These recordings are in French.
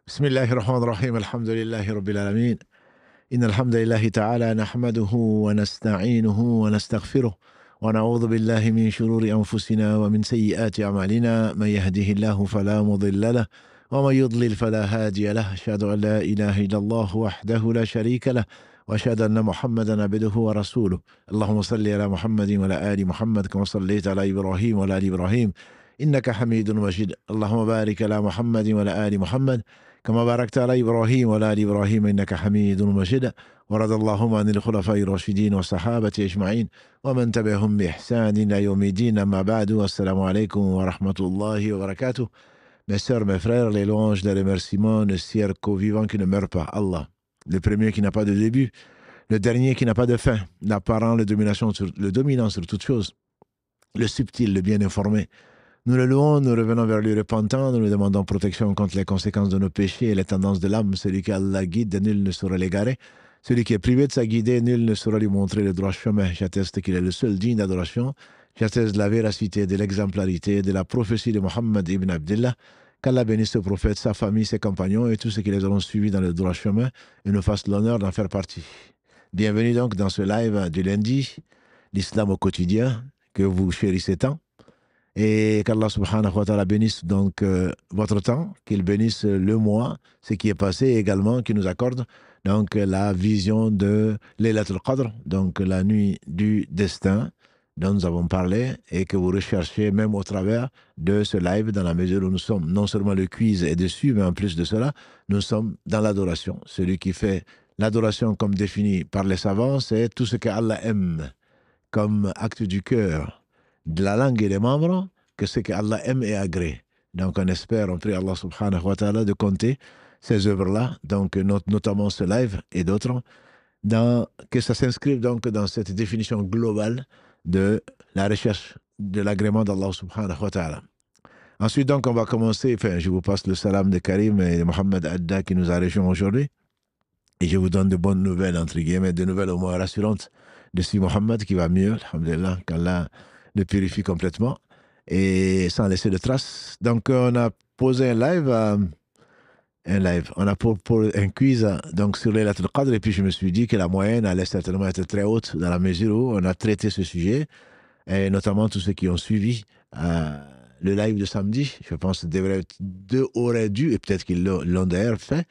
بسم الله الرحمن الرحيم الحمد لله رب العالمين إن الحمد لله تعالى نحمده ونستعينه ونستغفره ونعوذ بالله من شرور أنفسنا ومن سيئات أعمالنا من يهده الله فلا مضل له ومن يضلل فلا هادي له أشهد أن لا إله إلا الله وحده لا شريك له وأشهد أن محمدا عبده ورسوله اللهم صل على محمد وعلى آل محمد كما صليت على إبراهيم وعلى آل إبراهيم إنك حميد مجيد اللهم بارك على محمد وعلى آل محمد كما باركت على إبراهيم وعلى آل إبراهيم إنك حميد مجيد ورضى اللهم عن الخلفاء الراشدين والصحابة أجمعين ومن تبعهم بإحسان إلى يوم الدين أما بعد والسلام عليكم ورحمة الله وبركاته. Mes sœurs, mes frères, les louanges, les remerciements ne cessent qu'au vivant qui ne meurt pas, Allah. Le premier qui n'a pas de début, le dernier qui n'a pas de fin, l'apparent, le dominant sur toute chose, le subtil, le bien informé. Nous le louons, nous revenons vers lui repentant, nous lui demandons protection contre les conséquences de nos péchés et les tendances de l'âme. Celui qui Allah guide, nul ne saura l'égarer. Celui qui est privé de sa guidée, nul ne saura lui montrer le droit chemin. J'atteste qu'il est le seul digne d'adoration. J'atteste de la véracité, de l'exemplarité, de la prophétie de Mohammed ibn Abdullah. Qu'Allah bénisse ce prophète, sa famille, ses compagnons et tous ceux qui les auront suivis dans le droit chemin et nous fasse l'honneur d'en faire partie. Bienvenue donc dans ce live du lundi, l'islam au quotidien, que vous chérissez tant. Et qu'Allah subhanahu wa ta'ala bénisse donc votre temps, qu'il bénisse le mois, ce qui est passé, et également qu'il nous accorde donc la vision de Laylatul Qadr, donc la nuit du destin dont nous avons parlé et que vous recherchez même au travers de ce live dans la mesure où nous sommes, non seulement le quiz est dessus, mais en plus de cela, nous sommes dans l'adoration. Celui qui fait l'adoration comme défini par les savants, c'est tout ce qu'Allah aime comme acte du cœur, de la langue et des membres, que ce qu'Allah aime et agrée. Donc on espère, on prie Allah subhanahu wa ta'ala de compter ces œuvres-là, donc notamment ce live et d'autres, que ça s'inscrive donc dans cette définition globale de la recherche de l'agrément d'Allah subhanahu wa ta'ala. Ensuite donc on va commencer, enfin je vous passe le salam de Karim et de Mohamed Adda qui nous a rejoint aujourd'hui, et je vous donne de bonnes nouvelles, entre guillemets, de nouvelles au moins rassurantes de si Mohamed qui va mieux, alhamdulillah, qu'Allah le purifie complètement et sans laisser de traces. Donc on a posé un live, on a pour un quiz donc sur Laylatul Qadr, et puis je me suis dit que la moyenne allait certainement être très haute dans la mesure où on a traité ce sujet, et notamment tous ceux qui ont suivi le live de samedi, je pense auraient dû, et peut-être qu'ils l'ont d'ailleurs fait,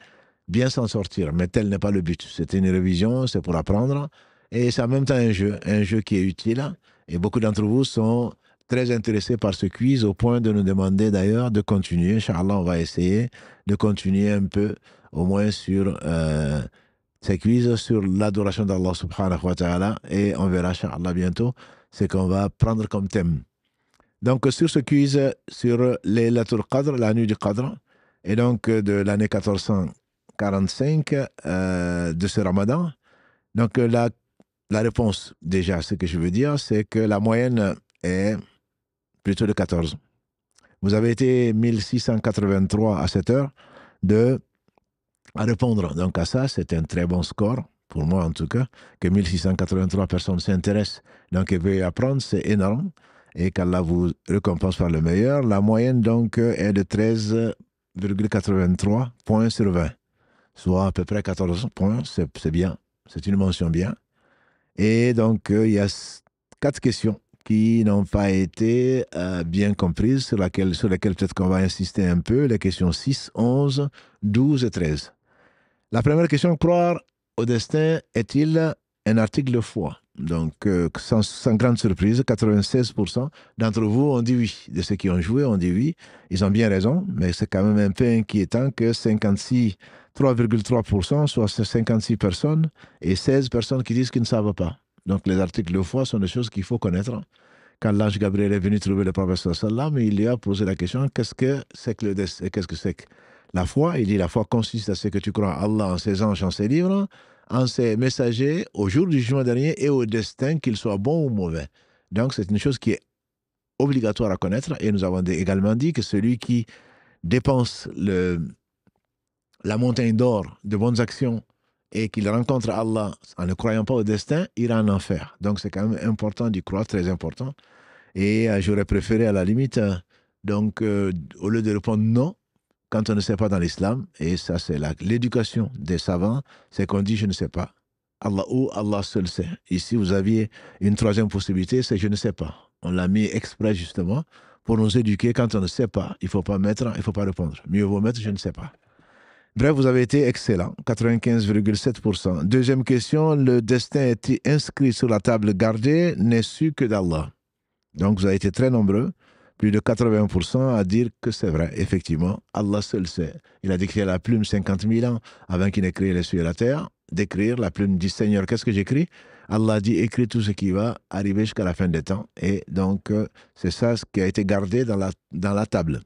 bien s'en sortir, mais tel n'est pas le but. C'était une révision, c'est pour apprendre, et c'est en même temps un jeu qui est utile, et beaucoup d'entre vous sont très intéressés par ce quiz, au point de nous demander d'ailleurs de continuer. Inch'Allah, on va essayer de continuer un peu, au moins sur ces quiz, sur l'adoration d'Allah subhanahu wa ta'ala, et on verra, Inch'Allah, bientôt, ce qu'on va prendre comme thème. Donc, sur ce quiz, sur Laylatul Qadr, la nuit du Qadr, et donc de l'année 1445 de ce Ramadan. Donc, la réponse, déjà, ce que je veux dire, c'est que la moyenne est plutôt de 14. Vous avez été 1683 à cette heure à répondre. Donc, à ça, c'est un très bon score, pour moi en tout cas, que 1683 personnes s'intéressent. Donc, et veuillent apprendre, c'est énorme. Et qu'Allah vous récompense par le meilleur. La moyenne, donc, est de 13,83 points sur 20. Soit à peu près 14 points, c'est bien. C'est une mention bien. Et donc, il y a 4 questions qui n'ont pas été bien comprises, sur lesquelles peut-être qu'on va insister un peu, les questions 6, 11, 12 et 13. La première question, croire au destin est-il un article de foi? Donc, sans grande surprise, 96% d'entre vous ont dit oui. De ceux qui ont joué ont dit oui. Ils ont bien raison, mais c'est quand même un peu inquiétant que 3,3%, soit 56 personnes, et 16 personnes qui disent qu'ils ne savent pas. Donc, les articles de foi sont des choses qu'il faut connaître. Quand l'ange Gabriel est venu trouver le prophète sallallahu, il lui a posé la question, qu'est-ce que c'est que le destin? Qu'est-ce que c'est que la foi? Il dit, la foi consiste à ce que tu crois en Allah, en ses anges, en ses livres, en ses messagers, au jour du jugement dernier et au destin, qu'il soit bon ou mauvais. Donc, c'est une chose qui est obligatoire à connaître, et nous avons également dit que celui qui dépense la montagne d'or de bonnes actions et qu'il rencontre Allah en ne croyant pas au destin, ira en enfer. Donc c'est quand même important d'y croire, très important. Et j'aurais préféré à la limite, au lieu de répondre non, quand on ne sait pas dans l'islam, et ça c'est l'éducation des savants, c'est qu'on dit je ne sais pas. Allah ou Allah seul sait. Ici, vous aviez une troisième possibilité, c'est je ne sais pas. On l'a mis exprès justement pour nous éduquer. Quand on ne sait pas, il ne faut pas mettre, il ne faut pas répondre. Mieux vaut mettre je ne sais pas. Bref, vous avez été excellent, 95,7%. Deuxième question, le destin est inscrit sur la table gardée, n'est su que d'Allah. Donc, vous avez été très nombreux, plus de 80% à dire que c'est vrai. Effectivement, Allah seul sait. Il a décrit la plume 50 000 ans avant qu'il n'ait créé les cieux et la terre. D'écrire, la plume dit Seigneur, qu'est-ce que j'écris? Allah dit écris tout ce qui va arriver jusqu'à la fin des temps. Et donc, c'est ça ce qui a été gardé dans la table.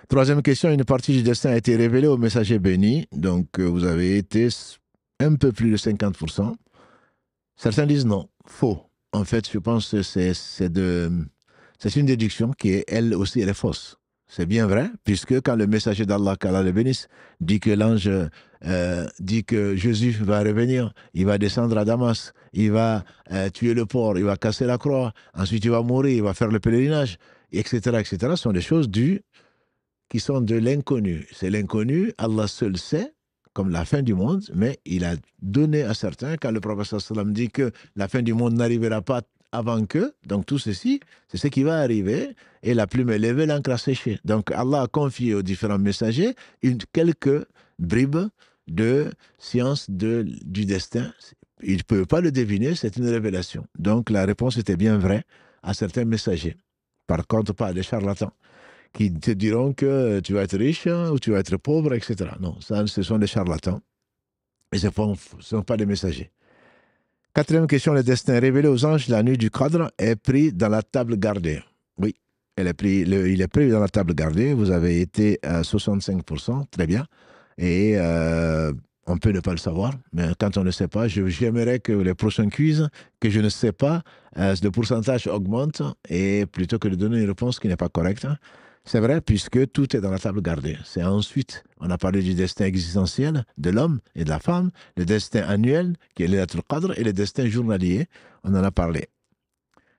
Troisième question, une partie du destin a été révélée au messager béni. Donc, vous avez été un peu plus de 50%. Certains disent non, faux. En fait, je pense que c'est une déduction qui est, elle aussi, elle est fausse. C'est bien vrai, puisque quand le messager d'Allah, qu'Allah le bénisse, dit que l'ange dit que Jésus va revenir, il va descendre à Damas, il va tuer le porc, il va casser la croix, ensuite il va mourir, il va faire le pèlerinage, etc., etc., ce sont des choses qui sont de l'inconnu. C'est l'inconnu, Allah seul sait, comme la fin du monde, mais il a donné à certains, quand le prophète sallam dit que la fin du monde n'arrivera pas avant que, donc tout ceci, c'est ce qui va arriver, et la plume est levée, l'encre a séché. Donc Allah a confié aux différents messagers quelques bribes de science du destin. Ils ne peuvent pas le deviner, c'est une révélation. Donc la réponse était bien vraie à certains messagers. Par contre, pas des charlatans qui te diront que tu vas être riche ou tu vas être pauvre, etc. Non, ça, ce sont des charlatans. Et ce ne sont pas des messagers. Quatrième question, le destin révélé aux anges la nuit du Qadr est pris dans la table gardée. Oui, il est pris dans la table gardée. Vous avez été à 65%, très bien. Et on peut ne pas le savoir, mais quand on ne sait pas, j'aimerais que les prochains quiz, que je ne sais pas, le pourcentage augmente, et plutôt que de donner une réponse qui n'est pas correcte. C'est vrai, puisque tout est dans la table gardée. C'est ensuite, on a parlé du destin existentiel de l'homme et de la femme, le destin annuel, qui est l'Laylatul Qadr, et le destin journalier, on en a parlé.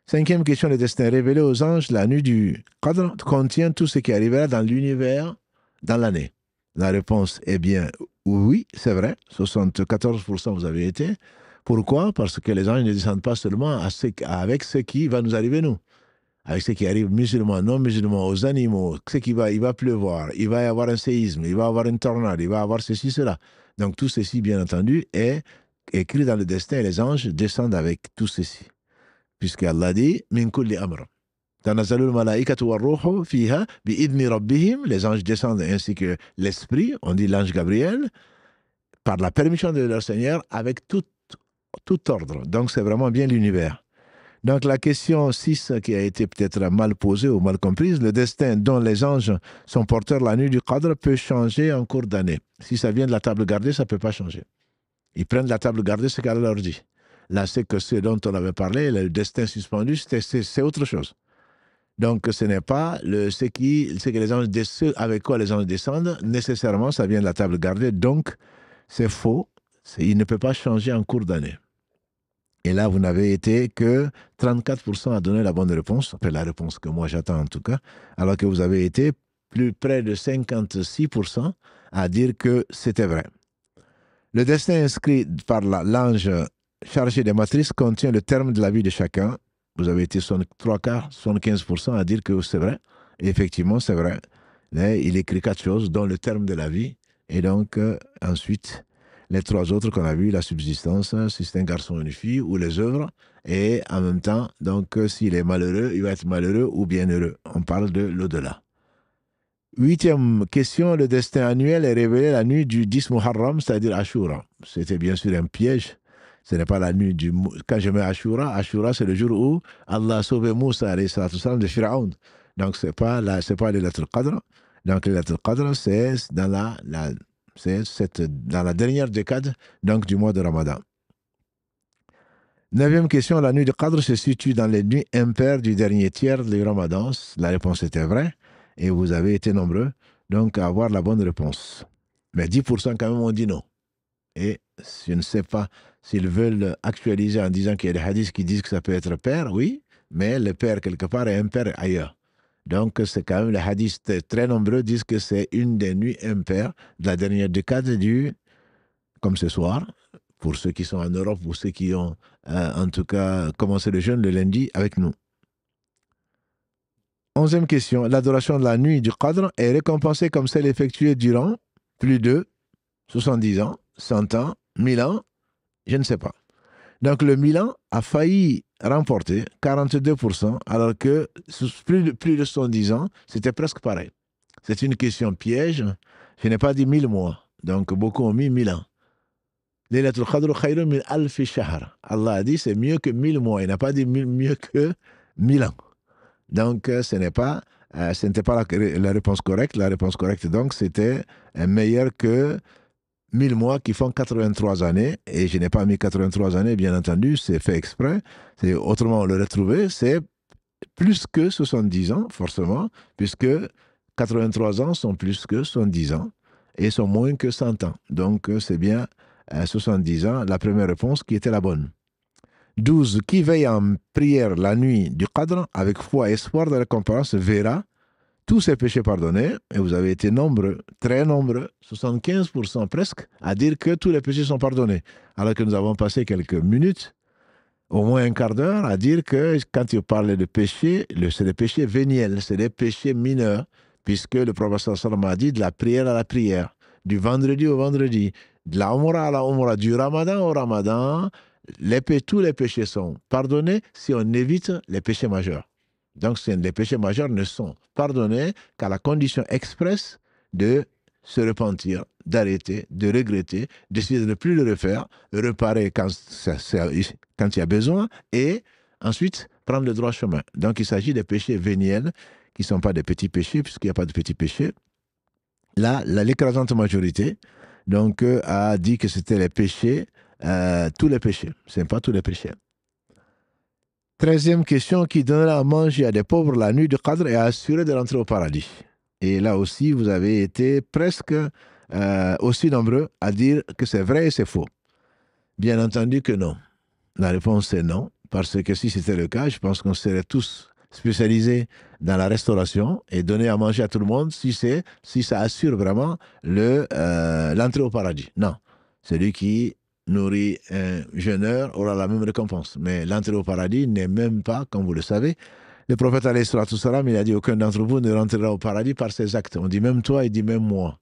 Cinquième question, le destin révélé aux anges, la nuit du Qadr contient tout ce qui arrivera dans l'univers dans l'année. La réponse est bien oui, c'est vrai, 74% vous avez été. Pourquoi? Parce que les anges ne descendent pas seulement avec ce qui va nous arriver nous. Avec ce qui arrive musulmans, non musulmans, aux animaux, il va pleuvoir, il va y avoir un séisme, il va y avoir une tornade, il va y avoir ceci, cela. Donc tout ceci, bien entendu, est écrit dans le destin et les anges descendent avec tout ceci. Puisque Allah dit, min kulli amr. Tanazalul malaikatu wa ruhu fiha bi idni rabbihim, les anges descendent ainsi que l'esprit, on dit l'ange Gabriel, par la permission de leur Seigneur, avec tout ordre. Donc c'est vraiment bien l'univers. Donc la question 6 qui a été peut-être mal posée ou mal comprise, le destin dont les anges sont porteurs la nuit du Qadr peut changer en cours d'année. Si ça vient de la table gardée, ça ne peut pas changer. Ils prennent la table gardée, ce qu'elle leur dit. Là, c'est que ce dont on avait parlé, le destin suspendu, c'est autre chose. Donc ce n'est pas ce que les anges, ce avec quoi les anges descendent, nécessairement ça vient de la table gardée, donc c'est faux, il ne peut pas changer en cours d'année. Et là, vous n'avez été que 34% à donner la bonne réponse, après la réponse que moi j'attends en tout cas, alors que vous avez été plus près de 56% à dire que c'était vrai. Le destin inscrit par l'ange chargé des matrices contient le terme de la vie de chacun. Vous avez été 75% à dire que c'est vrai. Et effectivement, c'est vrai. Là, il écrit 4 choses, dont le terme de la vie. Et donc, ensuite, les 3 autres qu'on a vu, la subsistance, si c'est un garçon ou une fille, ou les œuvres, et en même temps, donc, s'il est malheureux, il va être malheureux ou bien heureux. On parle de l'au-delà. 8e question, le destin annuel est révélé la nuit du 10 Muharram, c'est-à-dire Ashura. C'était bien sûr un piège. Ce n'est pas la nuit du... Quand je mets Ashura, Ashura c'est le jour où Allah a sauvé Moussa de Pharaon. Donc c'est pas Laylatul Qadr. Donc Laylatul Qadr, c'est dans la dernière décade donc, du mois de Ramadan. 9e question, la nuit du Qadr se situe dans les nuits impaires du dernier tiers du Ramadan. La réponse était vraie et vous avez été nombreux donc à avoir la bonne réponse. Mais 10% quand même ont dit non. Et je ne sais pas s'ils veulent actualiser en disant qu'il y a des hadiths qui disent que ça peut être père, oui, mais le père quelque part est impair ailleurs. Donc, c'est quand même, les hadiths très nombreux disent que c'est une des nuits impaires de la dernière décade comme ce soir, pour ceux qui sont en Europe, pour ceux qui ont en tout cas commencé le jeûne le lundi avec nous. 11e question. L'adoration de la nuit du Qadr est récompensée comme celle effectuée durant plus de 70 ans, 100 ans, 1000 ans, je ne sais pas. Donc le Milan a failli remporter 42%, alors que plus de 70 ans, c'était presque pareil. C'est une question piège. Je n'ai pas dit 1000 mois. Donc beaucoup ont mis 1000 ans. Laylatul Qadr khayrun min alfi shahr. Allah a dit c'est mieux que 1000 mois. Il n'a pas dit mieux que 1000 ans. Donc ce n'était pas la réponse correcte. La réponse correcte, donc, c'était meilleur que 1000 mois qui font 83 années, et je n'ai pas mis 83 années, bien entendu, c'est fait exprès. Autrement, on l'aurait trouvé, c'est plus que 70 ans, forcément, puisque 83 ans sont plus que 70 ans et sont moins que 100 ans. Donc, c'est bien 70 ans, la première réponse qui était la bonne. 12. Qui veille en prière la nuit du Qadr avec foi et espoir de récompense verra tous ses péchés pardonnés, et vous avez été nombreux, très nombreux, 75% presque, à dire que tous les péchés sont pardonnés. Alors que nous avons passé quelques minutes, au moins un quart d'heure, à dire que quand tu parlais de péchés, c'est des péchés véniels, c'est des péchés mineurs, puisque le prophète sallam a dit de la prière à la prière, du vendredi au vendredi, de la umrah à la umrah, du ramadan au ramadan, tous les péchés sont pardonnés si on évite les péchés majeurs. Donc, les péchés majeurs ne sont pardonnés qu'à la condition expresse de se repentir, d'arrêter, de regretter, d'essayer de ne plus le refaire, réparer quand il y a besoin, et ensuite prendre le droit chemin. Donc, il s'agit des péchés véniels, qui ne sont pas des petits péchés, puisqu'il n'y a pas de petits péchés. Là, l'écrasante majorité donc, a dit que c'était les péchés, tous les péchés. Ce n'est pas tous les péchés. 13e question, qui donnera à manger à des pauvres la nuit du Qadr et assuré de rentrer au paradis. Et là aussi, vous avez été presque aussi nombreux à dire que c'est vrai et c'est faux. Bien entendu que non. La réponse est non, parce que si c'était le cas, je pense qu'on serait tous spécialisés dans la restauration et donner à manger à tout le monde si ça assure vraiment l'entrée au paradis. Non. Celui qui nourrit un jeûneur aura la même récompense. Mais l'entrée au paradis n'est même pas, comme vous le savez. Le prophète, alayhi salatu salam, il a dit aucun d'entre vous ne rentrera au paradis par ses actes. On dit même toi, il dit même moi,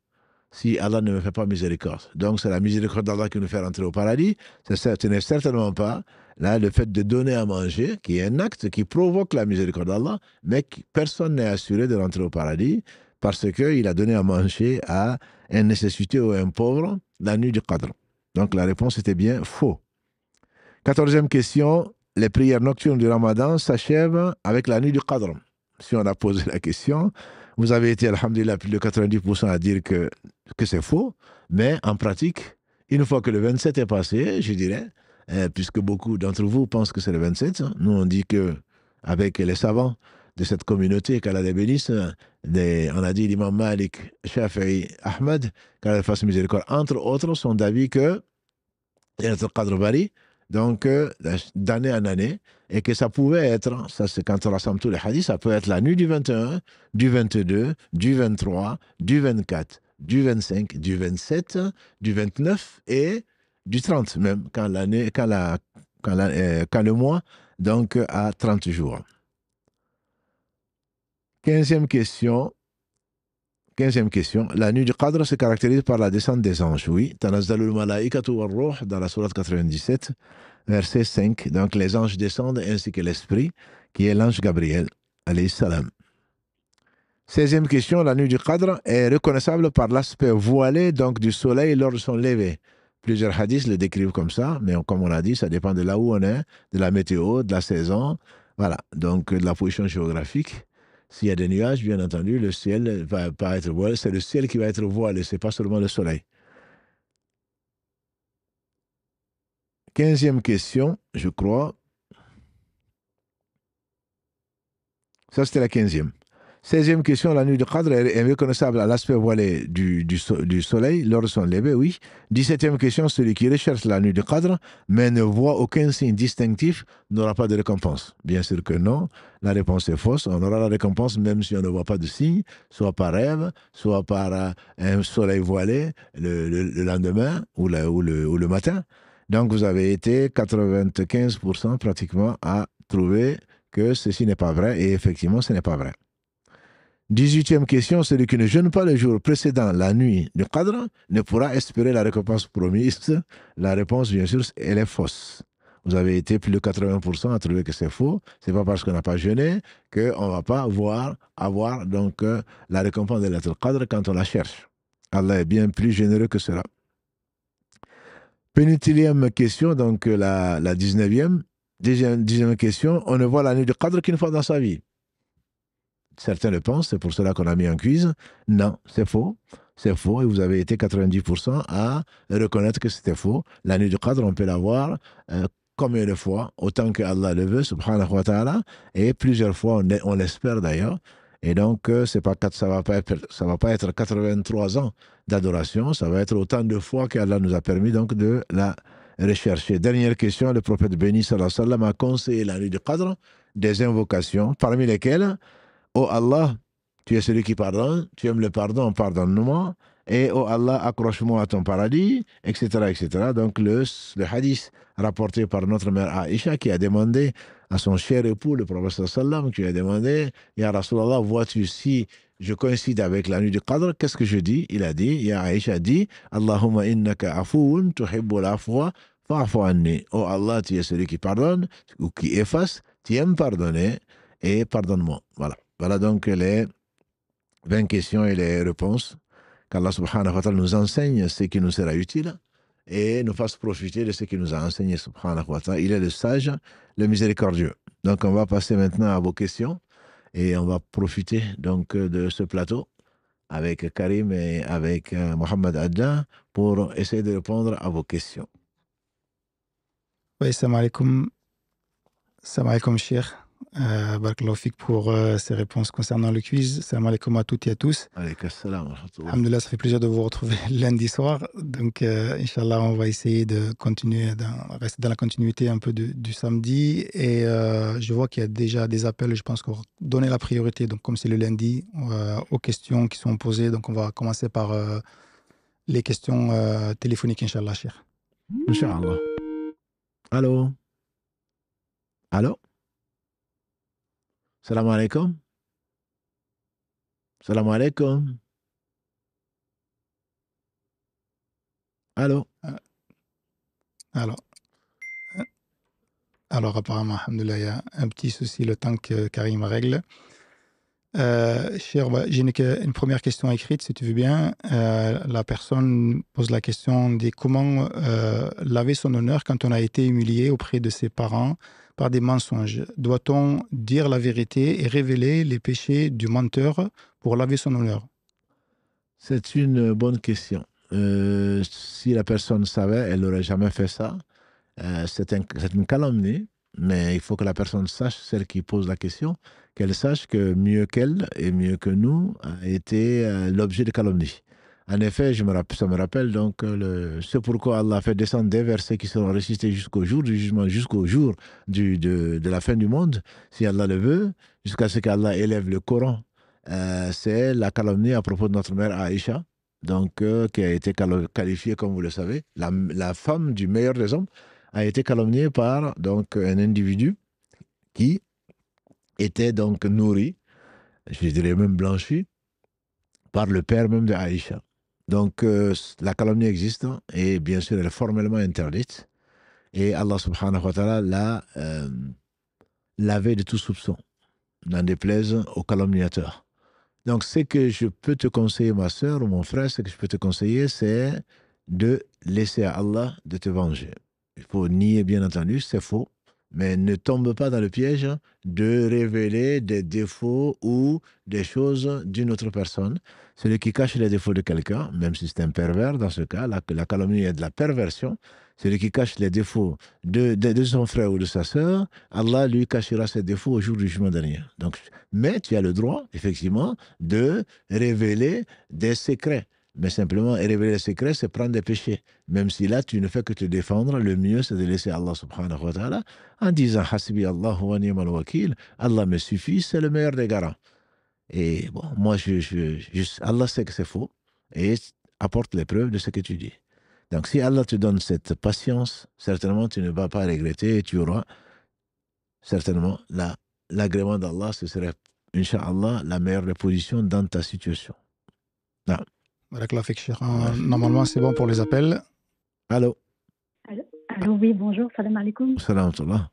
si Allah ne me fait pas miséricorde. Donc c'est la miséricorde d'Allah qui nous fait rentrer au paradis. Ce n'est certainement pas là, le fait de donner à manger, qui est un acte qui provoque la miséricorde d'Allah, mais personne n'est assuré de rentrer au paradis parce qu'il a donné à manger à un nécessité ou un pauvre la nuit du Qadr. Donc la réponse était bien faux. 14e question, les prières nocturnes du Ramadan s'achèvent avec la nuit du Qadr. Si on a posé la question, vous avez été, alhamdulillah, plus de 90% à dire que c'est faux, mais en pratique, une fois que le 27 est passé, je dirais, puisque beaucoup d'entre vous pensent que c'est le 27, nous on dit que avec les savants de cette communauté, qu'Allah les bénisse, on a dit l'imam Malik, Shafi'i, Ahmed, qu'Allah fasse miséricorde, entre autres, sont d'avis que le Qadr varie, donc d'année en année, et que ça pouvait être, ça c'est quand on rassemble tous les hadiths, ça peut être la nuit du 21, du 22, du 23, du 24, du 25, du 27, du 29 et du 30 même, quand le mois donc a 30 jours. 15e question. 15e question. La nuit du Qadr se caractérise par la descente des anges. Oui. Tanazzalul malaikatu war ruh dans la sourate 97, verset 5. Donc les anges descendent ainsi que l'esprit, qui est l'ange Gabriel, alayhi salam. 16e question. La nuit du Qadr est reconnaissable par l'aspect voilé donc du soleil lors de son lever. Plusieurs hadiths le décrivent comme ça, mais comme on a dit, ça dépend de là où on est, de la météo, de la saison, voilà, donc de la position géographique. S'il y a des nuages, bien entendu, le ciel va pas être voilé. C'est le ciel qui va être voilé, ce n'est pas seulement le soleil. 15e question, je crois. Ça, c'était la 15e. 16e question, la nuit du Qadr est reconnaissable à l'aspect voilé du soleil lors de son lever, oui. 17e question, celui qui recherche la nuit du Qadr mais ne voit aucun signe distinctif n'aura pas de récompense. Bien sûr que non, la réponse est fausse. On aura la récompense même si on ne voit pas de signe, soit par rêve, soit par un soleil voilé le lendemain ou le matin. Donc vous avez été 95% pratiquement à trouver que ceci n'est pas vrai et effectivement ce n'est pas vrai. 18e question, celui qui ne jeûne pas le jour précédent la nuit du Qadr ne pourra espérer la récompense promise. La réponse, bien sûr, elle est fausse. Vous avez été plus de 80% à trouver que c'est faux. Ce n'est pas parce qu'on n'a pas jeûné qu'on ne va pas avoir donc, la récompense de l'Atul Qadr quand on la cherche. Allah est bien plus généreux que cela. Pénultième question, donc la 19e. Dixième question, on ne voit la nuit du Qadr qu'une fois dans sa vie. Certains le pensent, c'est pour cela qu'on a mis un quiz. Non, c'est faux. C'est faux et vous avez été 90% à reconnaître que c'était faux. La nuit du Qadr, on peut la voir combien de fois, autant que Allah le veut, subhanahu wa ta'ala, et plusieurs fois, on l'espère d'ailleurs. Et donc, ça ne va pas être 83 ans d'adoration, ça va être autant de fois qu'Allah nous a permis donc de la rechercher. Dernière question, le prophète béni sallallahu alayhi wa sallam a conseillé la nuit du Qadr des invocations, parmi lesquelles oh Allah, tu es celui qui pardonne, tu aimes le pardon, pardonne-moi. Et oh Allah, accroche-moi à ton paradis, etc. etc. Donc le hadith rapporté par notre mère Aïcha qui a demandé à son cher époux, le prophète sallam, qui lui a demandé, Ya Rasulallah, vois-tu si je coïncide avec la nuit du Qadr, qu'est-ce que je dis? Il a dit, Ya Aïcha dit, Allahumma innaka afoun tuhibbul afwa fa'fu anni. Oh Allah, tu es celui qui pardonne ou qui efface, tu aimes pardonner et pardonne-moi. Voilà. Voilà donc les 20 questions et les réponses. Qu'Allah subhanahu wa ta'ala nous enseigne ce qui nous sera utile et nous fasse profiter de ce qu'il nous a enseigné subhanahu wa ta'ala. Il est le sage, le miséricordieux. Donc on va passer maintenant à vos questions et on va profiter donc de ce plateau avec Karim et avec Mohamed Adja pour essayer de répondre à vos questions. Oui, salam alaikum. Salam alaikum, cher. Barakallahu fik pour ces réponses concernant le quiz. Salam alaikum à toutes et à tous. Alaikum salam. Alhamdulillah, ça fait plaisir de vous retrouver lundi soir. Donc, Inch'Allah, on va essayer de continuer, rester dans la continuité un peu du samedi. Et je vois qu'il y a déjà des appels. Je pense qu'on va donner la priorité, donc comme c'est le lundi, aux questions qui sont posées. Donc, on va commencer par les questions téléphoniques, Inch'Allah, cher. Inch'Allah. Allô? Allô? Salam alaikum. Salam alaikum. Allô? Alors apparemment, alhamdoulilah, il y a un petit souci le temps que Karim règle. Cher, j'ai une première question écrite, si tu veux bien. La personne pose la question de comment laver son honneur quand on a été humilié auprès de ses parents par des mensonges. Doit-on dire la vérité et révéler les péchés du menteur pour laver son honneur? C'est une bonne question. Si la personne savait, elle n'aurait jamais fait ça. C'est une calomnie, mais il faut que la personne sache, celle qui pose la question, qu'elle sache que mieux qu'elle et mieux que nous a été l'objet de calomnie. En effet, ça me rappelle donc c'est pourquoi Allah a fait descendre des versets qui seront récités jusqu'au jour du jugement, jusqu'au jour de la fin du monde, si Allah le veut, jusqu'à ce qu'Allah élève le Coran. C'est la calomnie à propos de notre mère Aïcha, donc, qui a été qualifiée, comme vous le savez, la femme du meilleur des hommes, a été calomniée par donc, un individu qui était donc nourri, je dirais même blanchi, par le père même de Aïcha. Donc, la calomnie existe et bien sûr, elle est formellement interdite. Et Allah subhanahu wa ta'ala l'a lavé de tout soupçon, n'en déplaise aux calomniateurs. Donc, ce que je peux te conseiller, ma sœur ou mon frère, ce que je peux te conseiller, c'est de laisser à Allah de te venger. Il faut nier, bien entendu, c'est faux, mais ne tombe pas dans le piège de révéler des défauts ou des choses d'une autre personne. Celui qui cache les défauts de quelqu'un, même si c'est un pervers, dans ce cas, la calomnie est de la perversion. Celui qui cache les défauts de son frère ou de sa sœur, Allah lui cachera ses défauts au jour du jugement dernier. Donc, mais tu as le droit, effectivement, de révéler des secrets. Mais simplement, révéler les secrets, c'est prendre des péchés. Même si là, tu ne fais que te défendre, le mieux, c'est de laisser Allah subhanahu wa ta'ala en disant Hasbi Allah wa ni'mal wakil, Allah me suffit, c'est le meilleur des garants. Et bon, moi, Allah sait que c'est faux et apporte les preuves de ce que tu dis. Donc, si Allah te donne cette patience, certainement, tu ne vas pas regretter et tu auras certainement l'agrément d'Allah. Ce serait, Inch'Allah, la meilleure des positions dans ta situation. Non. Normalement, c'est bon pour les appels. Allô? Allô, oui, bonjour, salam alaikum. Salam alaikum.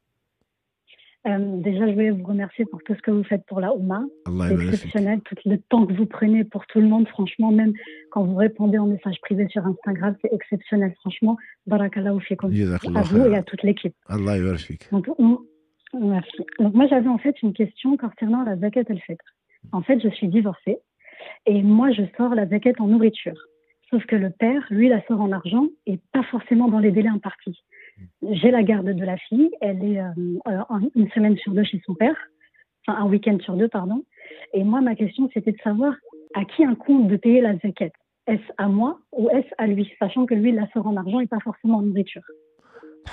Déjà, je voulais vous remercier pour tout ce que vous faites pour la Oumma. Allah C'est exceptionnel, tout le temps que vous prenez pour tout le monde. Franchement, même quand vous répondez en message privé sur Instagram, c'est exceptionnel. Franchement, barakallahu fikum. À vous et à toute l'équipe. Allah yabarak. Merci. Donc, moi, j'avais en fait une question concernant la zakat al-fitr. En fait, je suis divorcée et moi, je sors la zakat en nourriture. Sauf que le père, lui, la sort en argent et pas forcément dans les délais impartis. J'ai la garde de la fille, elle est une semaine sur deux chez son père, enfin un week-end sur deux, pardon. Et moi, ma question, c'était de savoir à qui incombe de payer la zakat. Est-ce à moi ou est-ce à lui, sachant que lui, il la sort en argent et pas forcément en nourriture.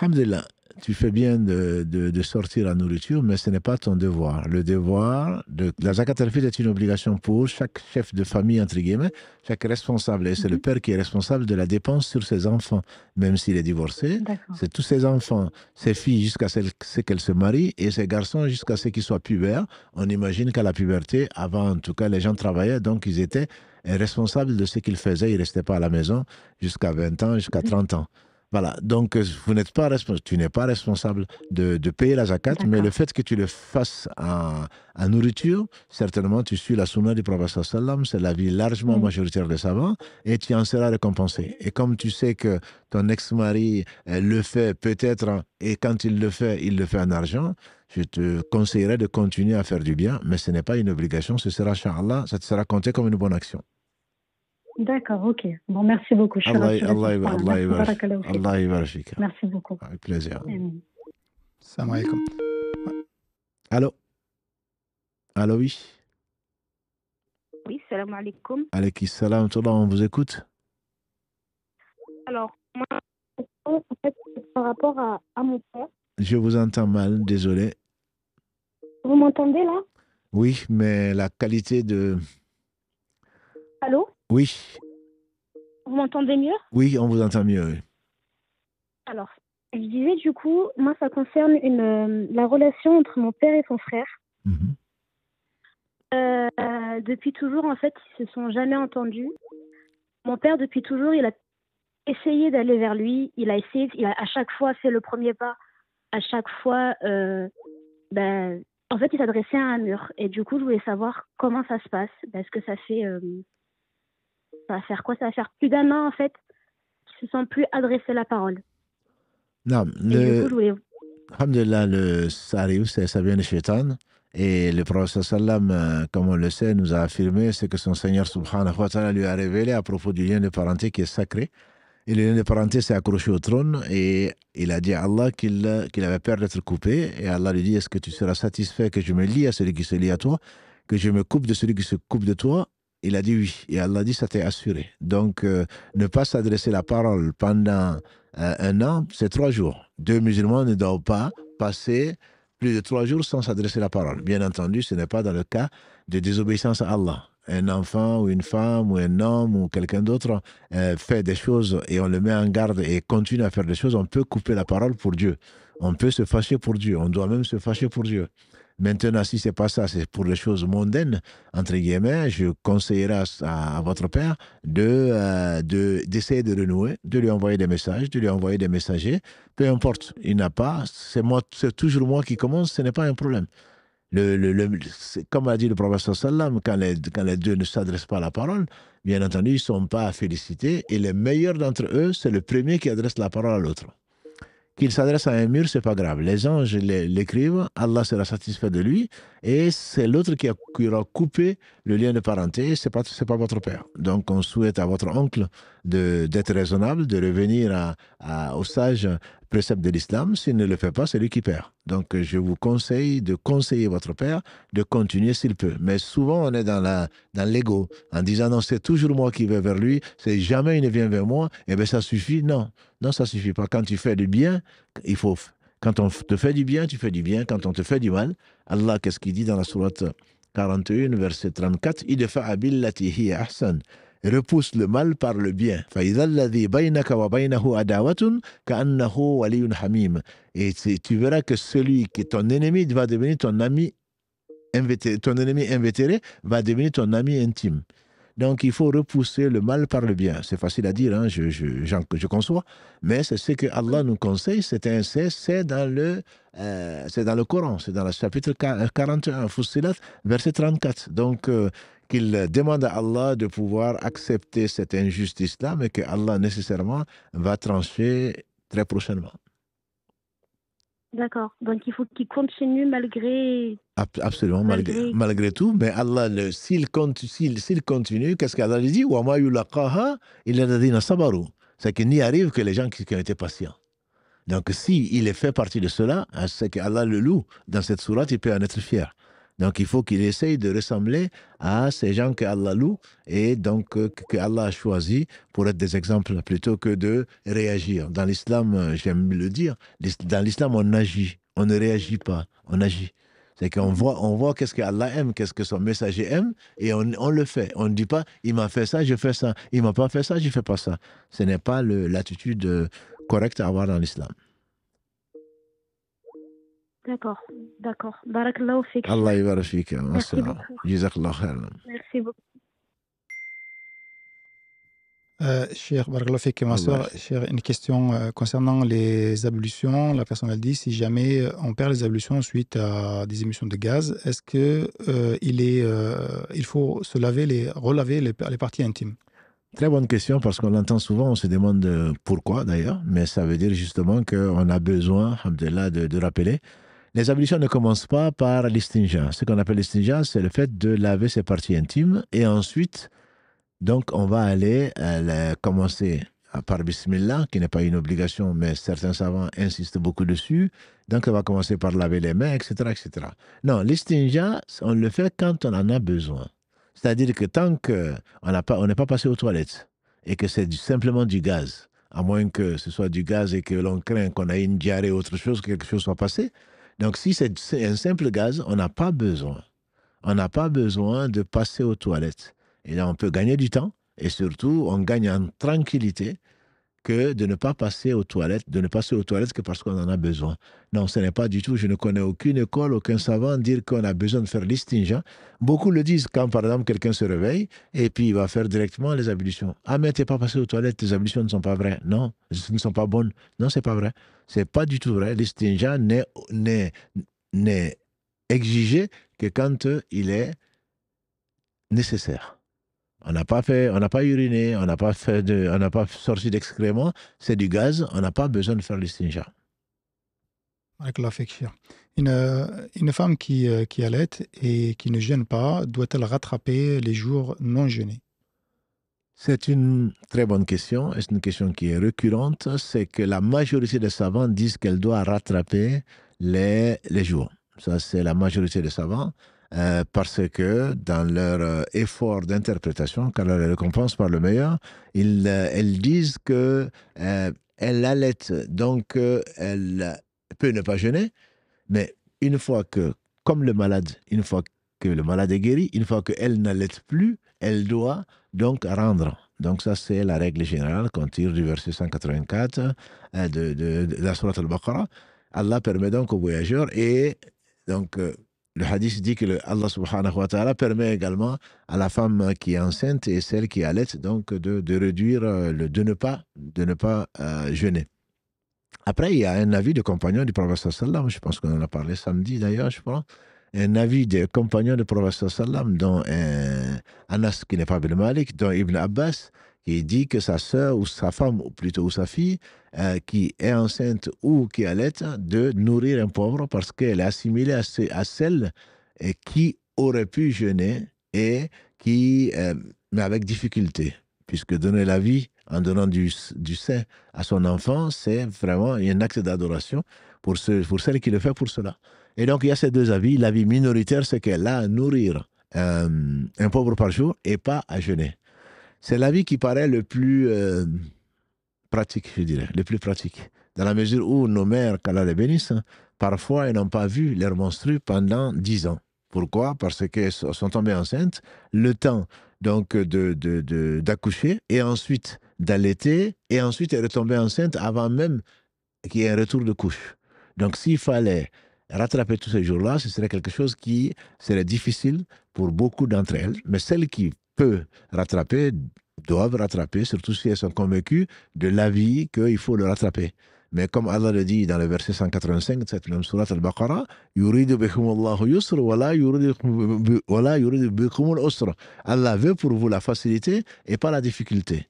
Alhamdulillah, tu fais bien de sortir la nourriture, mais ce n'est pas ton devoir. Le devoir de la zakat al-fitr est une obligation pour chaque chef de famille, entre guillemets, chaque responsable. Et c'est le père qui est responsable de la dépense sur ses enfants, même s'il est divorcé. C'est tous ses enfants, ses filles jusqu'à ce qu'elles se marient, et ses garçons jusqu'à ce qu'ils soient pubères. On imagine qu'à la puberté, avant en tout cas, les gens travaillaient, donc ils étaient responsables de ce qu'ils faisaient. Ils ne restaient pas à la maison jusqu'à 20 ans, jusqu'à 30 ans. Voilà, donc tu n'es pas responsable de payer la zakat, mais le fait que tu le fasses en nourriture, certainement tu suis la sunna du prophète sallam, c'est l'avis largement majoritaire des savants, et tu en seras récompensé. Et comme tu sais que ton ex-mari le fait peut-être, et quand il le fait en argent, je te conseillerais de continuer à faire du bien, mais ce n'est pas une obligation, ce sera, Inch'Allah, ça te sera compté comme une bonne action. D'accord, ok. Bon, merci beaucoup. Allah yabarak. Merci beaucoup. Avec plaisir. Salam alaikum. Allô? Allô, oui? Oui, salam alaikum. Alaykoum salam, on vous écoute. Alors, moi, en fait, par rapport à mon père. Je vous entends mal, désolé. Vous m'entendez là? Oui, mais la qualité de... Allô? Oui. Vous m'entendez mieux? Oui, on vous entend mieux. Oui. Alors, je disais du coup, moi ça concerne la relation entre mon père et son frère. Depuis toujours, en fait, ils se sont jamais entendus. Mon père, depuis toujours, il a essayé d'aller vers lui. Il a essayé, à chaque fois fait le premier pas. À chaque fois, en fait, il s'adressait à un mur. Et du coup, je voulais savoir comment ça se passe. Parce que ça fait... ça va faire quoi? Ça va faire plus d'un an, en fait, qu'ils ne se sont plus adressé la parole. Non, Alhamdulillah, ça arrive, ça vient de Shaitan. Et le prophète sallam, comme on le sait, nous a affirmé ce que son Seigneur subhanahu wa ta'ala lui a révélé à propos du lien de parenté qui est sacré. Et le lien de parenté s'est accroché au trône et il a dit à Allah qu'il avait peur d'être coupé. Et Allah lui dit, est-ce que tu seras satisfait que je me lie à celui qui se lie à toi, que je me coupe de celui qui se coupe de toi? Il a dit oui. Et Allah dit, ça t'est assuré. Donc, ne pas s'adresser la parole pendant un an, c'est 3 jours. 2 musulmans ne doivent pas passer plus de 3 jours sans s'adresser la parole. Bien entendu, ce n'est pas dans le cas de désobéissance à Allah. Un enfant ou une femme ou un homme ou quelqu'un d'autre fait des choses et on le met en garde et continue à faire des choses, on peut couper la parole pour Dieu. On peut se fâcher pour Dieu. On doit même se fâcher pour Dieu. Maintenant, si ce n'est pas ça, c'est pour les choses mondaines, entre guillemets, je conseillerais à votre père d'essayer de renouer, de lui envoyer des messages, de lui envoyer des messagers. Peu importe, il n'a pas, c'est toujours moi qui commence, ce n'est pas un problème. Comme a dit le prophète sallam, quand les deux ne s'adressent pas à la parole, bien entendu, ils ne sont pas félicités. Et le meilleur d'entre eux, c'est le premier qui adresse la parole à l'autre. Qu'il s'adresse à un mur, c'est pas grave. Les anges l'écrivent, Allah sera satisfait de lui, et c'est l'autre qui aura coupé le lien de parenté, c'est pas votre père. Donc on souhaite à votre oncle d'être raisonnable, de revenir aux sages préceptes de l'islam. S'il ne le fait pas, c'est lui qui perd. Donc je vous conseille de conseiller votre père de continuer s'il peut. Mais souvent on est dans l'ego, en disant non, c'est toujours moi qui vais vers lui, c'est jamais il ne vient vers moi, et bien ça suffit. Non, non, ça suffit pas. Quand tu fais du bien, quand on te fait du bien, tu fais du bien. Quand on te fait du mal, Allah, qu'est-ce qu'il dit dans la sourate 41, verset 34, idfa' billati hiya ahsan. Repousse le mal par le bien. فَإِذَا الَّذِي بَيْنَكَ وَبَيْنَهُ عَدَاوَةٌ كَأَنَّهُ وَلِيٌّ حَمِيمٌ. Et tu verras que celui qui est ton ennemi va devenir ton ami invétéré. Ton ennemi invétéré va devenir ton ami intime. Donc, il faut repousser le mal par le bien. C'est facile à dire, hein, je conçois, mais c'est ce que Allah nous conseille, c'est dans le Coran, c'est dans le chapitre 41, Fussilat, verset 34. Donc, qu'il demande à Allah de pouvoir accepter cette injustice-là, mais que Allah nécessairement va trancher très prochainement. D'accord. Donc, il faut qu'il continue malgré... Absolument, malgré tout. Mais Allah, s'il continue, qu'est-ce qu'Allah lui dit? وَمَا يُلَقَّاهَا إِلَّا الَّذِينَ صَبَرُوا. C'est qu'il n'y arrive que les gens qui ont été patients. Donc, s'il fait partie de cela, c'est qu'Allah le loue dans cette sourate, il peut en être fier. Donc, il faut qu'il essaye de ressembler à ces gens que Allah loue et donc que Allah a choisi pour être des exemples plutôt que de réagir. Dans l'islam, j'aime le dire, dans l'islam, on agit, on ne réagit pas, on agit. C'est qu'on voit qu'est-ce que Allah aime, qu'est-ce que son messager aime, et on le fait. On ne dit pas, il m'a fait ça, je fais ça. Il m'a pas fait ça, je fais pas ça. Ce n'est pas l'attitude correcte à avoir dans l'islam. D'accord. Barakallahu fik. Allah yabarak fik. Merci beaucoup. Jazakallah khairan. Merci beaucoup. Cher Barakallahu fik, ma soeur, une question concernant les ablutions. La personne elle dit, si jamais on perd les ablutions suite à des émissions de gaz, est-ce que il faut relaver les parties intimes? Très bonne question, parce qu'on l'entend souvent, on se demande pourquoi d'ailleurs, mais ça veut dire justement qu'on a besoin, alhamdoulilah, de rappeler. Les ablutions ne commencent pas par l'istinja. Ce qu'on appelle l'istinja, c'est le fait de laver ses parties intimes, et ensuite, donc on va aller commencer par Bismillah, qui n'est pas une obligation, mais certains savants insistent beaucoup dessus. Donc on va commencer par laver les mains, etc. etc. Non, l'istinja, on le fait quand on en a besoin. C'est-à-dire que tant qu'on n'est pas passé aux toilettes et que c'est simplement du gaz, à moins que ce soit du gaz et que l'on craint qu'on ait une diarrhée ou autre chose, que quelque chose soit passé. Donc si c'est un simple gaz, on n'a pas besoin. On n'a pas besoin de passer aux toilettes. Et là, on peut gagner du temps et surtout, on gagne en tranquillité que de ne pas passer aux toilettes, que parce qu'on en a besoin. Non, ce n'est pas du tout. Je ne connais aucune école, aucun savant dire qu'on a besoin de faire l'istinja. Beaucoup le disent quand, par exemple, quelqu'un se réveille et puis il va faire directement les ablutions. Ah, mais tu n'es pas passé aux toilettes, tes ablutions ne sont pas vraies. Non, elles ne sont pas bonnes. Non, ce n'est pas vrai. Ce n'est pas du tout vrai. L'istinja n'est exigé que quand il est nécessaire. On n'a pas uriné, on n'a pas sorti d'excréments, c'est du gaz, on n'a pas besoin de faire l'istinja. Une femme qui allaite et qui ne jeûne pas, doit-elle rattraper les jours non jeûnés? C'est une très bonne question, et c'est une question qui est récurrente, c'est que la majorité des savants disent qu'elle doit rattraper les jours. Ça, c'est la majorité des savants. Parce que dans leur effort d'interprétation, car elle récompense par le meilleur, elles disent qu'elle allaite, donc elle peut ne pas jeûner, mais une fois que le malade est guéri, une fois qu'elle n'allaite plus, elle doit donc rendre. Donc ça, c'est la règle générale qu'on tire du verset 184 de la sourate al-Baqarah. Allah permet donc aux voyageurs et donc... le hadith dit que Allah subhanahu wa ta'ala permet également à la femme qui est enceinte et celle qui allaite donc de réduire, de ne pas jeûner. Après, il y a un avis de compagnon du prophète sallam, je pense qu'on en a parlé samedi d'ailleurs, je pense, un avis des compagnons du prophète sallam dont Anas qui n'est pas Ibn Malik, dont Ibn Abbas, qui dit que sa sœur ou sa femme, ou plutôt ou sa fille, qui est enceinte ou qui allait, de nourrir un pauvre parce qu'elle est assimilée à celle qui aurait pu jeûner et qui, mais avec difficulté, puisque donner la vie en donnant du sein à son enfant, c'est vraiment un acte d'adoration pour celle qui le fait pour cela. Et donc, il y a ces deux avis. L'avis minoritaire, c'est qu'elle a à nourrir un pauvre par jour et pas à jeûner. C'est l'avis qui paraît le plus pratique, je dirais, le plus pratique. Dans la mesure où nos mères, qu'Allah les bénisse, parfois, elles n'ont pas vu leur menstru pendant 10 ans. Pourquoi? Parce qu'elles sont tombées enceintes, le temps donc d'accoucher et ensuite d'allaiter, et ensuite elles retombaient enceintes avant même qu'il y ait un retour de couche. Donc s'il fallait rattraper tous ces jours-là, ce serait quelque chose qui serait difficile pour beaucoup d'entre elles, mais celles qui peuvent rattraper doivent rattraper, surtout si elles sont convaincues de l'avis qu'il faut le rattraper. Mais comme Allah le dit dans le verset 185 de cette même sourate Al-Baqarah, yuridu bikumullahu yusr wala yuridu bikumul usr. Allah veut pour vous la facilité et pas la difficulté.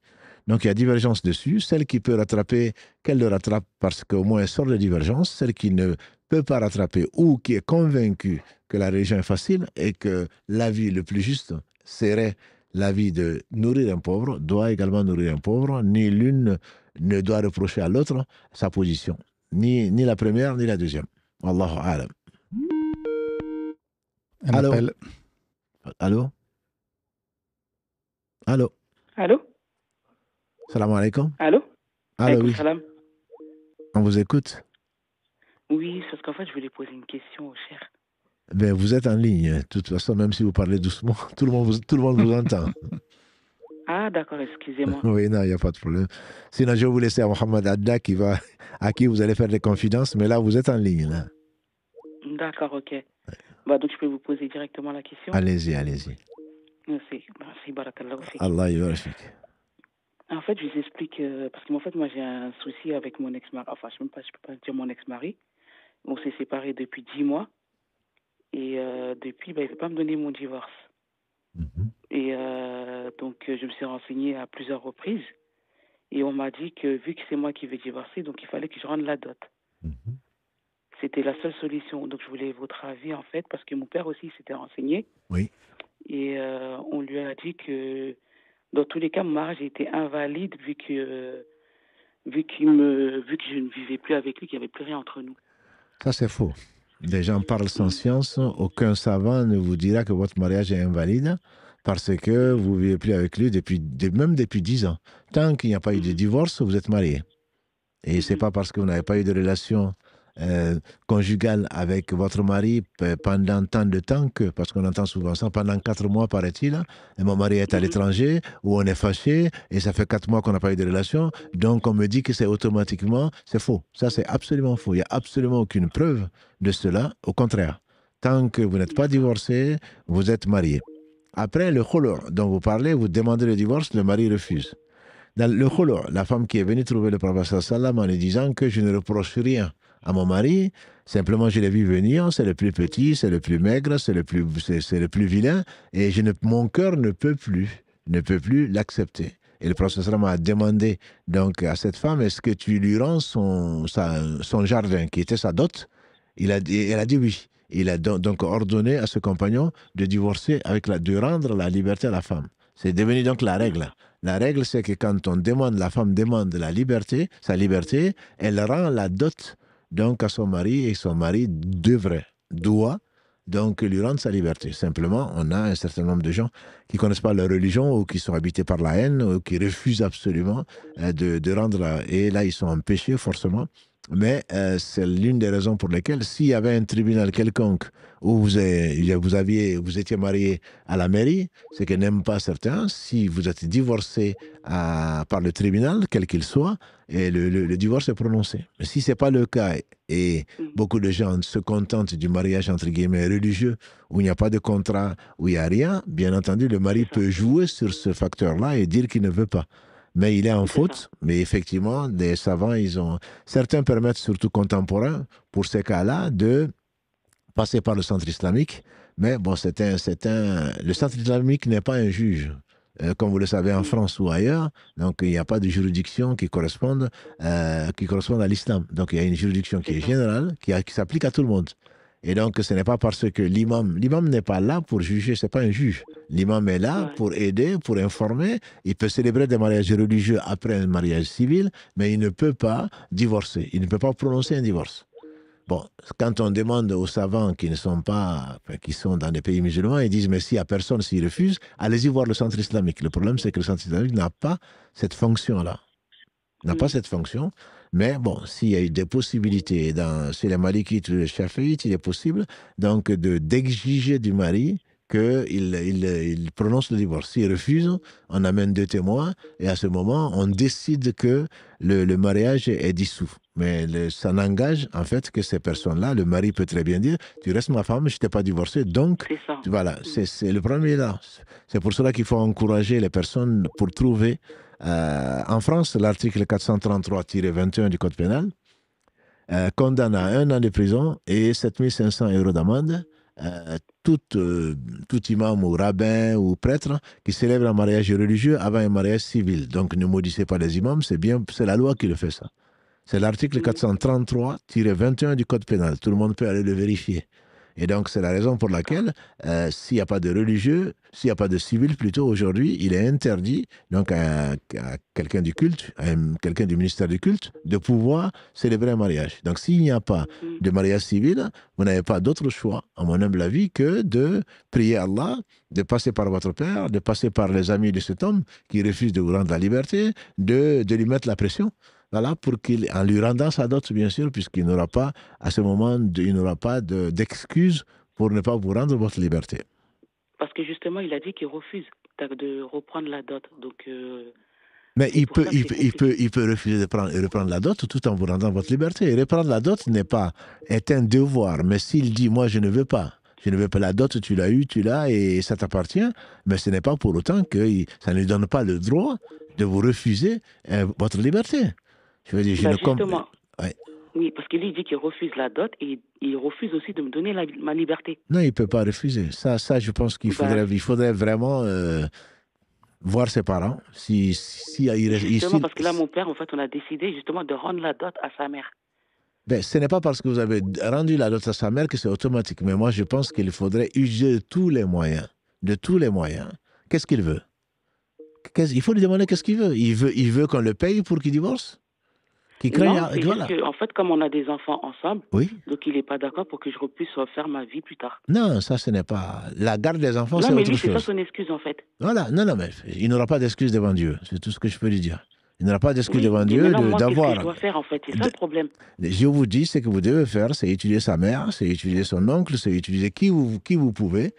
Donc il y a divergence dessus. Celle qui peut rattraper, qu'elle le rattrape parce qu'au moins elle sort de divergence. Celle qui ne peut pas rattraper ou qui est convaincue que la religion est facile et que l'avis le plus juste serait l'avis de nourrir un pauvre, doit également nourrir un pauvre. Ni l'une ne doit reprocher à l'autre sa position. Ni la première, ni la deuxième. Wallahu a'lam. Un Allô? appel. Allô? Allô? Allô? Salam alaikum. Allô? Allô, Alaykoum oui. salam. On vous écoute. Oui, c'est parce qu'en fait, je voulais poser une question au cher. Ben, vous êtes en ligne. De toute façon, même si vous parlez doucement, tout le monde vous entend. Ah, d'accord, excusez-moi. Oui, non, il n'y a pas de problème. Sinon, je vais vous laisser à Mohamed Adda à qui vous allez faire des confidences, mais là, vous êtes en ligne. Là. D'accord, ok. Bah, donc, je peux vous poser directement la question. Allez-y, allez-y. Merci, barakallah aussi. Allah yarfik. En fait, je vous explique, parce que en fait, moi, j'ai un souci avec mon ex-mari. Enfin, je ne peux pas dire mon ex-mari. On s'est séparés depuis 10 mois. Et depuis, il ne veut pas me donner mon divorce. Et donc, je me suis renseignée à plusieurs reprises. Et on m'a dit que vu que c'est moi qui vais divorcer, donc il fallait que je rende la dot. C'était la seule solution. Donc, je voulais votre avis, en fait, parce que mon père aussi s'était renseigné. Oui. Et on lui a dit que, dans tous les cas, mon mariage était invalide vu que je ne vivais plus avec lui, qu'il n'y avait plus rien entre nous. Ça, c'est faux. Les gens parlent sans science. Aucun savant ne vous dira que votre mariage est invalide parce que vous ne vivez plus avec lui même depuis 10 ans. Tant qu'il n'y a pas eu de divorce, vous êtes marié. Et ce n'est pas parce que vous n'avez pas eu de relation conjugale avec votre mari pendant tant de temps que, parce qu'on entend souvent ça, pendant 4 mois, paraît-il, et mon mari est à l'étranger, ou on est fâché, et ça fait 4 mois qu'on n'a pas eu de relation, donc on me dit que c'est automatiquement, c'est faux. Ça, c'est absolument faux. Il n'y a absolument aucune preuve de cela. Au contraire, tant que vous n'êtes pas divorcé, vous êtes marié. Après, le khulu' dont vous parlez, vous demandez le divorce, le mari refuse. Dans le khulu', la femme qui est venue trouver le prophète sallam en lui disant que je ne reproche rien à mon mari, simplement je l'ai vu venir, c'est le plus petit, c'est le plus maigre, c'est le plus vilain, et mon cœur ne peut plus l'accepter. Et le prophète sallam a demandé donc à cette femme, est-ce que tu lui rends son jardin, qui était sa dot? Elle a dit oui. Il a donc ordonné à ce compagnon de divorcer, de rendre la liberté à la femme. C'est devenu donc la règle. La règle, c'est que quand la femme demande sa liberté, elle rend la dot donc à son mari, et son mari doit donc lui rendre sa liberté. Simplement, on a un certain nombre de gens qui ne connaissent pas leur religion ou qui sont habités par la haine ou qui refusent absolument de rendre et là, ils sont en péché forcément. Mais c'est l'une des raisons pour lesquelles, s'il y avait un tribunal quelconque où vous étiez marié à la mairie, c'est que n'aime pas certains, si vous êtes divorcé par le tribunal, quel qu'il soit, et le divorce est prononcé. Mais si ce n'est pas le cas, et beaucoup de gens se contentent du mariage entre guillemets religieux, où il n'y a pas de contrat, où il n'y a rien, bien entendu, le mari peut jouer sur ce facteur-là et dire qu'il ne veut pas. Mais il est en faute, mais effectivement, des savants, certains permettent, surtout contemporains, pour ces cas-là, de passer par le centre islamique. Mais bon, le centre islamique n'est pas un juge. comme vous le savez en France ou ailleurs. Donc, il n'y a pas de juridiction qui corresponde à l'islam. Donc, il y a une juridiction qui est générale, qui s'applique à tout le monde. Et donc, ce n'est pas parce que l'imam n'est pas là pour juger, ce n'est pas un juge. L'imam est là pour aider, pour informer. Il peut célébrer des mariages religieux après un mariage civil, mais il ne peut pas divorcer. Il ne peut pas prononcer un divorce. Bon, quand on demande aux savants qui ne sont pas, qui sont dans des pays musulmans, ils disent, mais s'il n'y a personne, s'ils refusent, allez-y voir le centre islamique. Le problème, c'est que le centre islamique n'a pas cette fonction-là. N'a pas cette fonction. Mais bon, s'il y a eu des possibilités, chez les Malikites ou les Chafiites, il est possible donc d'exiger du mari qu'il prononce le divorce. S'il refuse, on amène 2 témoins et à ce moment, on décide que le mariage est dissous. Mais ça n'engage en fait que ces personnes-là, le mari peut très bien dire « Tu restes ma femme, je ne t'ai pas divorcé, donc… » Voilà, c'est le premier là. C'est pour cela qu'il faut encourager les personnes pour trouver… en France, l'article 433-21 du Code pénal condamne à 1 an de prison et 7 500 € d'amende tout imam ou rabbin ou prêtre qui célèbre un mariage religieux avant un mariage civil. Donc ne maudissez pas les imams, c'est la loi qui le fait ça. C'est l'article 433-21 du Code pénal. Tout le monde peut aller le vérifier. Et donc, c'est la raison pour laquelle, s'il n'y a pas de religieux, s'il n'y a pas de civil, plutôt aujourd'hui, il est interdit donc à quelqu'un du culte, à quelqu'un du ministère du culte, de pouvoir célébrer un mariage. Donc, s'il n'y a pas de mariage civil, vous n'avez pas d'autre choix, à mon humble avis, que de prier Allah, de passer par votre père, de passer par les amis de cet homme qui refuse de vous rendre la liberté, de lui mettre la pression. Voilà, en lui rendant sa dot, bien sûr, puisqu'il n'aura pas, à ce moment, il n'aura pas d'excuse pour ne pas vous rendre votre liberté. Parce que justement, il a dit qu'il refuse de reprendre la dot. Donc, mais il peut refuser de reprendre la dot tout en vous rendant votre liberté. Et reprendre la dot est un devoir. Mais s'il dit, moi, je ne veux pas la dot, tu l'as et ça t'appartient, mais ce n'est pas pour autant que ça ne lui donne pas le droit de vous refuser votre liberté. Je veux dire, justement, oui, parce qu'il dit qu'il refuse la dot et il refuse aussi de me donner ma liberté. Non, il ne peut pas refuser. Ça, je pense qu'il faudrait vraiment voir ses parents. Justement, parce que là, mon père, en fait, on a décidé justement de rendre la dot à sa mère. Ben, ce n'est pas parce que vous avez rendu la dot à sa mère que c'est automatique. Mais moi, je pense qu'il faudrait user de tous les moyens. Qu'est-ce qu'il veut? Il faut lui demander qu'est-ce qu'il veut. Il veut qu'on le paye pour qu'il divorce? Non, c'est juste que, en fait, comme on a des enfants ensemble, donc il n'est pas d'accord pour que je puisse refaire ma vie plus tard. Non, ça, ce n'est pas… La garde des enfants, c'est autre chose. Non, mais lui, c'est ça son excuse, en fait. Voilà, non, mais il n'aura pas d'excuse devant Dieu. C'est tout ce que je peux lui dire. Il n'aura pas d'excuse devant Dieu d'avoir… Qu'est-ce que je dois faire, en fait? C'est ça le problème. Je vous dis, ce que vous devez faire, c'est utiliser sa mère, c'est utiliser son oncle, c'est utiliser qui vous pouvez,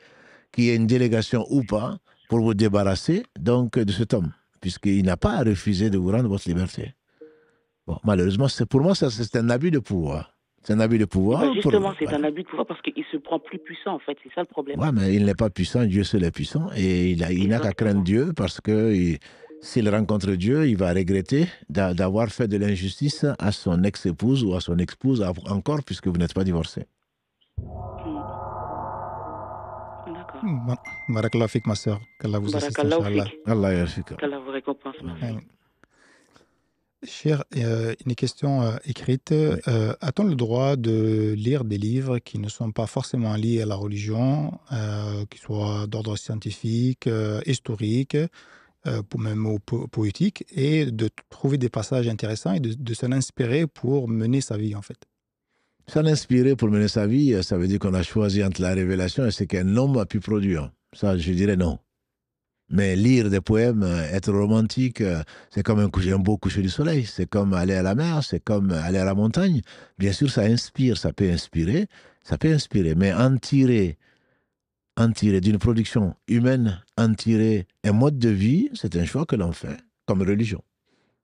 qui ait une délégation ou pas, pour vous débarrasser donc de cet homme, puisqu'il n'a pas à refuser de vous rendre votre liberté. Bon, malheureusement, pour moi, c'est un abus de pouvoir. C'est un abus de pouvoir. Justement, c'est un abus de pouvoir parce qu'il se prend plus puissant, en fait. C'est ça le problème. Oui, mais il n'est pas puissant. Dieu seul est puissant. Et il n'a qu'à craindre Dieu parce que s'il rencontre Dieu, il va regretter d'avoir fait de l'injustice à son ex-épouse ou à son épouse encore, puisque vous n'êtes pas divorcé. D'accord. Barakallah fik, ma sœur. Qu'Allah vous assiste, Inch'Allah. Allah yarfik. Qu'Allah vous récompense, ma fille. Cher, une question écrite. Oui. A-t-on le droit de lire des livres qui ne sont pas forcément liés à la religion, qui soient d'ordre scientifique, historique, même poétique, et de trouver des passages intéressants et de s'en inspirer pour mener sa vie, en fait? S'en inspirer pour mener sa vie, ça veut dire qu'on a choisi entre la révélation et ce qu'un homme a pu produire. Ça, je dirais non. Mais lire des poèmes, être romantique, c'est comme un beau coucher du soleil, c'est comme aller à la mer, c'est comme aller à la montagne. Bien sûr, ça inspire, ça peut inspirer, mais en tirer d'une production humaine, en tirer un mode de vie, c'est un choix que l'on fait comme religion.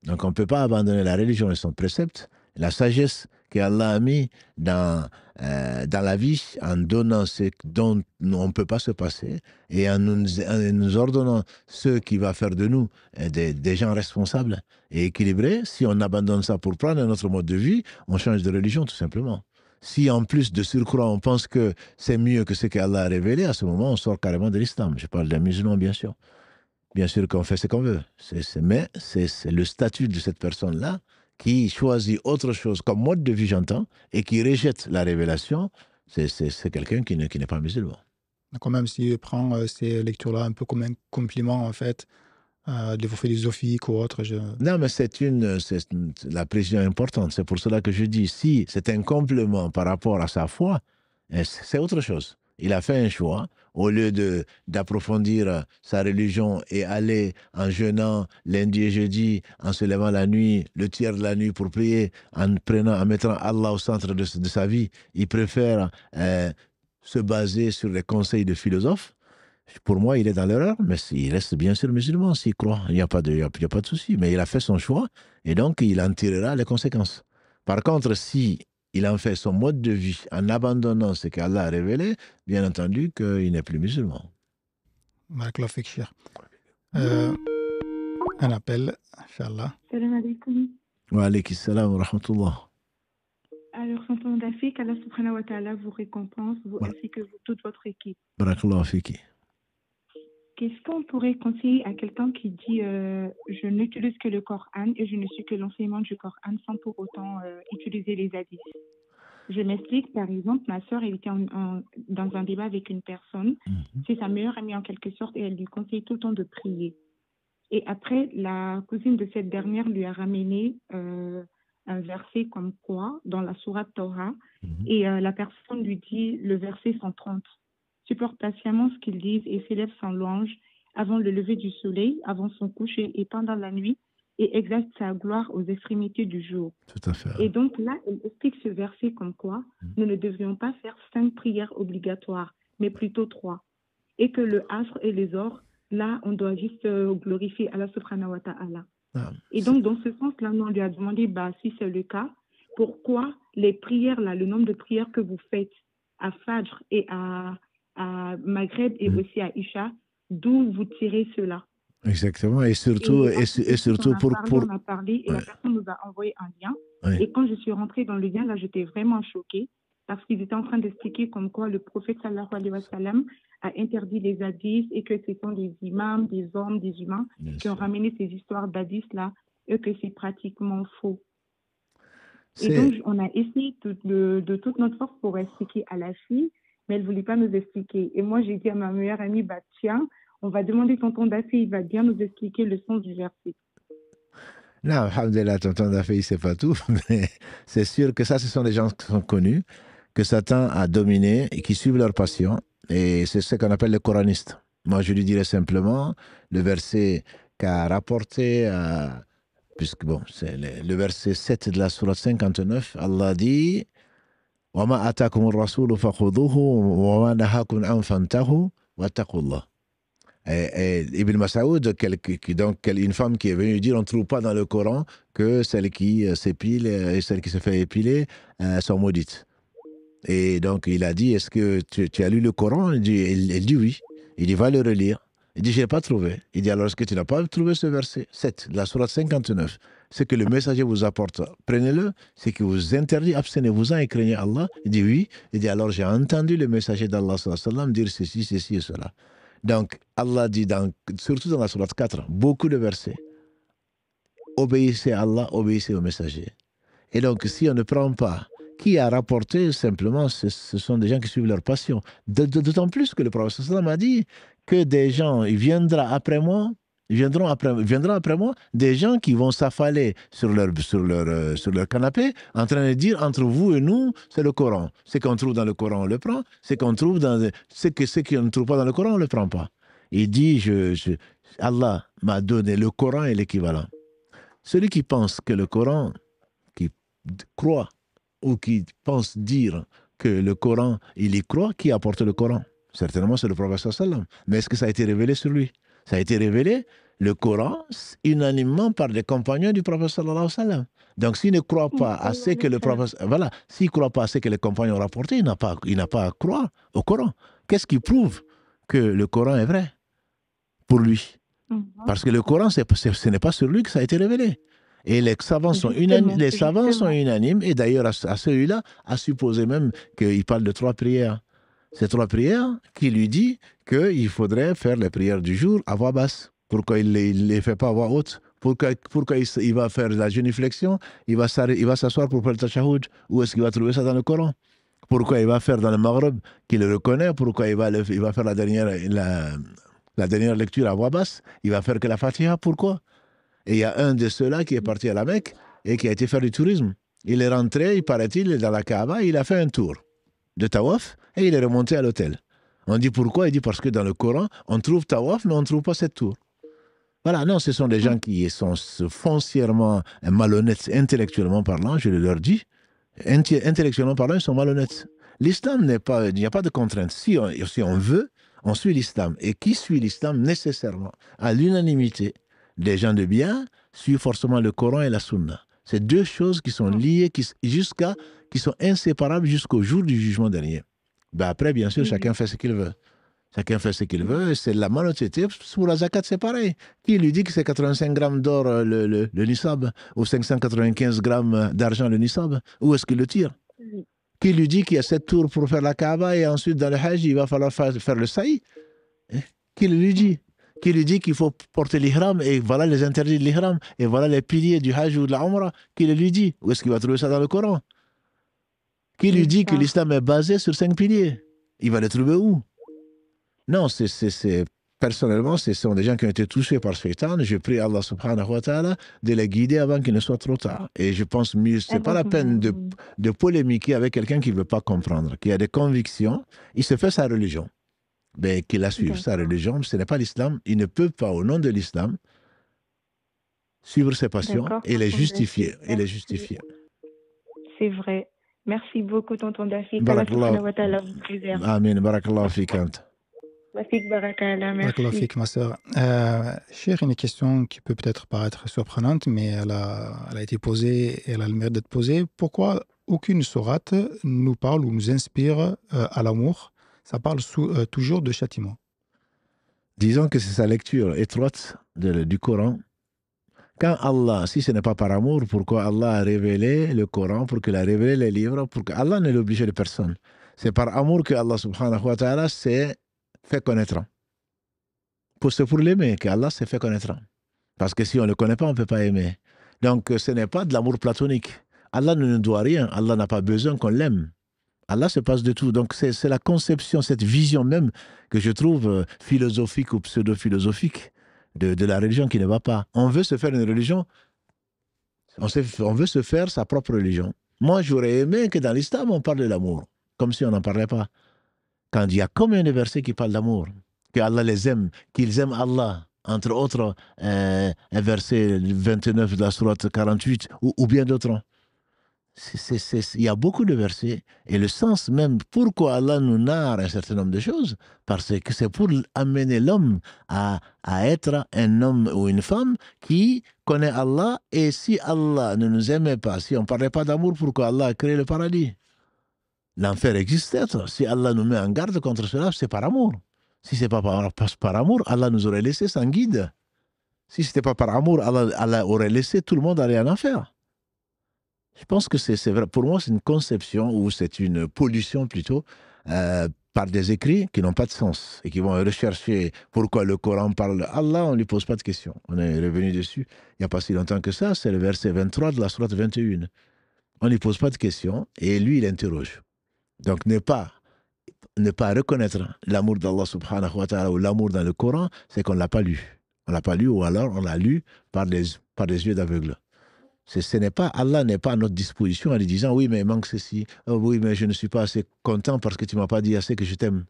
Donc on ne peut pas abandonner la religion et son précepte, la sagesse qu'Allah a mis dans la vie en donnant ce dont on ne peut pas se passer et en nous ordonnant ce qui va faire de nous des gens responsables et équilibrés. Si on abandonne ça pour prendre un autre mode de vie, on change de religion tout simplement. Si en plus de surcroît on pense que c'est mieux que ce qu'Allah a révélé, à ce moment on sort carrément de l'islam. Je parle des musulmans bien sûr. bien sûr qu'on fait ce qu'on veut. Mais c'est le statut de cette personne-là qui choisit autre chose comme mode de vie, j'entends, et qui rejette la révélation. C'est quelqu'un qui n'est pas musulman. Quand même, s'il prend ces lectures-là un peu comme un compliment, en fait, de vos philosophiques ou autre. Non, mais la précision importante. C'est pour cela que je dis, si c'est un complément par rapport à sa foi, c'est autre chose. Il a fait un choix. Au lieu d'approfondir sa religion et aller en jeûnant lundi et jeudi, en se levant la nuit, le tiers de la nuit pour prier, en mettant Allah au centre de sa vie, il préfère se baser sur les conseils de philosophes. Pour moi, il est dans l'erreur, mais il reste bien sûr musulman s'il croit. Il n'y a pas de souci. Mais il a fait son choix et donc il en tirera les conséquences. Par contre, si il en fait son mode de vie en abandonnant ce qu'Allah a révélé, bien entendu qu'il n'est plus musulman. Barakallah fik, Cheikh. Un appel, Inch'Allah. Salam alaikum. Wa alaykum salam wa rahmatullah. Alors, tonton Dafi, qu'Allah subhanahu wa ta'ala vous récompense, vous ainsi que toute votre équipe. Barakallah fiki. Qu'est-ce qu'on pourrait conseiller à quelqu'un qui dit je n'utilise que le Coran et je ne suis que l'enseignement du Coran sans pour autant utiliser les hadiths? Je m'explique, par exemple, ma soeur elle était dans un débat avec une personne, c'est sa meilleure amie en quelque sorte, et elle lui conseille tout le temps de prier. Et après, la cousine de cette dernière lui a ramené un verset comme quoi, dans la sourate Torah, et la personne lui dit le verset 130. Supporte patiemment ce qu'ils disent et s'élève sans louange avant le lever du soleil, avant son coucher et pendant la nuit, et exalte sa gloire aux extrémités du jour. Tout à fait. Et donc là, elle explique ce verset comme quoi nous ne devrions pas faire 5 prières obligatoires, mais plutôt 3. Et que le asr et les ors, là, on doit juste glorifier Allah subhanahu wa ta'ala. Et donc, dans ce sens-là, nous, on lui a demandé, si c'est le cas, pourquoi les prières, là, le nombre de prières que vous faites à Fajr et à Maghreb et aussi à Isha, d'où vous tirez cela? Exactement, et surtout, on a parlé et la personne nous a envoyé un lien. Ouais. Et quand je suis rentrée dans le lien, là, j'étais vraiment choquée parce qu'ils étaient en train d'expliquer comme quoi le prophète sallallahu alayhi wa sallam a interdit les hadiths et que ce sont des imams, des hommes, des humains qui ont ramené ces histoires d'hadiths là et que c'est pratiquement faux. Et donc, on a essayé de toute notre force pour expliquer à la fille, mais elle ne voulait pas nous expliquer. Et moi, j'ai dit à ma meilleure amie, tiens, on va demander tonton Dafi, il va bien nous expliquer le sens du verset. Non, alhamdoulilah, tonton Dafi, il ne sait pas tout, mais c'est sûr que ça, ce sont des gens qui sont connus, que Satan a dominé et qui suivent leur passion, et c'est ce qu'on appelle les coranistes. Moi, je lui dirais simplement le verset qu'a rapporté, puisque bon, c'est le verset 7 de la sourate 59, Allah dit « Wa ma atakum ar-rasulu fakhudhuhu wa ma nahakum an fantahu wattaqullah » Et Ibn Mas'ud, une femme qui est venue dire on ne trouve pas dans le Coran que celle qui s'épile et celle qui se fait épiler sont maudites. Et donc il a dit est-ce que tu as lu le Coran? Elle dit oui. Il dit va le relire. Il dit je n'ai pas trouvé. Il dit alors est-ce que tu n'as pas trouvé ce verset 7 de la sourate 59? Ce que le messager vous apporte, prenez-le. C'est qu'il vous interdit, abstenez-vous-en et craignez Allah. Il dit oui. Il dit alors j'ai entendu le messager d'Allah sallallahu alayhi wa sallam dire ceci et cela. Donc, Allah dit, surtout dans la sourate 4, beaucoup de versets. Obéissez à Allah, obéissez au messager. Et donc, si on ne prend pas, qui a rapporté, simplement, ce sont des gens qui suivent leur passion. D'autant plus que le prophète sallam a dit que des gens, il viendront après moi, des gens qui vont s'affaler sur leur canapé en train de dire entre vous et nous, c'est le Coran. Ce qu'on trouve dans le Coran, on le prend. Ce qu'on ne trouve pas dans le Coran, on ne le prend pas. Il dit, Allah m'a donné le Coran et l'équivalent. Celui qui pense que le Coran, qui croit ou qui pense dire que le Coran, il y croit, qui apporte le Coran? Certainement, c'est le prophète sallam. Mais est-ce que ça a été révélé sur lui? Ça a été révélé, le Coran, unanimement par les compagnons du prophète sallallahu alayhi wa sallam. Donc, s'il ne croit pas à ce que le prophète... Voilà, s'il ne croit pas à ce que les compagnons ont rapporté, il n'a pas à croire au Coran. Qu'est-ce qui prouve que le Coran est vrai pour lui? Parce que le Coran, ce n'est pas sur lui que ça a été révélé. Et les savants sont unanimes, et d'ailleurs, à celui-là, à supposer même qu'il parle de 3 prières. Ces 3 prières qui lui dit qu'il faudrait faire les prières du jour à voix basse. Pourquoi il ne les fait pas à voix haute? Pourquoi il va faire la génuflexion? Il va s'asseoir pour faire le tashahhud? Où est-ce qu'il va trouver ça dans le Coran? Pourquoi il va faire dans le Maghreb qu'il le reconnaît? Pourquoi il va faire la dernière lecture à voix basse? Il va faire que la Fatiha? Pourquoi? Et il y a un de ceux-là qui est parti à la Mecque et qui a été faire du tourisme. Il est rentré, il paraît-il, dans la Kaaba, il a fait un tour de tawaf et il est remonté à l'hôtel. On dit pourquoi? Il dit parce que dans le Coran, on trouve tawaf, mais on ne trouve pas cette tour. Voilà, non, ce sont des gens qui sont foncièrement malhonnêtes, intellectuellement parlant, je leur dis. Intellectuellement parlant, ils sont malhonnêtes. L'islam n'est pas, il n'y a pas de contrainte. Si on veut, on suit l'islam. Et qui suit l'islam nécessairement? À l'unanimité, les gens de bien suivent forcément le Coran et la Sunna. C'est deux choses qui sont liées, qui sont inséparables jusqu'au jour du jugement dernier. Ben après, bien sûr, chacun fait ce qu'il veut. Chacun fait ce qu'il veut, c'est la malhonnêteté. Pour la zakat, c'est pareil. Qui lui dit que c'est 85 grammes d'or le nisab, ou 595 grammes d'argent le nisab? Où est-ce qu'il le tire? Qui lui dit qu'il y a 7 tours pour faire la Kaaba et ensuite dans le Hajj, il va falloir faire le saï? Qui lui dit? Qui lui dit qu'il faut porter l'ihram et voilà les interdits de l'ihram et voilà les piliers du Hajj ou de la Umrah? Qui le lui dit? Où est-ce qu'il va trouver ça dans le Coran? Qui lui dit que l'islam est basé sur 5 piliers? Il va le trouver où? Non, personnellement, ce sont des gens qui ont été touchés par Shaitan. Je prie Allah subhanahu wa ta'ala de les guider avant qu'il ne soit trop tard. Et je pense mieux, ce n'est pas la peine de polémiquer avec quelqu'un qui ne veut pas comprendre, qui a des convictions. Il se fait sa religion. Ben, qu'il la suive, sa religion. Ce n'est pas l'islam. Il ne peut pas, au nom de l'islam, suivre ses passions et les justifier. C'est vrai. Merci beaucoup, tonton Dafi. Barakallah. Amin. Barakallah fikant. Merci. Barakallah fik, ma sœur. Cher, une question qui peut peut-être paraître surprenante, mais elle a été posée et elle a le mérite d'être posée. Pourquoi aucune sourate nous parle ou nous inspire à l'amour? Ça parle toujours de châtiment. Disons que c'est sa lecture étroite du Coran. Quand Allah, si ce n'est pas par amour, pourquoi Allah a révélé le Coran, pour qu'il a révélé les livres, pour que Allah ne l'oblige de personne. C'est par amour que Allah subhanahu wa ta'ala s'est fait connaître. C'est pour l'aimer qu'Allah s'est fait connaître. Parce que si on ne le connaît pas, on ne peut pas aimer. Donc ce n'est pas de l'amour platonique. Allah ne nous doit rien. Allah n'a pas besoin qu'on l'aime. Allah se passe de tout. Donc c'est la conception, cette vision même que je trouve philosophique ou pseudo-philosophique de la religion qui ne va pas. On veut se faire une religion, on veut se faire sa propre religion. Moi, j'aurais aimé que dans l'islam, on parle de l'amour, comme si on n'en parlait pas. Quand il y a combien de versets qui parlent d'amour, que Allah les aime, qu'ils aiment Allah, entre autres, un verset 29 de la sourate 48, ou bien d'autres. Il y a beaucoup de versets, et le sens même, pourquoi Allah nous narre un certain nombre de choses, parce que c'est pour amener l'homme à être un homme ou une femme qui connaît Allah, et si Allah ne nous aimait pas, si on ne parlait pas d'amour, pourquoi Allah a créé le paradis? L'enfer existe. Si Allah nous met en garde contre cela, c'est par amour. Si ce n'est pas par amour, Allah nous aurait laissé sans guide. Si ce n'était pas par amour, Allah aurait laissé tout le monde aller en enfer. Je pense que c'est vrai. Pour moi, c'est une conception ou c'est une pollution plutôt par des écrits qui n'ont pas de sens et qui vont rechercher pourquoi le Coran parle d'Allah. On ne lui pose pas de questions. On est revenu dessus il n'y a pas si longtemps que ça. C'est le verset 23 de la sourate 21. On ne lui pose pas de questions et lui, il interroge. Donc, ne pas reconnaître l'amour d'Allah subhanahu wa ta'ala ou l'amour dans le Coran, c'est qu'on ne l'a pas lu. On ne l'a pas lu ou alors on l'a lu par des yeux d'aveugle. Allah n'est pas à notre disposition en lui disant oui, mais il manque ceci, oh, oui, mais je ne suis pas assez content parce que tu ne m'as pas dit assez que je t'aime.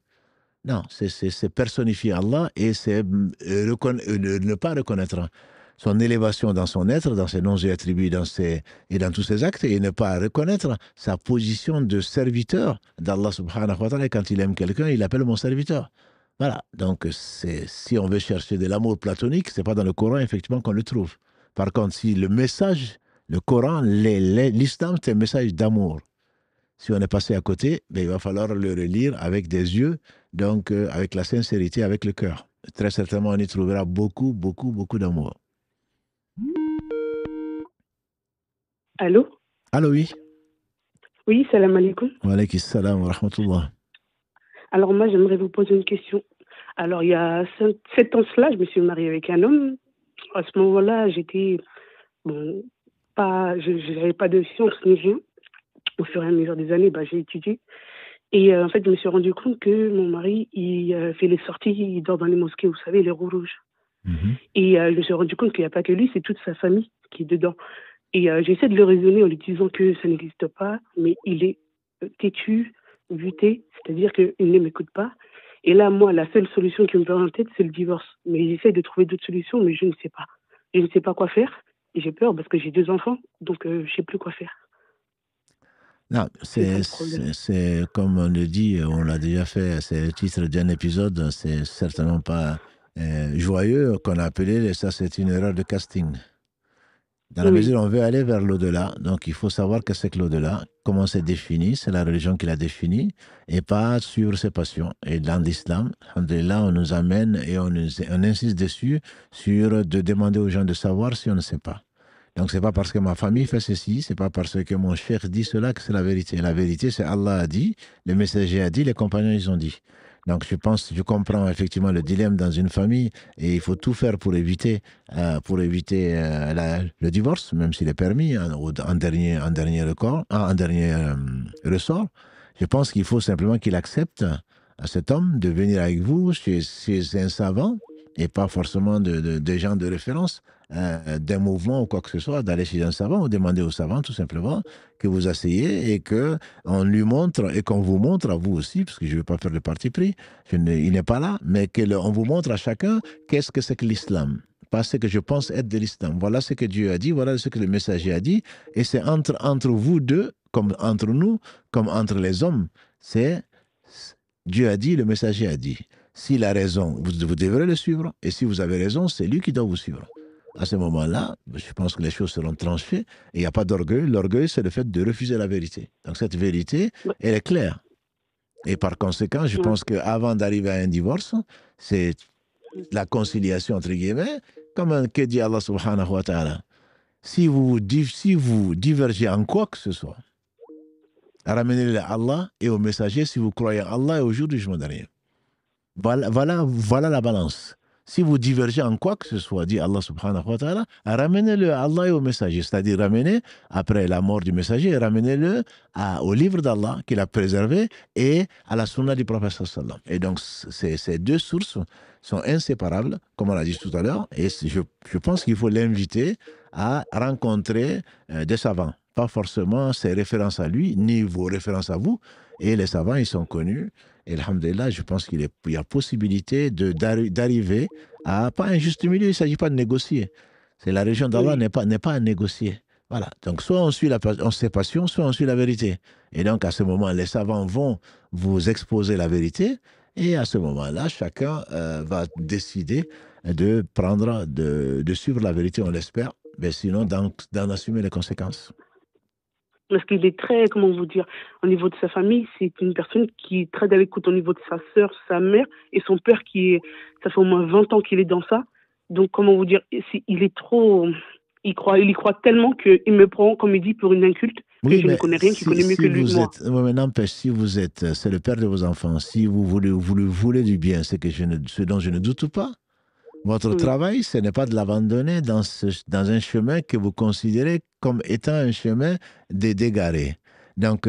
Non, c'est personnifier Allah et c'est ne pas reconnaître son élévation dans son être, dans ses noms et attributs et dans tous ses actes, et ne pas reconnaître sa position de serviteur d'Allah subhanahu wa ta'ala. Quand il aime quelqu'un, il l'appelle mon serviteur. Voilà, donc si on veut chercher de l'amour platonique, ce n'est pas dans le Coran effectivement qu'on le trouve. Par contre, si le message, le Coran, l'islam, c'est un message d'amour. Si on est passé à côté, ben, il va falloir le relire avec des yeux, donc avec la sincérité, avec le cœur. Très certainement, on y trouvera beaucoup, beaucoup, beaucoup d'amour. Allô? Allô, oui. Oui, salam alaikum. Wa alaykum salam wa rahmatullah. Alors moi, j'aimerais vous poser une question. Alors, il y a 7 ans cela, je me suis mariée avec un homme. À ce moment-là, j'étais, bon, je n'avais pas de science ni rien. Au fur et à mesure des années, j'ai étudié. Et en fait, je me suis rendu compte que mon mari, il fait les sorties, il dort dans les mosquées, vous savez, les roues rouges. Et je me suis rendu compte qu'il n'y a pas que lui, c'est toute sa famille qui est dedans. Et j'essaie de le raisonner en lui disant que ça n'existe pas, mais il est têtu, buté, c'est-à-dire qu'il ne m'écoute pas. Et là, moi, la seule solution qui me vient en tête, c'est le divorce. Mais j'essaie de trouver d'autres solutions, mais je ne sais pas. Je ne sais pas quoi faire. Et j'ai peur parce que j'ai 2 enfants, donc je ne sais plus quoi faire. Non, c'est comme on le dit, on l'a déjà fait, c'est le titre d'un épisode, c'est certainement pas joyeux qu'on a appelé, ça c'est une erreur de casting. Dans la mesure où on veut aller vers l'au-delà, donc il faut savoir que c'est que l'au-delà, comment c'est défini, c'est la religion qui l'a défini, et pas suivre ses passions. Et dans l'islam, alhamdoulilah, on nous amène et on insiste dessus sur de demander aux gens de savoir si on ne sait pas. Donc c'est pas parce que ma famille fait ceci, c'est pas parce que mon cheikh dit cela que c'est la vérité. La vérité, c'est Allah a dit, le messager a dit, les compagnons ils ont dit. Donc je comprends effectivement le dilemme dans une famille et il faut tout faire pour éviter le divorce, même s'il est permis en dernier ressort. Je pense qu'il faut simplement qu'il accepte à cet homme de venir avec vous chez un savant et pas forcément des gens de référence d'un mouvement ou quoi que ce soit, d'aller chez un savant ou demander au savant tout simplement que vous asseyez et qu'on lui montre et qu'on vous montre à vous aussi, parce que je ne veux pas faire le parti pris, il n'est pas là, mais qu'on vous montre à chacun qu'est-ce que c'est que l'islam. Pas ce que je pense être de l'islam. Voilà ce que Dieu a dit, voilà ce que le messager a dit, et c'est entre vous deux, comme entre nous, comme entre les hommes, c'est Dieu a dit, le messager a dit. S'il a raison, vous devrez le suivre, et si vous avez raison, c'est lui qui doit vous suivre. À ce moment-là, je pense que les choses seront tranchées et il n'y a pas d'orgueil. L'orgueil, c'est le fait de refuser la vérité. Donc cette vérité, elle est claire. Et par conséquent, je pense qu'avant d'arriver à un divorce, c'est la conciliation, entre guillemets, comme que dit Allah subhanahu wa ta'ala. Si vous divergez en quoi que ce soit, ramenez-le à Allah et au messager si vous croyez en Allah et au jour du jugement dernier. Voilà la balance. Si vous divergez en quoi que ce soit, dit Allah subhanahu wa ta'ala, ramenez-le à Allah et au messager. C'est-à-dire ramenez, après la mort du messager, ramenez-le au livre d'Allah qu'il a préservé et à la sunna du prophète sallallahu. Et donc, ces deux sources sont inséparables, comme on l'a dit tout à l'heure, et je pense qu'il faut l'inviter à rencontrer des savants. Pas forcément ses références à lui, ni vos références à vous. Et les savants, ils sont connus. Et alhamdoulilah, je pense qu'il y a possibilité d'arriver à, pas un juste milieu, il ne s'agit pas de négocier. C'est la religion d'Allah n'est pas à négocier. Voilà. Donc, soit on suit ses passions, soit on suit la vérité. Et donc, à ce moment, les savants vont vous exposer la vérité. Et à ce moment-là, chacun va décider de suivre la vérité, on l'espère. Mais sinon, d'en assumer les conséquences. Parce qu'il est très, comment vous dire, au niveau de sa famille, c'est une personne qui est très à l'écoute au niveau de sa sœur, sa mère et son père ça fait au moins 20 ans qu'il est dans ça. Donc, comment vous dire, il est trop, il y croit tellement qu'il me prend, comme il dit, pour une inculte, que je ne connais rien, qui connaît mieux que lui, moi. Mais n'empêche, si vous êtes, c'est le père de vos enfants, si vous voulez du bien, ce dont je ne doute pas, votre travail, ce n'est pas de l'abandonner dans un chemin que vous considérez comme étant un chemin d'égaré. Donc,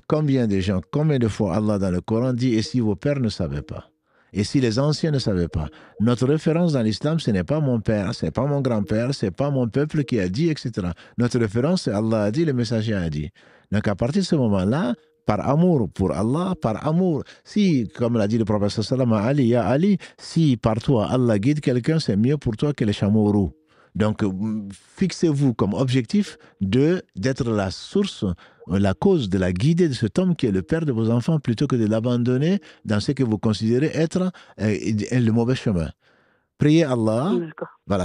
combien de fois Allah dans le Coran dit « Et si vos pères ne savaient pas ?» Et si les anciens ne savaient pas? Notre référence dans l'islam, ce n'est pas mon père, ce n'est pas mon grand-père, ce n'est pas mon peuple qui a dit, etc. Notre référence, c'est Allah a dit, le messager a dit. Donc, à partir de ce moment-là, par amour pour Allah, par amour. Si, comme l'a dit le prophète sallallahu alayhi wa sallam à Ali, ya Ali, si par toi Allah guide quelqu'un, c'est mieux pour toi que les chameaux roux. Donc, fixez-vous comme objectif d'être la source, la cause de la guidée de cet homme qui est le père de vos enfants, plutôt que de l'abandonner dans ce que vous considérez être le mauvais chemin. Priez Allah,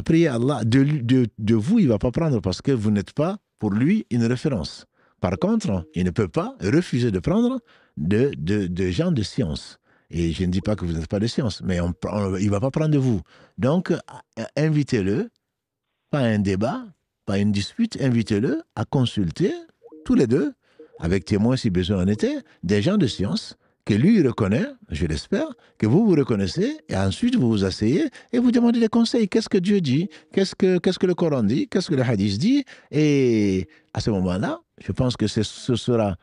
priez Allah. De vous, il ne va pas prendre parce que vous n'êtes pas, pour lui, une référence. Par contre, il ne peut pas refuser de prendre de gens de science. Et je ne dis pas que vous n'êtes pas de science, mais il ne va pas prendre de vous. Donc, invitez-le, pas un débat, pas une dispute, invitez-le à consulter, tous les deux, avec témoins si besoin en était, des gens de science que lui reconnaît, je l'espère, que vous vous reconnaissez, et ensuite vous vous asseyez et vous demandez des conseils. Qu'est-ce que Dieu dit? Qu'est-ce que le Coran dit? Qu'est-ce que le hadith dit? Et à ce moment-là, je pense que ce sera,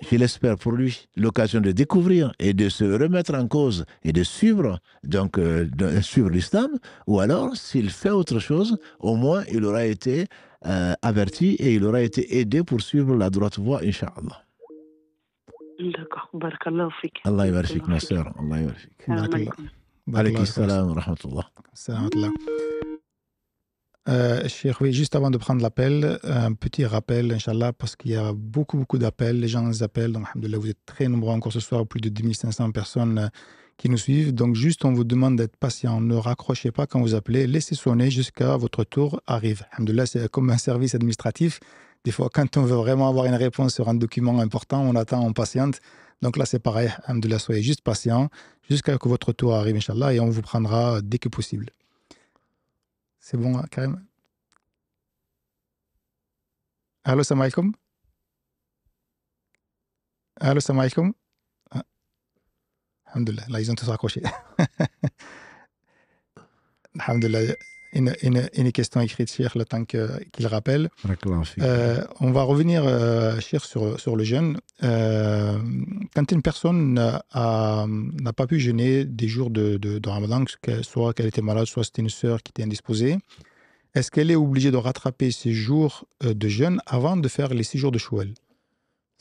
je l'espère pour lui, l'occasion de découvrir et de se remettre en cause et de suivre, donc, de suivre l'islam, ou alors, s'il fait autre chose, au moins il aura été averti et il aura été aidé pour suivre la droite voie, Inch'Allah. D'accord. Barakallahu fik. Allah yabarik fik, ma sœur. Allah yabarik fik. Salam Barakallah. alaikum. Alaykum salam wa rahmatullah. Salam alaikum. Cheikh, oui, juste avant de prendre l'appel, un petit rappel, Inch'Allah, parce qu'il y a beaucoup d'appels, les gens nous appellent, donc alhamdoulilah, vous êtes très nombreux encore ce soir, plus de 2500 personnes qui nous suivent, donc juste on vous demande d'être patient, ne raccrochez pas quand vous appelez, laissez sonner jusqu'à votre tour arrive. Alhamdoulilah, c'est comme un service administratif, des fois quand on veut vraiment avoir une réponse sur un document important, on attend, on patiente, donc là c'est pareil, alhamdoulilah, soyez juste patient jusqu'à ce que votre tour arrive, Inch'Allah, et on vous prendra dès que possible. C'est bon, Karim? Allô, salam alaikum? Allô, salam alaikum? Ah. Alhamdulillah, là, ils ont tous raccroché. Alhamdulillah, une question écrite, Cheikh, le temps qu'il rappelle. On va revenir, Cheikh, sur le jeûne. Quand une personne n'a pas pu jeûner des jours de Ramadan, soit qu'elle était malade, soit c'était une sœur qui était indisposée, est-ce qu'elle est obligée de rattraper ses jours de jeûne avant de faire les 6 jours de Shawwal?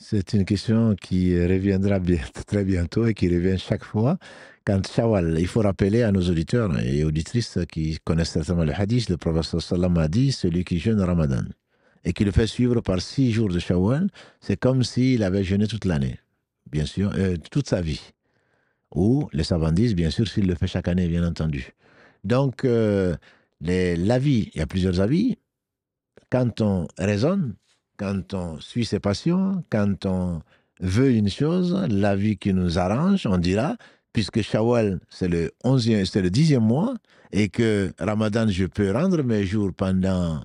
C'est une question qui reviendra très bientôt et qui revient chaque fois. Quand Shawwal, il faut rappeler à nos auditeurs et auditrices qui connaissent certainement le hadith, le prophète sallam a dit, celui qui jeûne Ramadan et qui le fait suivre par 6 jours de Shawwal, c'est comme s'il avait jeûné toute l'année, bien sûr, toute sa vie. Ou les savants disent, bien sûr, s'il le fait chaque année, bien entendu. Donc, l'avis, il y a plusieurs avis. Quand on raisonne, quand on suit ses passions, quand on veut une chose, l'avis qui nous arrange, on dira, puisque Shawwal, c'est le 10e mois, et que Ramadan, je peux rendre mes jours pendant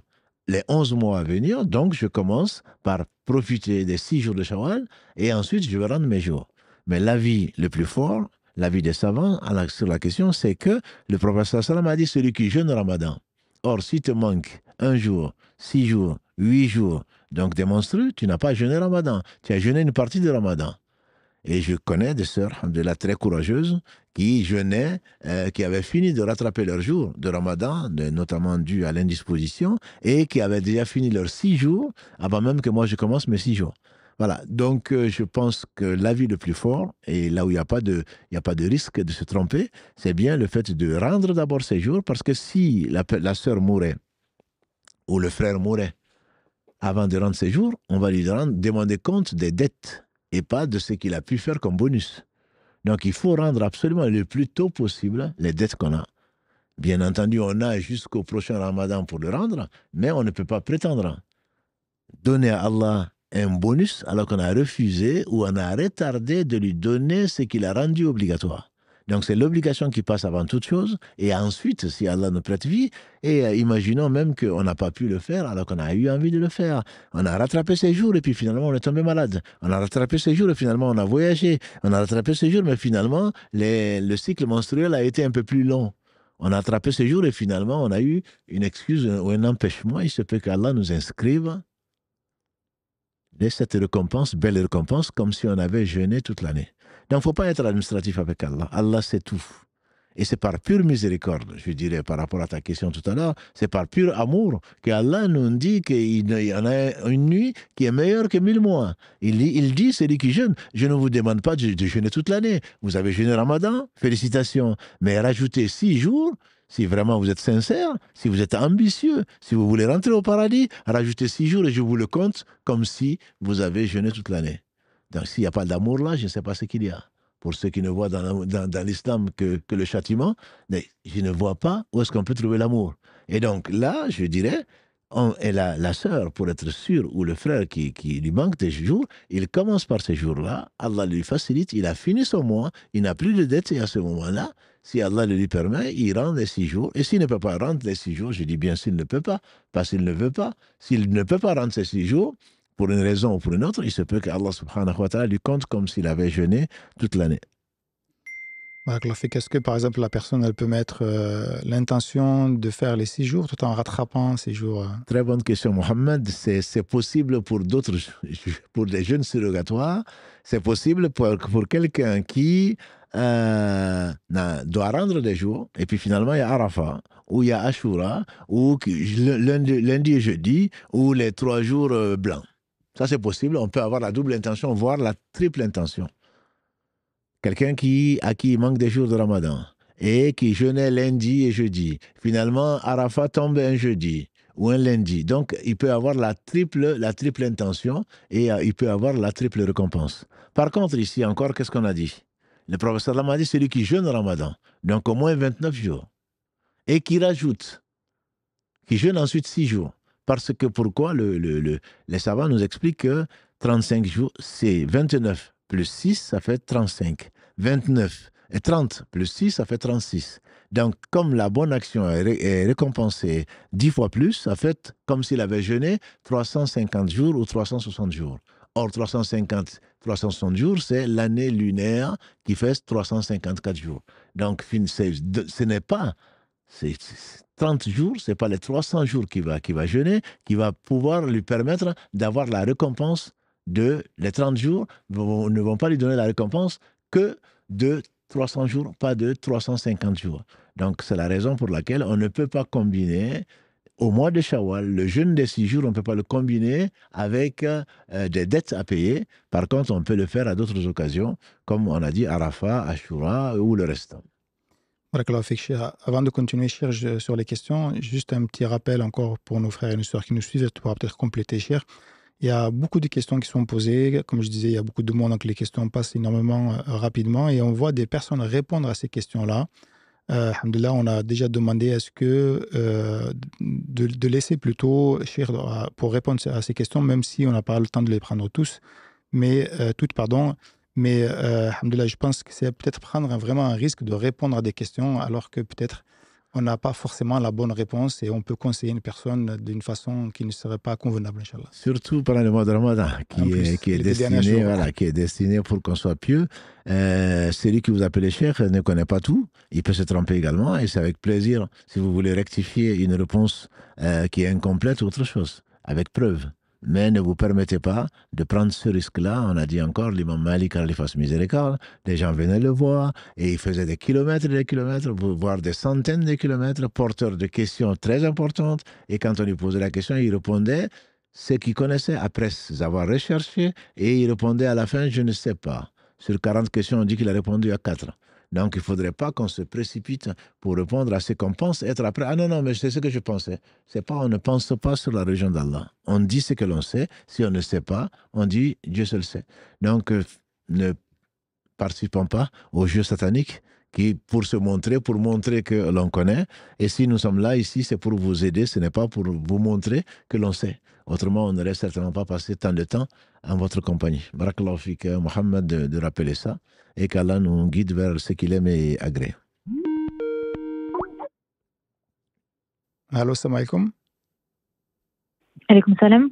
les 11 mois à venir, donc je commence par profiter des 6 jours de Shawwal, et ensuite je vais rendre mes jours. Mais l'avis le plus fort, l'avis des savants sur la question, c'est que le prophète sallam a dit celui qui jeûne Ramadan. Or, si te manque un jour, 6 jours, 8 jours, donc des monstrueux, tu n'as pas jeûné Ramadan. Tu as jeûné une partie de Ramadan. Et je connais des sœurs, alhamdoulilah, très courageuses, qui jeûnaient, qui avaient fini de rattraper leur jour de Ramadan, notamment dû à l'indisposition, et qui avaient déjà fini leurs 6 jours, avant même que moi je commence mes 6 jours. Voilà, donc je pense que l'avis le plus fort, et là où il n'y a pas de risque de se tromper, c'est bien le fait de rendre d'abord ses jours, parce que si la sœur mourait, ou le frère mourait, avant de rendre ses jours, on va lui demander compte des dettes, et pas de ce qu'il a pu faire comme bonus. Donc il faut rendre absolument le plus tôt possible les dettes qu'on a. Bien entendu, on a jusqu'au prochain Ramadan pour le rendre, mais on ne peut pas prétendre donner à Allah un bonus alors qu'on a refusé ou on a retardé de lui donner ce qu'il a rendu obligatoire. Donc c'est l'obligation qui passe avant toute chose, et ensuite, si Allah nous prête vie, et imaginons même qu'on n'a pas pu le faire alors qu'on a eu envie de le faire. On a rattrapé ses jours et puis finalement on est tombé malade. On a rattrapé ses jours et finalement on a voyagé. On a rattrapé ses jours mais finalement le cycle menstruel a été un peu plus long. On a rattrapé ses jours et finalement on a eu une excuse ou un empêchement. Il se peut qu'Allah nous inscrive de cette récompense, belle récompense, comme si on avait jeûné toute l'année. Donc, il ne faut pas être administratif avec Allah. Allah sait tout. Et c'est par pure miséricorde, je dirais, par rapport à ta question tout à l'heure, c'est par pur amour qu'Allah nous dit qu'il y en a une nuit qui est meilleure que 1000 mois. Il dit, celui qui jeûne, je ne vous demande pas de jeûner toute l'année. Vous avez jeûné Ramadan, félicitations. Mais rajoutez 6 jours, si vraiment vous êtes sincère, si vous êtes ambitieux, si vous voulez rentrer au paradis, rajoutez 6 jours et je vous le compte comme si vous avez jeûné toute l'année. Donc, s'il n'y a pas d'amour là, je ne sais pas ce qu'il y a. Pour ceux qui ne voient dans l'islam que le châtiment, mais je ne vois pas où est-ce qu'on peut trouver l'amour. Et donc là, je dirais, la sœur, pour être sûre, ou le frère qui lui manque des jours, il commence par ces jours-là, Allah lui facilite, il a fini son mois, il n'a plus de dette, et à ce moment-là, si Allah le lui permet, il rend les 6 jours. Et s'il ne peut pas rendre les 6 jours, je dis bien s'il ne peut pas, pas s'il ne veut pas, s'il ne peut pas rendre ces 6 jours, pour une raison ou pour une autre, il se peut qu'Allah subhanahu wa ta'ala lui compte comme s'il avait jeûné toute l'année. Est-ce que, par exemple, la personne, elle peut mettre l'intention de faire les 6 jours tout en rattrapant ces jours Très bonne question, Mohamed. C'est possible pour d'autres, pour des jeûnes surrogatoires. C'est possible pour quelqu'un qui doit rendre des jours. Et puis finalement, il y a Arafat, ou il y a Ashura, ou lundi et jeudi, ou les 3 jours blancs. Ça, c'est possible. On peut avoir la double intention, voire la triple intention. Quelqu'un à qui il manque des jours de Ramadan et qui jeûnait lundi et jeudi. Finalement, Arafat tombe un jeudi ou un lundi. Donc, il peut avoir la triple intention et il peut avoir la triple récompense. Par contre, ici encore, qu'est-ce qu'on a dit? Le professeur Lam a dit celui qui jeûne Ramadan, donc au moins 29 jours, et qui rajoute, qui jeûne ensuite 6 jours. Parce que pourquoi les savants nous expliquent que 35 jours, c'est 29 plus 6, ça fait 35. 29 et 30 plus 6, ça fait 36. Donc, comme la bonne action est récompensée 10 fois plus, ça fait comme s'il avait jeûné 350 jours ou 360 jours. Or, 360 jours, c'est l'année lunaire qui fait 354 jours. Donc, ce n'est pas... 30 jours, ce n'est pas les 300 jours qu'il va jeûner, qui va pouvoir lui permettre d'avoir la récompense les 30 jours ne vont pas lui donner la récompense que de 300 jours, pas de 350 jours. Donc, c'est la raison pour laquelle on ne peut pas combiner, au mois de Shawwal, le jeûne des 6 jours, on ne peut pas le combiner avec des dettes à payer. Par contre, on peut le faire à d'autres occasions, comme on a dit Arafat, Ashura ou le restant. Avant de continuer, Cher, sur les questions, juste un petit rappel encore pour nos frères et nos sœurs qui nous suivent, tu pourras peut-être compléter, Cher. Il y a beaucoup de questions qui sont posées. Comme je disais, il y a beaucoup de monde, donc les questions passent énormément rapidement et on voit des personnes répondre à ces questions-là. Alhamdoulilah, on a déjà demandé est-ce que de laisser plutôt Cheikh pour répondre à ces questions, même si on n'a pas le temps de les prendre toutes, pardon. Mais alhamdoulilah, je pense que c'est peut-être prendre vraiment un risque de répondre à des questions alors que peut-être on n'a pas forcément la bonne réponse et on peut conseiller une personne d'une façon qui ne serait pas convenable, Inch'Allah. Surtout pendant le mois de Ramadan, qui est destiné pour qu'on soit pieux. Celui qui vous appelle Cheikh ne connaît pas tout. Il peut se tromper également et c'est avec plaisir si vous voulez rectifier une réponse qui est incomplète ou autre chose, avec preuve. Mais ne vous permettez pas de prendre ce risque-là. On a dit encore, l'imam Malik, Allah lui fasse miséricorde, les gens venaient le voir et il faisait des kilomètres et des kilomètres, voire des centaines de kilomètres, porteur de questions très importantes. Et quand on lui posait la question, il répondait ce qu'il connaissait après avoir recherché et il répondait à la fin, je ne sais pas. Sur 40 questions, on dit qu'il a répondu à 4. Donc, il ne faudrait pas qu'on se précipite pour répondre à ce qu'on pense être après. Ah non, mais c'est ce que je pensais. C'est pas, on ne pense pas sur la religion d'Allah. On dit ce que l'on sait. Si on ne sait pas, on dit Dieu seul sait. Donc, ne participons pas aux jeux sataniques pour montrer que l'on connaît. Et si nous sommes là, ici, c'est pour vous aider, ce n'est pas pour vous montrer que l'on sait. Autrement, on n'aurait certainement pas passé tant de temps en votre compagnie. Barakallahu fik, Mohamed, de rappeler ça. Et qu'Allah nous guide vers ce qu'il aime et agrée. Allô, salam alaikum. Alaikum salam.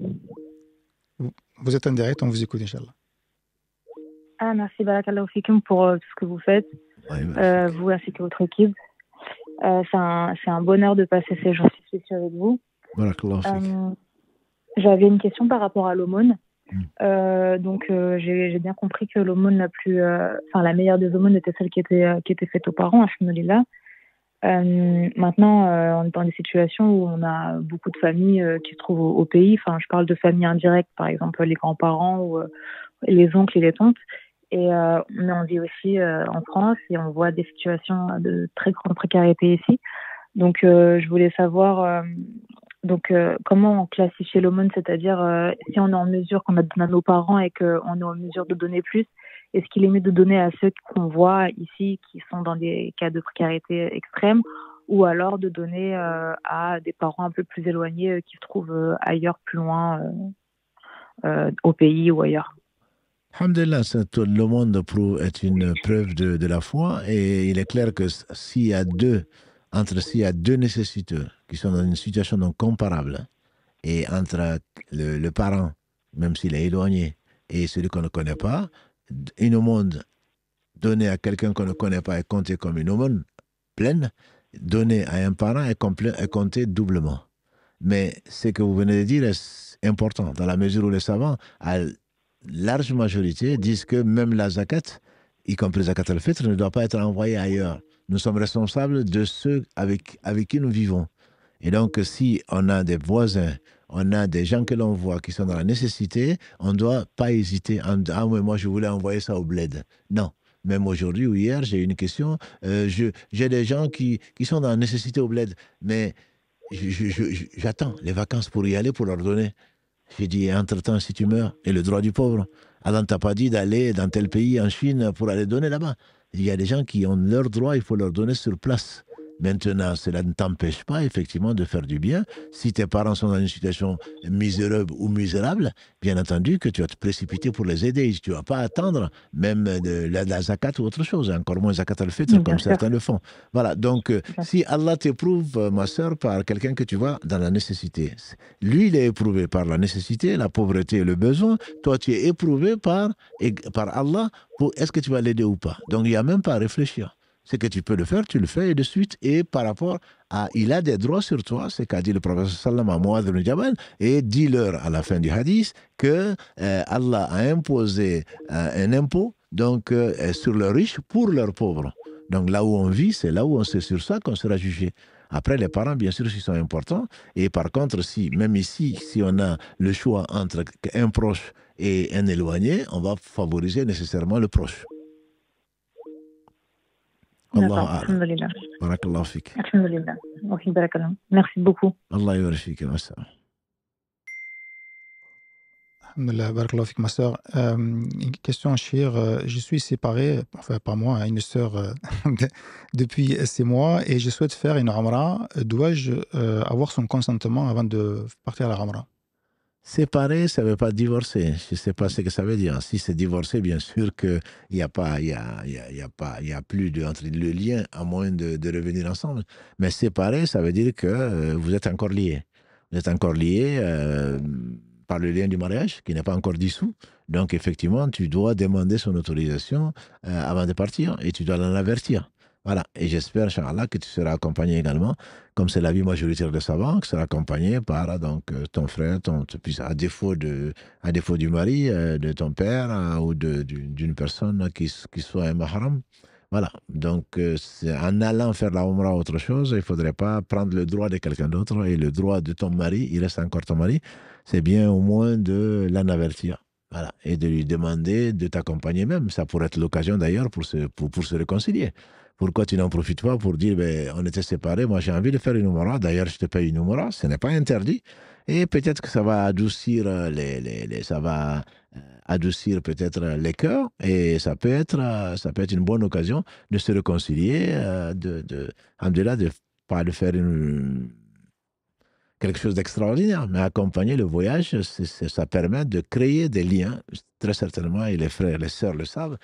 Vous êtes en direct, on vous écoute, Inch'Allah. Ah, merci, barakallahu fikum pour tout ce que vous faites, vous ainsi que votre équipe. C'est un bonheur de passer ces jours spéciaux avec vous. Barakallahu fik. J'avais une question par rapport à l'aumône. Donc j'ai bien compris que l'aumône la meilleure des aumônes était celle qui était faite aux parents, alhamdoulilah. Maintenant, on est dans des situations où on a beaucoup de familles qui se trouvent au pays. Enfin, je parle de familles indirectes, par exemple les grands-parents ou les oncles et les tantes. Et on vit aussi en France et on voit des situations de très grande précarité ici. Donc, je voulais savoir comment on classifie l'aumône, c'est-à-dire si on est en mesure, qu'on a donné à nos parents et qu'on est en mesure de donner plus, est-ce qu'il est mieux de donner à ceux qu'on voit ici qui sont dans des cas de précarité extrême ou alors de donner à des parents un peu plus éloignés qui se trouvent ailleurs, plus loin, au pays ou ailleurs? Alhamdulillah, l'aumône est une preuve de la foi et il est clair que s'il y a deux nécessiteux qui sont dans une situation donc comparable et entre le parent même s'il est éloigné. Et celui qu'on ne connaît pas, une aumône donnée à quelqu'un qu'on ne connaît pas est comptée comme une aumône pleine, donnée à un parent est comptée doublement. Mais ce que vous venez de dire est important, dans la mesure où les savants, à large majorité, disent que même la zakat, y compris zakat al-fitr, ne doit pas être envoyée ailleurs. Nous sommes responsables de ceux avec qui nous vivons. Et donc, si on a des voisins, on a des gens que l'on voit qui sont dans la nécessité, on ne doit pas hésiter. Ah, mais moi, je voulais envoyer ça au bled. Non. Même aujourd'hui ou hier, j'ai eu une question. J'ai des gens qui sont dans la nécessité au bled, mais j'attends les vacances pour y aller, pour leur donner. J'ai dit, entre-temps, si tu meurs, et le droit du pauvre. Allah ne t'a pas dit d'aller dans tel pays, en Chine, pour aller donner là-bas. Il y a des gens qui ont leurs droits, il faut leur donner sur place. Maintenant, cela ne t'empêche pas, effectivement, de faire du bien. Si tes parents sont dans une situation misérable ou misérable, bien entendu que tu vas te précipiter pour les aider. Tu ne vas pas attendre même de la zakat ou autre chose, encore moins zakat al-fitr, comme certains le font. Voilà, donc si Allah t'éprouve, ma sœur, par quelqu'un que tu vois dans la nécessité, lui, il est éprouvé par la nécessité, la pauvreté et le besoin. Toi, tu es éprouvé par Allah. Est-ce que tu vas l'aider ou pas? Donc, il n'y a même pas à réfléchir. C'est que tu peux le faire, tu le fais et de suite. Et par rapport à, il a des droits sur toi, c'est qu'a dit le prophète sallam à Mu'adh ibn Jabal, et dis-leur à la fin du hadith que Allah a imposé un impôt donc sur leurs riches pour leurs pauvres. Donc là où on vit, c'est là où c'est sur ça qu'on sera jugé. Après, les parents, bien sûr, ils sont importants. Et par contre, même ici, si on a le choix entre un proche et un éloigné, on va favoriser nécessairement le proche. D'accord, alhamdulillah. Barakallahu fik. Alhamdulillah. Ok, barakallah. Merci beaucoup. Allah yabarak fik, ma sœur. Alhamdulillah, barakallahu fik, ma sœur. Une question, Chir. Je suis séparé, enfin pas moi, une sœur depuis 6 mois et je souhaite faire une Umrah. Dois-je avoir son consentement avant de partir à la Umrah? Séparer, ça ne veut pas divorcer. Je ne sais pas ce que ça veut dire. Si c'est divorcer, bien sûr qu'il n'y a pas, il y a plus entre le lien, à moins de revenir ensemble. Mais séparer, ça veut dire que vous êtes encore liés. Vous êtes encore liés par le lien du mariage, qui n'est pas encore dissous. Donc, effectivement, tu dois demander son autorisation avant de partir et tu dois l'en avertir. Voilà, et j'espère, Inch'Allah, que tu seras accompagné également, comme c'est l'avis majoritaire des savants, que tu seras accompagné par ton frère, à défaut du mari, de ton père ou d'une personne qui soit un mahram. Voilà, donc en allant faire la Umrah ou autre chose, il ne faudrait pas prendre le droit de quelqu'un d'autre, et le droit de ton mari, il reste encore ton mari, c'est bien au moins de l'en avertir. Voilà, et de lui demander de t'accompagner même. Ça pourrait être l'occasion d'ailleurs pour se réconcilier. Pourquoi tu n'en profites pas pour dire, on était séparés, moi j'ai envie de faire une Umrah, d'ailleurs je te paye une Umrah, ce n'est pas interdit, et peut-être que ça va adoucir adoucir peut-être les cœurs, et ça peut être une bonne occasion de se réconcilier, alhamdoulilah, de pas de faire quelque chose d'extraordinaire, mais accompagner le voyage, ça permet de créer des liens, très certainement, et les frères et les sœurs le savent.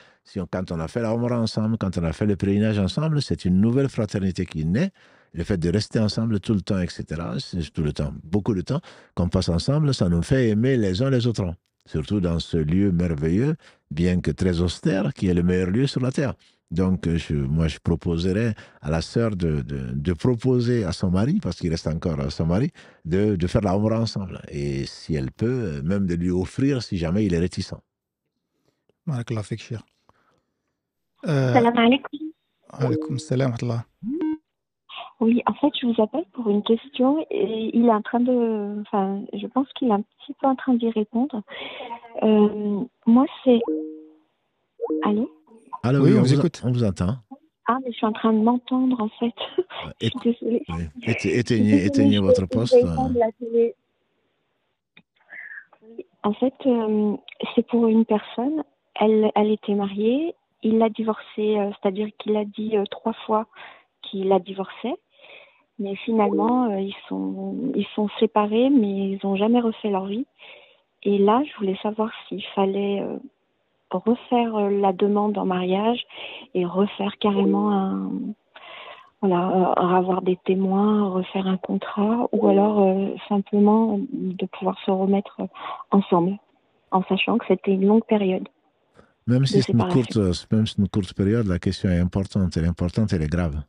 Quand on a fait la Umrah ensemble, quand on a fait le pèlerinage ensemble, c'est une nouvelle fraternité qui naît. Le fait de rester ensemble tout le temps, etc., c'est tout le temps, beaucoup de temps qu'on passe ensemble, ça nous fait aimer les uns les autres. Surtout dans ce lieu merveilleux, bien que très austère, qui est le meilleur lieu sur la terre. Donc, moi, je proposerais à la sœur de proposer à son mari, parce qu'il reste encore son mari, de faire la Umrah ensemble. Et si elle peut, même de lui offrir si jamais il est réticent. Barakallahu fik, Chir. Salam alaikum. Alaikum salam wa rahmatullah. Oui, en fait, je vous appelle pour une question et il est en train de... Enfin, je pense qu'il est un petit peu en train d'y répondre. Moi, c'est... Allô? Alors, oui, on vous écoute. On vous entend. Ah, mais je suis en train de m'entendre, en fait. Je suis désolée. Oui. Éteignez votre poste. En fait, c'est pour une personne. Elle était mariée. Il l'a divorcée, c'est-à-dire qu'il a dit 3 fois qu'il la divorçait. Mais finalement, ils sont séparés, mais ils n'ont jamais refait leur vie. Et là, je voulais savoir s'il fallait refaire la demande en mariage et refaire carrément avoir des témoins, refaire un contrat, ou alors simplement de pouvoir se remettre ensemble. en sachant que c'était une longue période. Même si c'est une courte période, la question est importante. Elle est importante, elle est grave.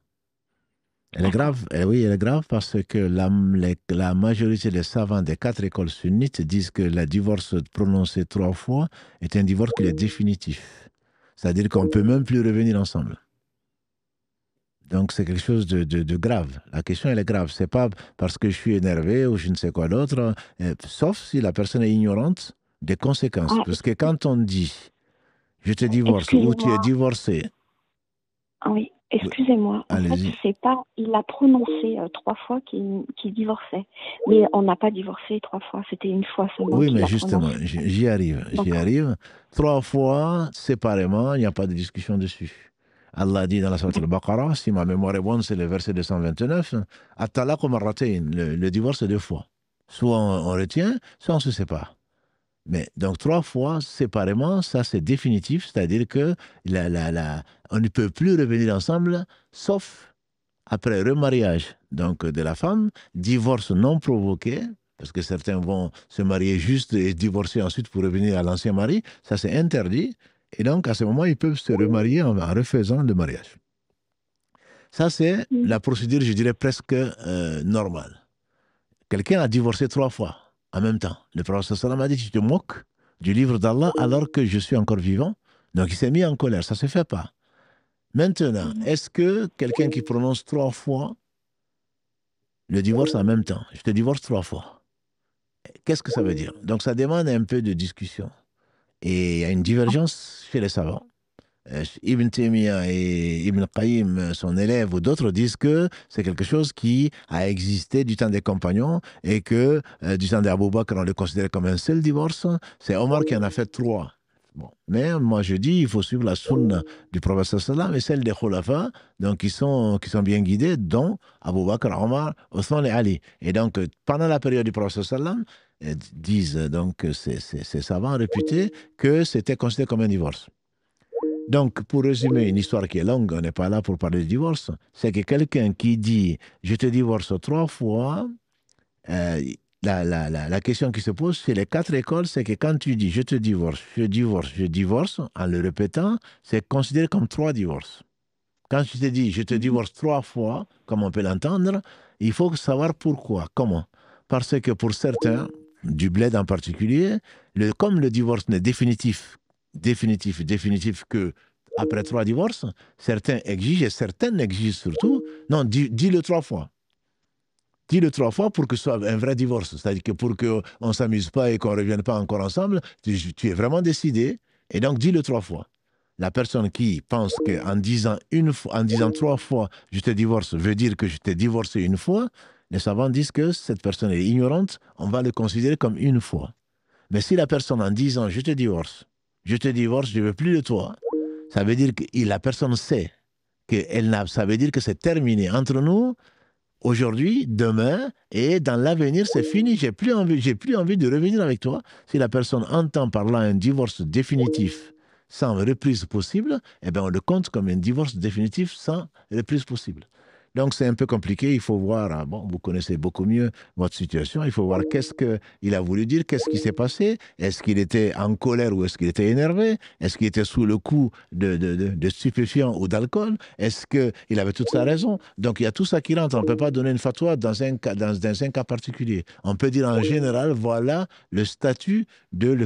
Elle est grave, oui, elle est grave parce que la majorité des savants des 4 écoles sunnites disent que le divorce prononcé 3 fois est un divorce qui est définitif. C'est-à-dire qu'on ne peut même plus revenir ensemble. Donc c'est quelque chose de grave. La question, elle est grave. Ce n'est pas parce que je suis énervé ou je ne sais quoi d'autre, sauf si la personne est ignorante des conséquences. Parce que quand on dit « je te divorce » ou « tu es divorcé », oui. Excusez-moi, en fait, c'est pas, il a prononcé 3 fois qu'il divorçait, mais on n'a pas divorcé 3 fois, c'était une fois seulement. Oui, mais justement, j'y arrive. 3 fois, séparément, il n'y a pas de discussion dessus. Allah dit dans la Sourate Al-Baqarah, si ma mémoire est bonne, c'est le verset 229, At-talaqu marratayn, le divorce 2 fois. Soit on retient, soit on se sépare. Mais donc 3 fois séparément, ça c'est définitif, c'est-à-dire que on ne peut plus revenir ensemble, sauf après remariage donc de la femme, divorce non provoqué, parce que certains vont se marier juste et divorcer ensuite pour revenir à l'ancien mari, ça c'est interdit, et donc à ce moment ils peuvent se remarier en refaisant le mariage. Ça c'est la procédure, je dirais presque normale. Quelqu'un a divorcé 3 fois. En même temps, le prophète sallam a dit, tu te moques du livre d'Allah alors que je suis encore vivant. Donc il s'est mis en colère, ça ne se fait pas. Maintenant, est-ce que quelqu'un qui prononce 3 fois le divorce en même temps, je te divorce 3 fois, qu'est-ce que ça veut dire? Donc ça demande un peu de discussion. Et il y a une divergence chez les savants. Ibn Taymiyyah et Ibn Qayyim, son élève, ou d'autres disent que c'est quelque chose qui a existé du temps des compagnons et que du temps d'Abou Bakr, on le considère comme un seul divorce. C'est Omar qui en a fait 3. Bon. Mais moi je dis, il faut suivre la sunna du prophète sallam et celle des khulafa, donc qui sont bien guidés, dont Abou Bakr, Omar, Othman et Ali. Et donc pendant la période du prophète sallam, disent donc ces savants réputés que c'était considéré comme un divorce. Donc, pour résumer une histoire qui est longue, on n'est pas là pour parler de divorce, c'est que quelqu'un qui dit « je te divorce 3 fois », la question qui se pose chez les 4 écoles, c'est que quand tu dis « je te divorce, je divorce, je divorce », en le répétant, c'est considéré comme 3 divorces. Quand tu te dis « je te divorce 3 fois », comme on peut l'entendre, il faut savoir pourquoi, comment. Parce que pour certains, du bled en particulier, comme le divorce n'est définitif que après 3 divorces, certains exigent et certaines exigent surtout, non, dis-le 3 fois. Dis-le 3 fois pour que ce soit un vrai divorce. C'est-à-dire que pour qu'on ne s'amuse pas et qu'on ne revienne pas encore ensemble, tu es vraiment décidé, et donc dis-le 3 fois. La personne qui pense qu'en disant 3 fois « je te divorce » veut dire que je t'ai divorcé 1 fois, les savants disent que cette personne est ignorante, on va le considérer comme 1 fois. Mais si la personne en disant « je te divorce », je ne veux plus de toi, ça veut dire que la personne sait ça veut dire que c'est terminé entre nous, aujourd'hui, demain, et dans l'avenir, c'est fini, j'ai plus envie de revenir avec toi. Si la personne entend par là un divorce définitif sans reprise possible, eh bien on le compte comme un divorce définitif sans reprise possible. Donc c'est un peu compliqué, il faut voir, vous connaissez beaucoup mieux votre situation, il faut voir qu'est-ce qu'il a voulu dire, qu'est-ce qui s'est passé, est-ce qu'il était en colère ou est-ce qu'il était énervé, est-ce qu'il était sous le coup de stupéfiants ou d'alcool, est-ce qu'il avait toute sa raison. Donc il y a tout ça qui rentre, on ne peut pas donner une fatwa dans un cas particulier. On peut dire en général, voilà le statut le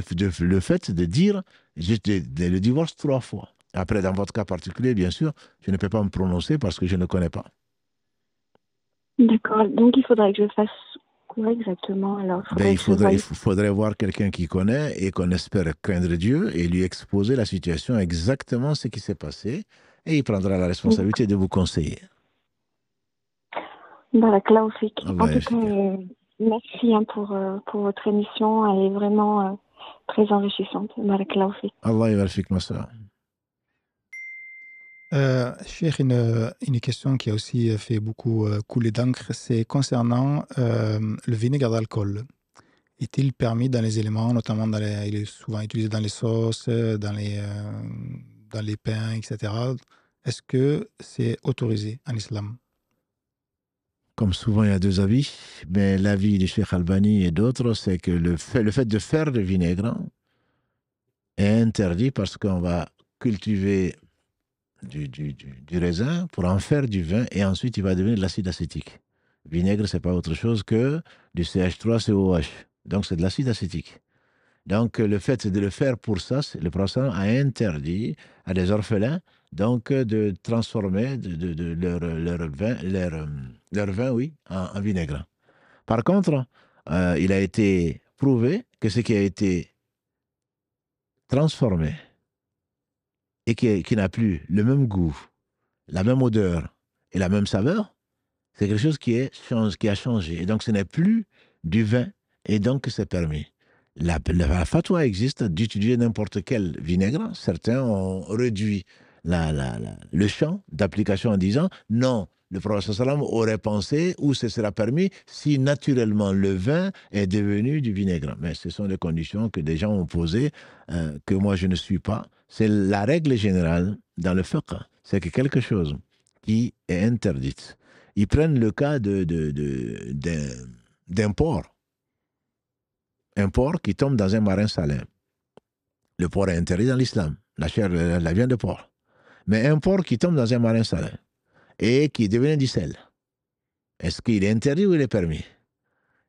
fait de dire le divorce 3 fois. Après, dans votre cas particulier, bien sûr, je ne peux pas me prononcer parce que je ne connais pas. D'accord, donc il faudrait que je fasse quoi exactement alors? Il faudrait voir quelqu'un qui connaît et qu'on espère craindre Dieu et lui exposer la situation, exactement ce qui s'est passé, et il prendra la responsabilité de vous conseiller. Barakallahu fik. En tout cas, merci pour votre émission, elle est vraiment très enrichissante. Barakallahu fik. Allah yabarak fik, ma sœur. Cheikh, une question qui a aussi fait beaucoup couler d'encre, c'est concernant le vinaigre d'alcool. Est-il permis dans les éléments, notamment il est souvent utilisé dans les sauces, dans les pains, etc. Est-ce que c'est autorisé en islam? Comme souvent, il y a 2 avis, mais l'avis du Cheikh Albani et d'autres, c'est que le fait de faire le vinaigre est interdit parce qu'on va cultiver du raisin pour en faire du vin et ensuite il va devenir de l'acide acétique. Vinaigre, c'est pas autre chose que du CH3COH. Donc c'est de l'acide acétique. Donc le fait de le faire pour ça, le Prophète a interdit à des orphelins donc de transformer leur vin oui, en vinaigre. Par contre, il a été prouvé que ce qui a été transformé et qui n'a plus le même goût, la même odeur et la même saveur, c'est quelque chose qui a changé. Et donc, ce n'est plus du vin, et donc c'est permis. La fatwa existe d'utiliser n'importe quel vinaigre. Certains ont réduit le champ d'application en disant non, le prophète sallam aurait pensé ou ce sera permis si naturellement le vin est devenu du vinaigre. Mais ce sont des conditions que des gens ont posées, que moi je ne suis pas. C'est la règle générale dans le fiqh, c'est que quelque chose qui est interdite. Ils prennent le cas d'un porc. Un porc qui tombe dans un marin salin. Le porc est interdit dans l'islam, la viande de porc. Mais un porc qui tombe dans un marin salin et qui devient du sel, est-ce qu'il est interdit ou il est permis?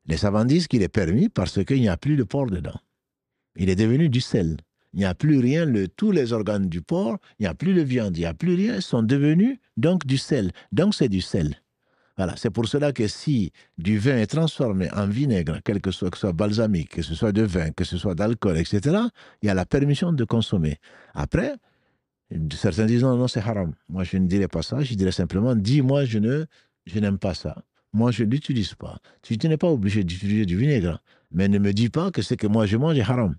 Les savants disent qu'il est permis parce qu'il n'y a plus de porc dedans. Il est devenu du sel. Il n'y a plus rien, tous les organes du porc, il n'y a plus de viande, il n'y a plus rien, ils sont devenus donc du sel. Donc c'est du sel. Voilà, c'est pour cela que si du vin est transformé en vinaigre, que ce soit balsamique, que ce soit de vin, que ce soit d'alcool, etc., il y a la permission de consommer. Après, certains disent non, c'est haram. Moi, je ne dirais pas ça, je dirais simplement, dis-moi, je n'aime pas ça. Moi, je ne l'utilise pas. Tu n'es pas obligé d'utiliser du vinaigre, mais ne me dis pas que ce que moi je mange est haram.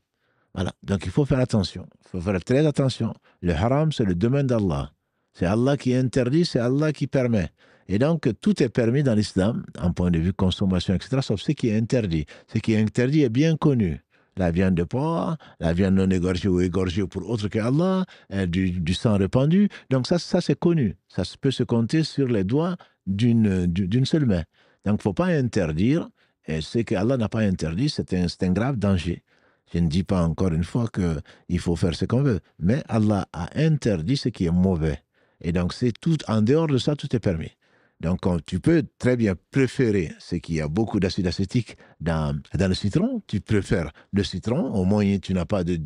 Voilà, donc il faut faire attention, il faut faire très attention. Le haram, c'est le domaine d'Allah. C'est Allah qui interdit, c'est Allah qui permet. Et donc, tout est permis dans l'islam, en point de vue consommation, etc., sauf ce qui est interdit. Ce qui est interdit est bien connu. La viande de porc, la viande non égorgée ou égorgée pour autre qu'Allah, du sang répandu. Donc ça c'est connu. Ça peut se compter sur les doigts d'une seule main. Donc, il ne faut pas interdire. Et ce qu'Allah n'a pas interdit, c'est un grave danger. Je ne dis pas encore une fois qu'il faut faire ce qu'on veut. Mais Allah a interdit ce qui est mauvais. Et donc, c'est tout, en dehors de ça, tout est permis. Donc, tu peux très bien préférer ce qui a beaucoup d'acide acétique dans le citron. Tu préfères le citron, au moins tu n'as pas de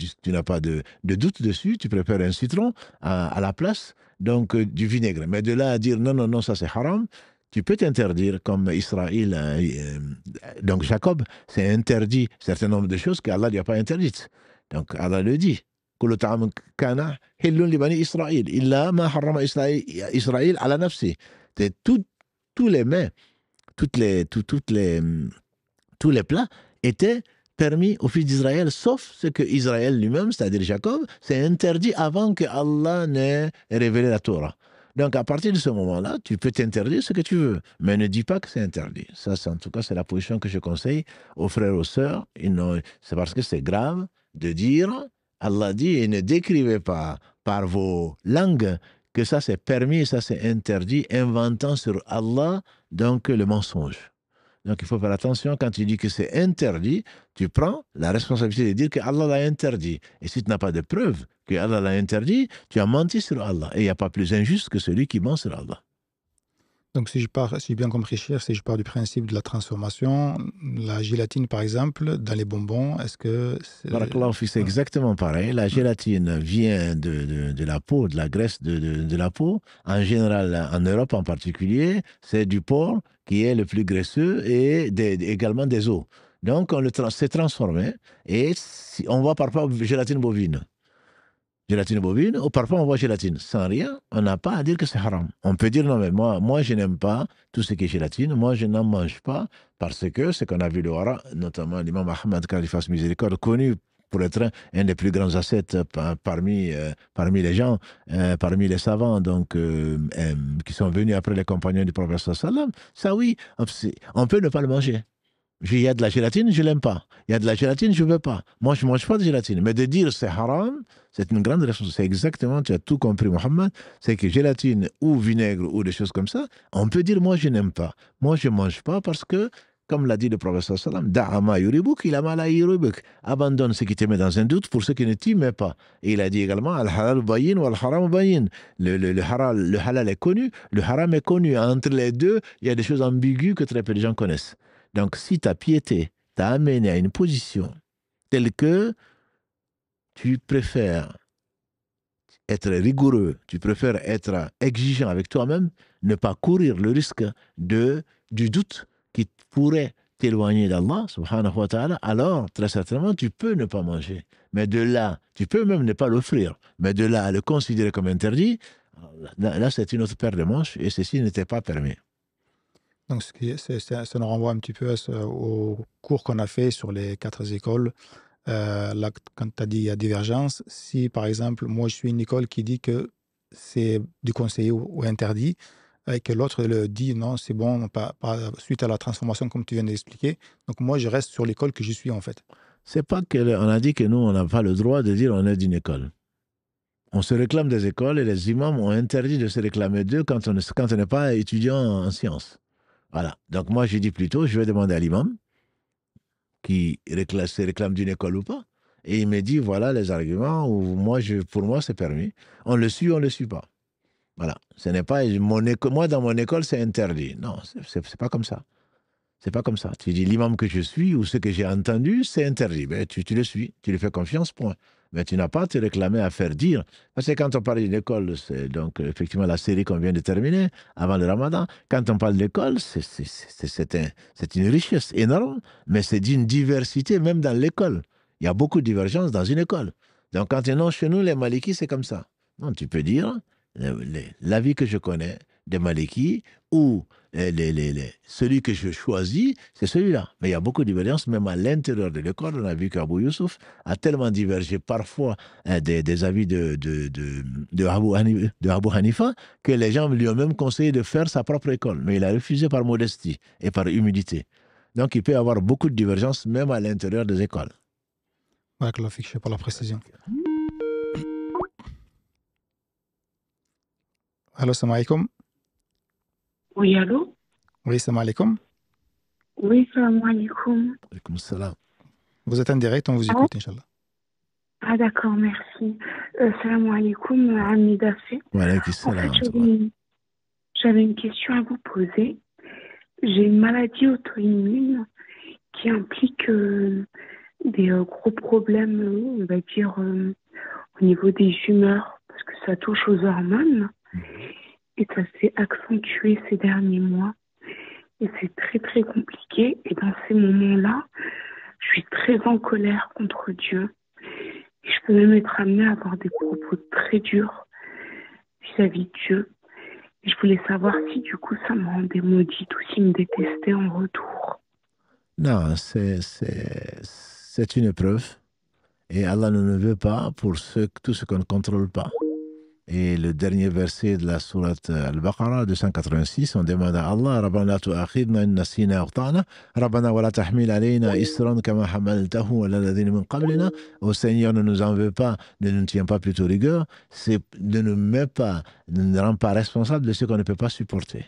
doute dessus. Tu préfères un citron à la place donc, du vinaigre. Mais de là à dire non, ça c'est haram, tu peux t'interdire, comme Israël, donc Jacob, c'est interdit un certain nombre de choses qu'Allah n'a pas interdites. Donc, Allah le dit. كل طعام كان حل لبني إسرائيل إلا ما حرم إسرائيل على نفسه. Tous les mets, tous les plats étaient permis aux fils d'Israël, sauf ce que Israël lui-même, c'est-à-dire Jacob, c'est interdit avant que Allah n'ait révélé la Torah. Donc à partir de ce moment-là, tu peux t'interdire ce que tu veux, mais ne dis pas que c'est interdit. Ça, en tout cas, c'est la position que je conseille aux frères et aux sœurs. C'est parce que c'est grave de dire, Allah dit, et ne décrivez pas par vos langues que ça c'est permis, ça c'est interdit, inventant sur Allah donc le mensonge. Donc il faut faire attention, quand tu dis que c'est interdit, tu prends la responsabilité de dire que Allah l'a interdit. Et si tu n'as pas de preuve que Allah l'a interdit, tu as menti sur Allah. Et il n'y a pas plus injuste que celui qui ment sur Allah. Donc si j'ai bien compris, cher, si je pars du principe de la transformation, la gélatine par exemple, dans les bonbons, est-ce que... C'est exactement pareil. La gélatine vient de la peau, de la graisse de la peau. En général, en Europe en particulier, c'est du porc qui est le plus graisseux et également des os. Donc on s'est transformé et on voit parfois gélatine bovine. Gélatine bovine, ou parfois on voit gélatine. Sans rien, on n'a pas à dire que c'est haram. On peut dire non, mais moi je n'aime pas tout ce qui est gélatine, moi je n'en mange pas, parce que ce qu'on a vu le Wara, notamment l'imam Ahmad, quand il fasse miséricorde, connu pour être un des plus grands ascètes parmi les gens, parmi les savants donc, qui sont venus après les compagnons du prophète sallam, ça oui, on peut ne pas le manger. Il y a de la gélatine, je ne l'aime pas. Il y a de la gélatine, je ne veux pas. Moi, je ne mange pas de gélatine. Mais de dire c'est haram, c'est une grande responsabilité. C'est exactement, tu as tout compris, Mohammed. C'est que gélatine ou vinaigre ou des choses comme ça, on peut dire moi, je n'aime pas. Moi, je ne mange pas parce que Comme l'a dit le professeur Sallam, Da'ama yuribuk, il a mal à yuribuk. Abandonne ce qui te met dans un doute pour ce qui ne t'y met pas. Et il a dit également, Al-halal bayin wal haram bayin. Le halal est connu, le haram est connu. Entre les deux, il y a des choses ambiguës que très peu de gens connaissent. Donc, si ta piété t'a amené à une position telle que tu préfères être rigoureux, tu préfères être exigeant avec toi-même, ne pas courir le risque du doute qui pourrait t'éloigner d'Allah, subhanahu wa ta'ala, alors très certainement tu peux ne pas manger. Mais de là, tu peux même ne pas l'offrir, mais de là à le considérer comme interdit, là c'est une autre paire de manches et ceci n'était pas permis. Donc ça nous renvoie un petit peu au cours qu'on a fait sur les 4 écoles. Là, quand tu as dit il y a divergence, si par exemple, moi je suis une école qui dit que c'est déconseillé ou interdit, et que l'autre le dit non, c'est bon, pas suite à la transformation comme tu viens d'expliquer, donc moi je reste sur l'école que je suis en fait. C'est pas qu'on a dit que nous on n'a pas le droit de dire on est d'une école. On se réclame des écoles et les imams ont interdit de se réclamer d'eux quand on n'est pas étudiant en sciences. Voilà. Donc moi je dis plutôt, je vais demander à l'imam qui se réclame d'une école ou pas. Et il me dit, voilà les arguments, où pour moi, c'est permis. On le suit, on ne le suit pas. Voilà. Ce n'est pas, moi, dans mon école, c'est interdit. Non, c'est pas comme ça. C'est pas comme ça. Tu dis, l'imam que je suis ou ce que j'ai entendu, c'est interdit. Ben, tu le suis, tu lui fais confiance, point. Mais tu n'as pas à te réclamer à faire dire. Parce que quand on parle d'une école, c'est donc effectivement la série qu'on vient de terminer avant le Ramadan. Quand on parle d'école, c'est une richesse énorme, mais c'est d'une diversité même dans l'école. Il y a beaucoup de divergences dans une école. Donc quand non, chez nous, les Malikis, c'est comme ça. Non, tu peux dire, l'avis que je connais des Malikis ou celui que je choisis, c'est celui-là. Mais il y a beaucoup de divergences, même à l'intérieur de l'école. On a vu qu'Abou Youssouf a tellement divergé parfois des avis de Abu Hanifa que les gens lui ont même conseillé de faire sa propre école. Mais il a refusé par modestie et par humilité. Donc il peut y avoir beaucoup de divergences même à l'intérieur des écoles. Barakallahu fik, je sais pas la précision. Allô, salam alaikum. Oui, allô? Oui, salam alaikum. Oui, salam alaikum. Alaikum salam. Vous êtes en direct, on vous écoute, Inch'Allah. Ah, d'accord, merci. Salam alaikum, Ami Dafé. Wa alaikum salam. En fait, j'avais une question à vous poser. J'ai une maladie auto-immune qui implique des gros problèmes, on va dire, au niveau des humeurs, parce que ça touche aux hormones. Et ça s'est accentué ces derniers mois. Et c'est très, très compliqué. Et dans ces moments-là, je suis très en colère contre Dieu. Et je peux même être amenée à avoir des propos très durs vis-à-vis de Dieu. Et je voulais savoir si, du coup, ça me rendait maudite ou s'il me détestait en retour. Non, c'est une épreuve. Et Allah ne le veut pas pour tout ce qu'on ne contrôle pas. Et le dernier verset de la sourate Al-Baqarah 286, on demande à Allah, Rabbana la tu'akhidna in nasina aghtana, Rabbana wa la tahmil alayna isran kama hamaltahu ala alladhina min qablina. Au Seigneur, ne nous en veut pas, ne nous tient pas plutôt rigueur, ne nous rend pas responsable de ce qu'on ne peut pas supporter.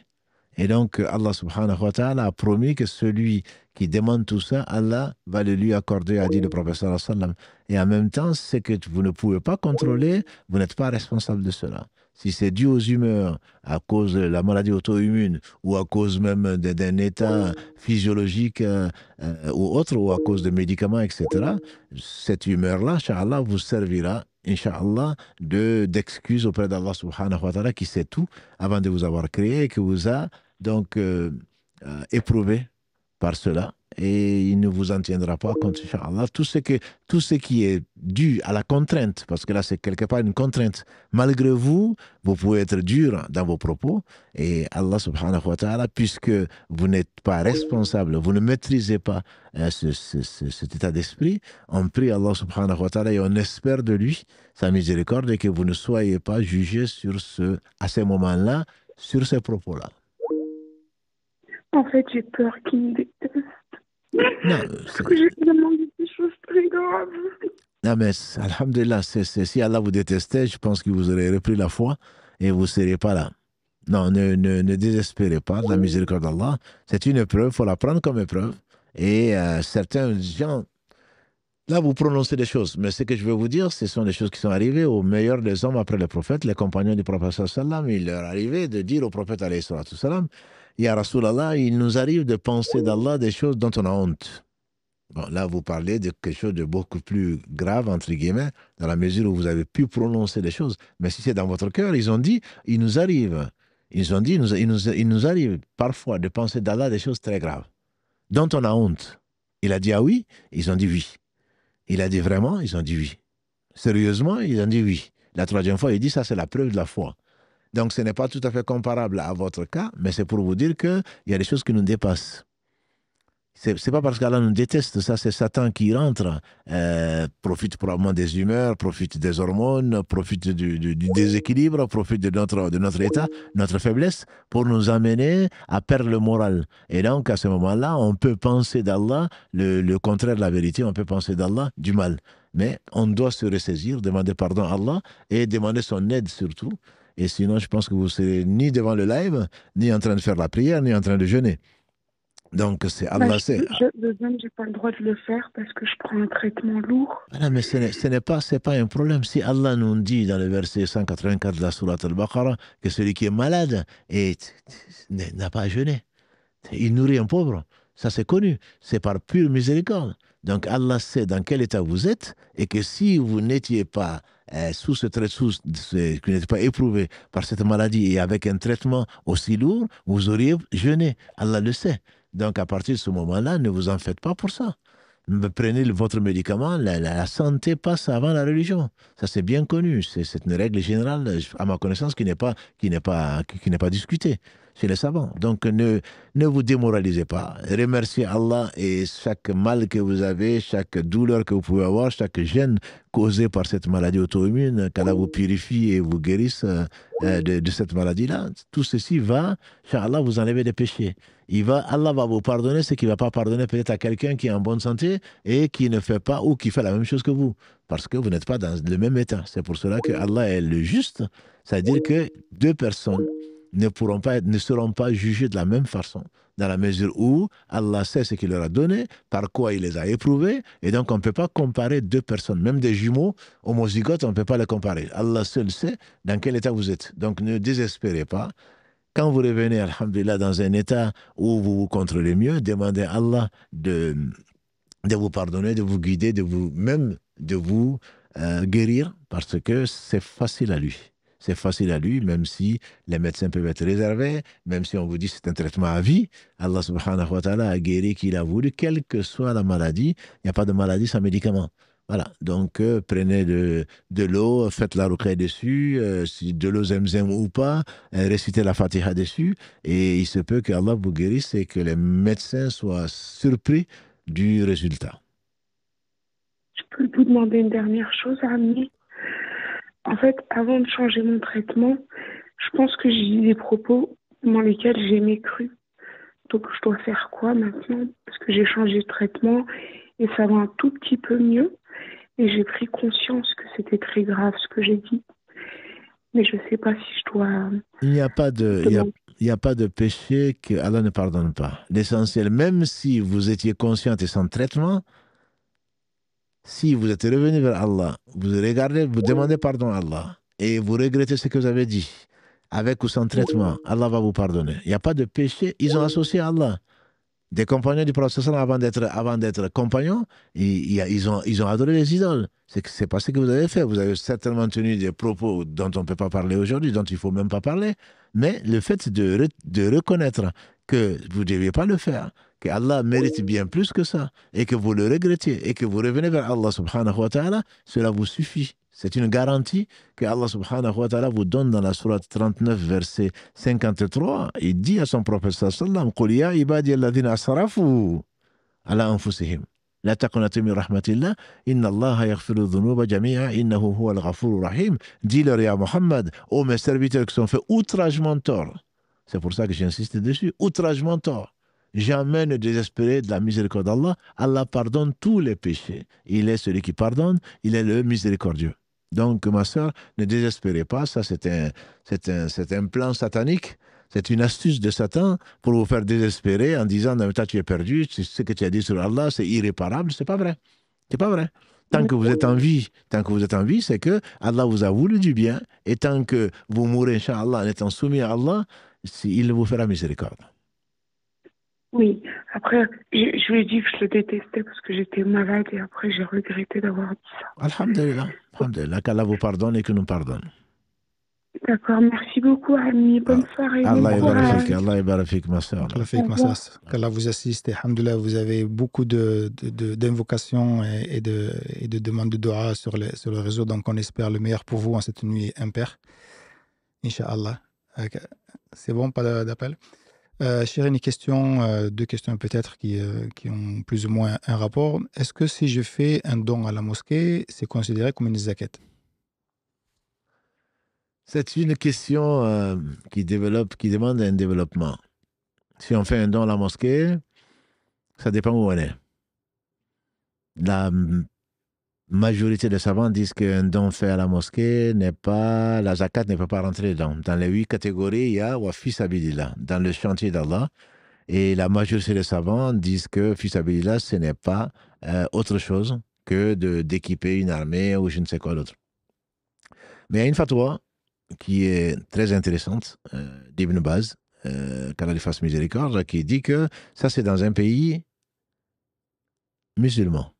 Et donc, Allah subhanahu wa ta'ala a promis que celui qui demande tout ça, Allah va le lui accorder, a dit le professeur sallam. Et en même temps, c'est que vous ne pouvez pas contrôler, vous n'êtes pas responsable de cela. Si c'est dû aux humeurs, à cause de la maladie auto-immune, ou à cause même d'un état physiologique ou autre, ou à cause de médicaments, etc., cette humeur-là, Inch'Allah, vous servira, Inch'Allah, d'excuse auprès d'Allah subhanahu wa ta'ala, qui sait tout, avant de vous avoir créé, et qui vous a donc éprouvé par cela, et il ne vous en tiendra pas compte, Inch'Allah. Tout ce qui est dû à la contrainte, parce que là c'est quelque part une contrainte, malgré vous, vous pouvez être dur dans vos propos, et Allah subhanahu wa ta'ala, puisque vous n'êtes pas responsable, vous ne maîtrisez pas cet état d'esprit, on prie Allah subhanahu wa ta'ala et on espère de lui sa miséricorde et que vous ne soyez pas jugés à ces moments-là, sur ces propos-là. En fait, j'ai peur qu'il me déteste. Non, parce que j'ai demandé des choses très graves. Non, mais alhamdulillah, si Allah vous détestait, je pense que vous aurez repris la foi et vous ne seriez pas là. Non, ne désespérez pas de la miséricorde d'Allah. C'est une épreuve, il faut la prendre comme épreuve. Et certains gens, là, vous prononcez des choses, mais ce que je veux vous dire, ce sont des choses qui sont arrivées aux meilleurs des hommes après les prophètes, les compagnons du prophète sallam. Il leur arrivait de dire au prophète alayhi salatu salam, Ya Rasulallah, il nous arrive de penser d'Allah des choses dont on a honte. Bon, là, vous parlez de quelque chose de beaucoup plus grave, entre guillemets, dans la mesure où vous avez pu prononcer des choses. Mais si c'est dans votre cœur, ils ont dit, il nous arrive. Ils ont dit, il nous arrive parfois de penser d'Allah des choses très graves, dont on a honte. Il a dit ah oui, ils ont dit oui. Il a dit vraiment, ils ont dit oui. Sérieusement, ils ont dit oui. La troisième fois, il dit ça, c'est la preuve de la foi. Donc, ce n'est pas tout à fait comparable à votre cas, mais c'est pour vous dire qu'il y a des choses qui nous dépassent. C'est pas parce qu'Allah nous déteste, ça c'est Satan qui rentre, profite probablement des humeurs, profite des hormones, profite du déséquilibre, profite de notre état, notre faiblesse, pour nous amener à perdre le moral. Et donc à ce moment-là, on peut penser d'Allah le contraire de la vérité, on peut penser d'Allah du mal. Mais on doit se ressaisir, demander pardon à Allah et demander son aide surtout. Et sinon, je pense que vous serez ni devant le live, ni en train de faire la prière, ni en train de jeûner. Donc, c'est Allah sait. Le jeûne, j'ai pas le droit de le faire parce que je prends un traitement lourd. Voilà, mais c'est pas un problème. Si Allah nous dit dans le verset 184 de la sourate Al-Baqarah que celui qui est malade n'a pas à jeûner, il nourrit un pauvre, ça c'est connu, c'est par pure miséricorde. Donc Allah sait dans quel état vous êtes et que si vous n'étiez pas que n'étiez pas éprouvé par cette maladie et avec un traitement aussi lourd, vous auriez jeûné. Allah le sait. Donc, à partir de ce moment-là, ne vous en faites pas pour ça. Prenez votre médicament, la santé passe avant la religion. Ça, c'est bien connu. C'est une règle générale, à ma connaissance, qui n'est pas discutée chez les savants. Donc, ne vous démoralisez pas. Remerciez Allah et chaque mal que vous avez, chaque douleur que vous pouvez avoir, chaque gêne causé par cette maladie auto-immune, qu'Allah vous purifie et vous guérisse de cette maladie-là. Tout ceci va, Inch'Allah, vous enlever des péchés. Allah va vous pardonner ce qu'il ne va pas pardonner peut-être à quelqu'un qui est en bonne santé et qui ne fait pas ou qui fait la même chose que vous. Parce que vous n'êtes pas dans le même état. C'est pour cela que Allah est le juste. C'est-à-dire que deux personnes ne seront pas jugées de la même façon. Dans la mesure où Allah sait ce qu'il leur a donné, par quoi il les a éprouvés. Et donc on ne peut pas comparer deux personnes. Même des jumeaux homozygotes, on ne peut pas les comparer. Allah seul sait dans quel état vous êtes. Donc ne désespérez pas. Quand vous revenez, alhamdulillah, dans un état où vous vous contrôlez mieux, demandez à Allah de vous pardonner, de vous guider, de vous guérir, parce que c'est facile à lui. C'est facile à lui, même si les médecins peuvent être réservés, même si on vous dit que c'est un traitement à vie. Allah subhanahu wa ta'ala a guéri qu'il a voulu, quelle que soit la maladie. Il n'y a pas de maladie sans médicament. Voilà, donc prenez de l'eau, faites la ruqya dessus, si de l'eau zemzem ou pas, récitez la Fatiha dessus, et il se peut que Allah vous guérisse et que les médecins soient surpris du résultat. Je peux vous demander une dernière chose, Ami. En fait, avant de changer mon traitement, je pense que j'ai dit des propos dans lesquels j'ai mécru. Donc je dois faire quoi maintenant? Parce que j'ai changé de traitement et ça va un tout petit peu mieux. Et j'ai pris conscience que c'était très grave ce que j'ai dit. Mais je ne sais pas si je dois... Il n'y a pas de péché que Allah ne pardonne pas. L'essentiel, même si vous étiez consciente et sans traitement, si vous êtes revenu vers Allah, vous regardez, vous demandez pardon à Allah et vous regrettez ce que vous avez dit, avec ou sans traitement, Allah va vous pardonner. Il n'y a pas de péché. Ils ont associé à Allah. Des compagnons du prophète avant d'être compagnons, ils ont adoré les idoles. C'est pas ce que vous avez fait. Vous avez certainement tenu des propos dont on ne peut pas parler aujourd'hui, dont il ne faut même pas parler. Mais le fait de reconnaître que vous ne deviez pas le faire, que Allah mérite bien plus que ça, et que vous le regrettiez, et que vous revenez vers Allah subhanahu wa ta'ala, cela vous suffit. C'est une garantie que Allah subhanahu wa ta'ala vous donne dans la sourate 39, verset 53. Il dit à son prophète sallallahu alayhi wa sallam, « Qul ya ibadi alladhina asrafu ala anfusihim, la taqnatu min rahmatillah, inna Allah yaghfiru dhunuba jami'a, innahu huwa al-ghafuru rahim. » Dis-leur, ya Muhammad, ô mes serviteurs qui sont fait outragement tort. C'est pour ça que j'insiste dessus, outragement tort. Jamais ne désespérer de la miséricorde d'Allah. Allah pardonne tous les péchés. Il est celui qui pardonne, il est le miséricordieux. Donc, ma sœur, ne désespérez pas, ça c'est un plan satanique, c'est une astuce de Satan pour vous faire désespérer en disant, non, mais toi tu es perdu, ce que tu as dit sur Allah, c'est irréparable, c'est pas vrai. C'est pas vrai. Tant que vous êtes en vie, c'est que Allah vous a voulu du bien, et tant que vous mourrez, Inch'Allah, en étant soumis à Allah, il vous fera miséricorde. Oui, après, je lui ai dit que je le détestais parce que j'étais malade et après j'ai regretté d'avoir dit ça. Alhamdulillah, alhamdulillah, qu'Allah vous pardonne et que nous pardonne. D'accord, merci beaucoup, Ami. Bonne soirée. Allah yabarafik, ma soeur. Qu'Allah vous assiste. Alhamdulillah, vous avez beaucoup d'invocations et de demandes de dua sur le réseau, donc on espère le meilleur pour vous en cette nuit impaire. Inch'Allah. C'est bon, pas d'appel? Chérie, deux questions peut-être qui ont plus ou moins un rapport. Est-ce que si je fais un don à la mosquée, c'est considéré comme une zakat? C'est une question qui demande un développement. Si on fait un don à la mosquée, ça dépend où on est. La majorité des savants disent qu'un don fait à la mosquée la zakat ne peut pas rentrer dedans. Dans les 8 catégories, il y a wa fi sabilillah, dans le chantier d'Allah. Et la majorité des savants disent que fi sabilillah, ce n'est pas autre chose que d'équiper une armée ou je ne sais quoi d'autre. Mais il y a une fatwa qui est très intéressante, d'Ibn Baz, qu'Allah lui fasse miséricorde, qui dit que ça c'est dans un pays musulman,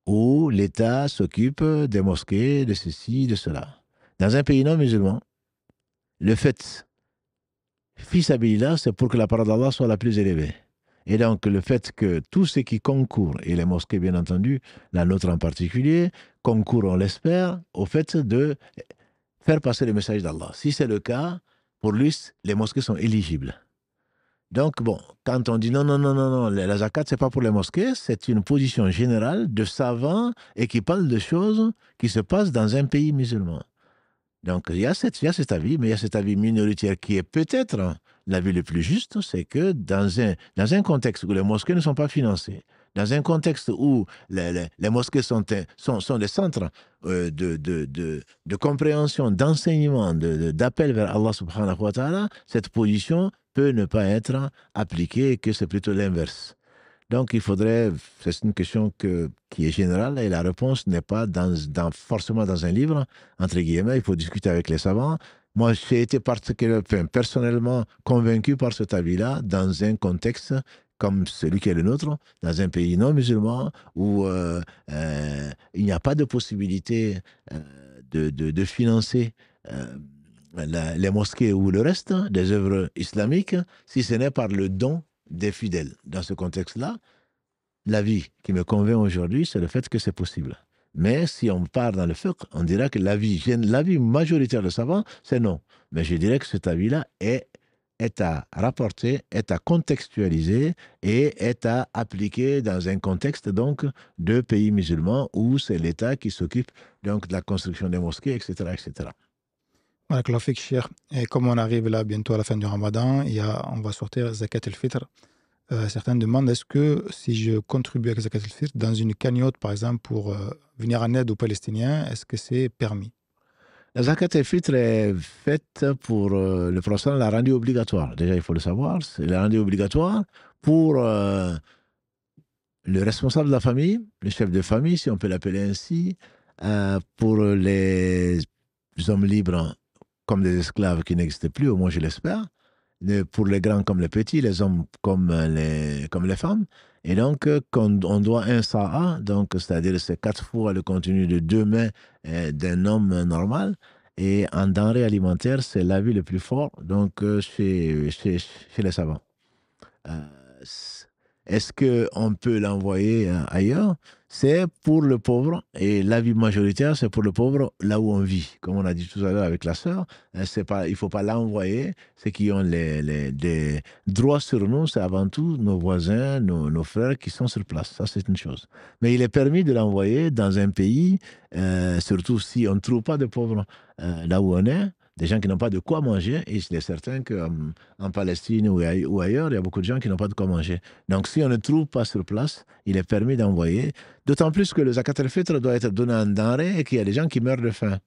où l'État s'occupe des mosquées, de ceci, de cela. Dans un pays non musulman, le fait, fi sabilillah, c'est pour que la parole d'Allah soit la plus élevée. Et donc le fait que tous ceux qui concourent, et les mosquées bien entendu, la nôtre en particulier, concourent, on l'espère, au fait de faire passer le message d'Allah. Si c'est le cas, pour lui, les mosquées sont éligibles. Donc, bon, quand on dit non, la zakat, ce n'est pas pour les mosquées, c'est une position générale de savants et qui parle de choses qui se passent dans un pays musulman. Donc, il y a cet avis, mais il y a cet avis minoritaire qui est peut-être l'avis le plus juste, c'est que dans un contexte où les mosquées ne sont pas financées, dans un contexte où les mosquées sont des centres de compréhension, d'enseignement, d'appel vers Allah subhanahu wa ta'ala, cette position peut ne pas être appliquée et que c'est plutôt l'inverse. Donc, c'est une question qui est générale et la réponse n'est pas forcément dans un livre, entre guillemets, il faut discuter avec les savants. Moi, j'ai été personnellement convaincu par cet avis-là dans un contexte comme celui qui est le nôtre, dans un pays non musulman où il n'y a pas de possibilité de financer les mosquées ou le reste des œuvres islamiques, si ce n'est par le don des fidèles. Dans ce contexte-là, l'avis qui me convainc aujourd'hui, c'est le fait que c'est possible. Mais si on part dans le fiqh, on dira que l'avis majoritaire des savants, c'est non. Mais je dirais que cet avis-là est à rapporter, est à contextualiser et est à appliquer dans un contexte donc de pays musulmans où c'est l'État qui s'occupe donc de la construction des mosquées, etc., etc. Et comme on arrive là bientôt à la fin du Ramadan, on va sortir Zakat al-Fitr. Certains demandent, est-ce que si je contribue avec Zakat al-Fitr dans une cagnotte, par exemple, pour venir en aide aux Palestiniens, est-ce que c'est permis? La Zakat al-Fitr est faite pour le Prophète, l'a rendu obligatoire. Déjà, il faut le savoir, il l'a rendu obligatoire pour le responsable de la famille, le chef de famille, si on peut l'appeler ainsi, pour les hommes libres comme des esclaves qui n'existent plus, au moins je l'espère, pour les grands comme les petits, les hommes comme les femmes. Et donc, quand on doit un sa'a, donc c'est-à-dire c'est 4 fois le contenu de 2 mains d'un homme normal, et en denrées alimentaires, c'est l'avis le plus fort, donc chez les savants. Est-ce qu'on peut l'envoyer ailleurs? C'est pour le pauvre, et l'avis majoritaire, c'est pour le pauvre là où on vit. Comme on a dit tout à l'heure avec la sœur, il ne faut pas l'envoyer. Ceux qui ont des droits sur nous, c'est avant tout nos voisins, nos frères qui sont sur place. Ça, c'est une chose. Mais il est permis de l'envoyer dans un pays, surtout si on ne trouve pas de pauvres là où on est. des gens qui n'ont pas de quoi manger, et il est certain qu'en Palestine ou ailleurs, il y a beaucoup de gens qui n'ont pas de quoi manger. Donc, si on ne trouve pas sur place, il est permis d'envoyer, d'autant plus que le zakat al-fitr doit être donné en denrée et qu'il y a des gens qui meurent de faim.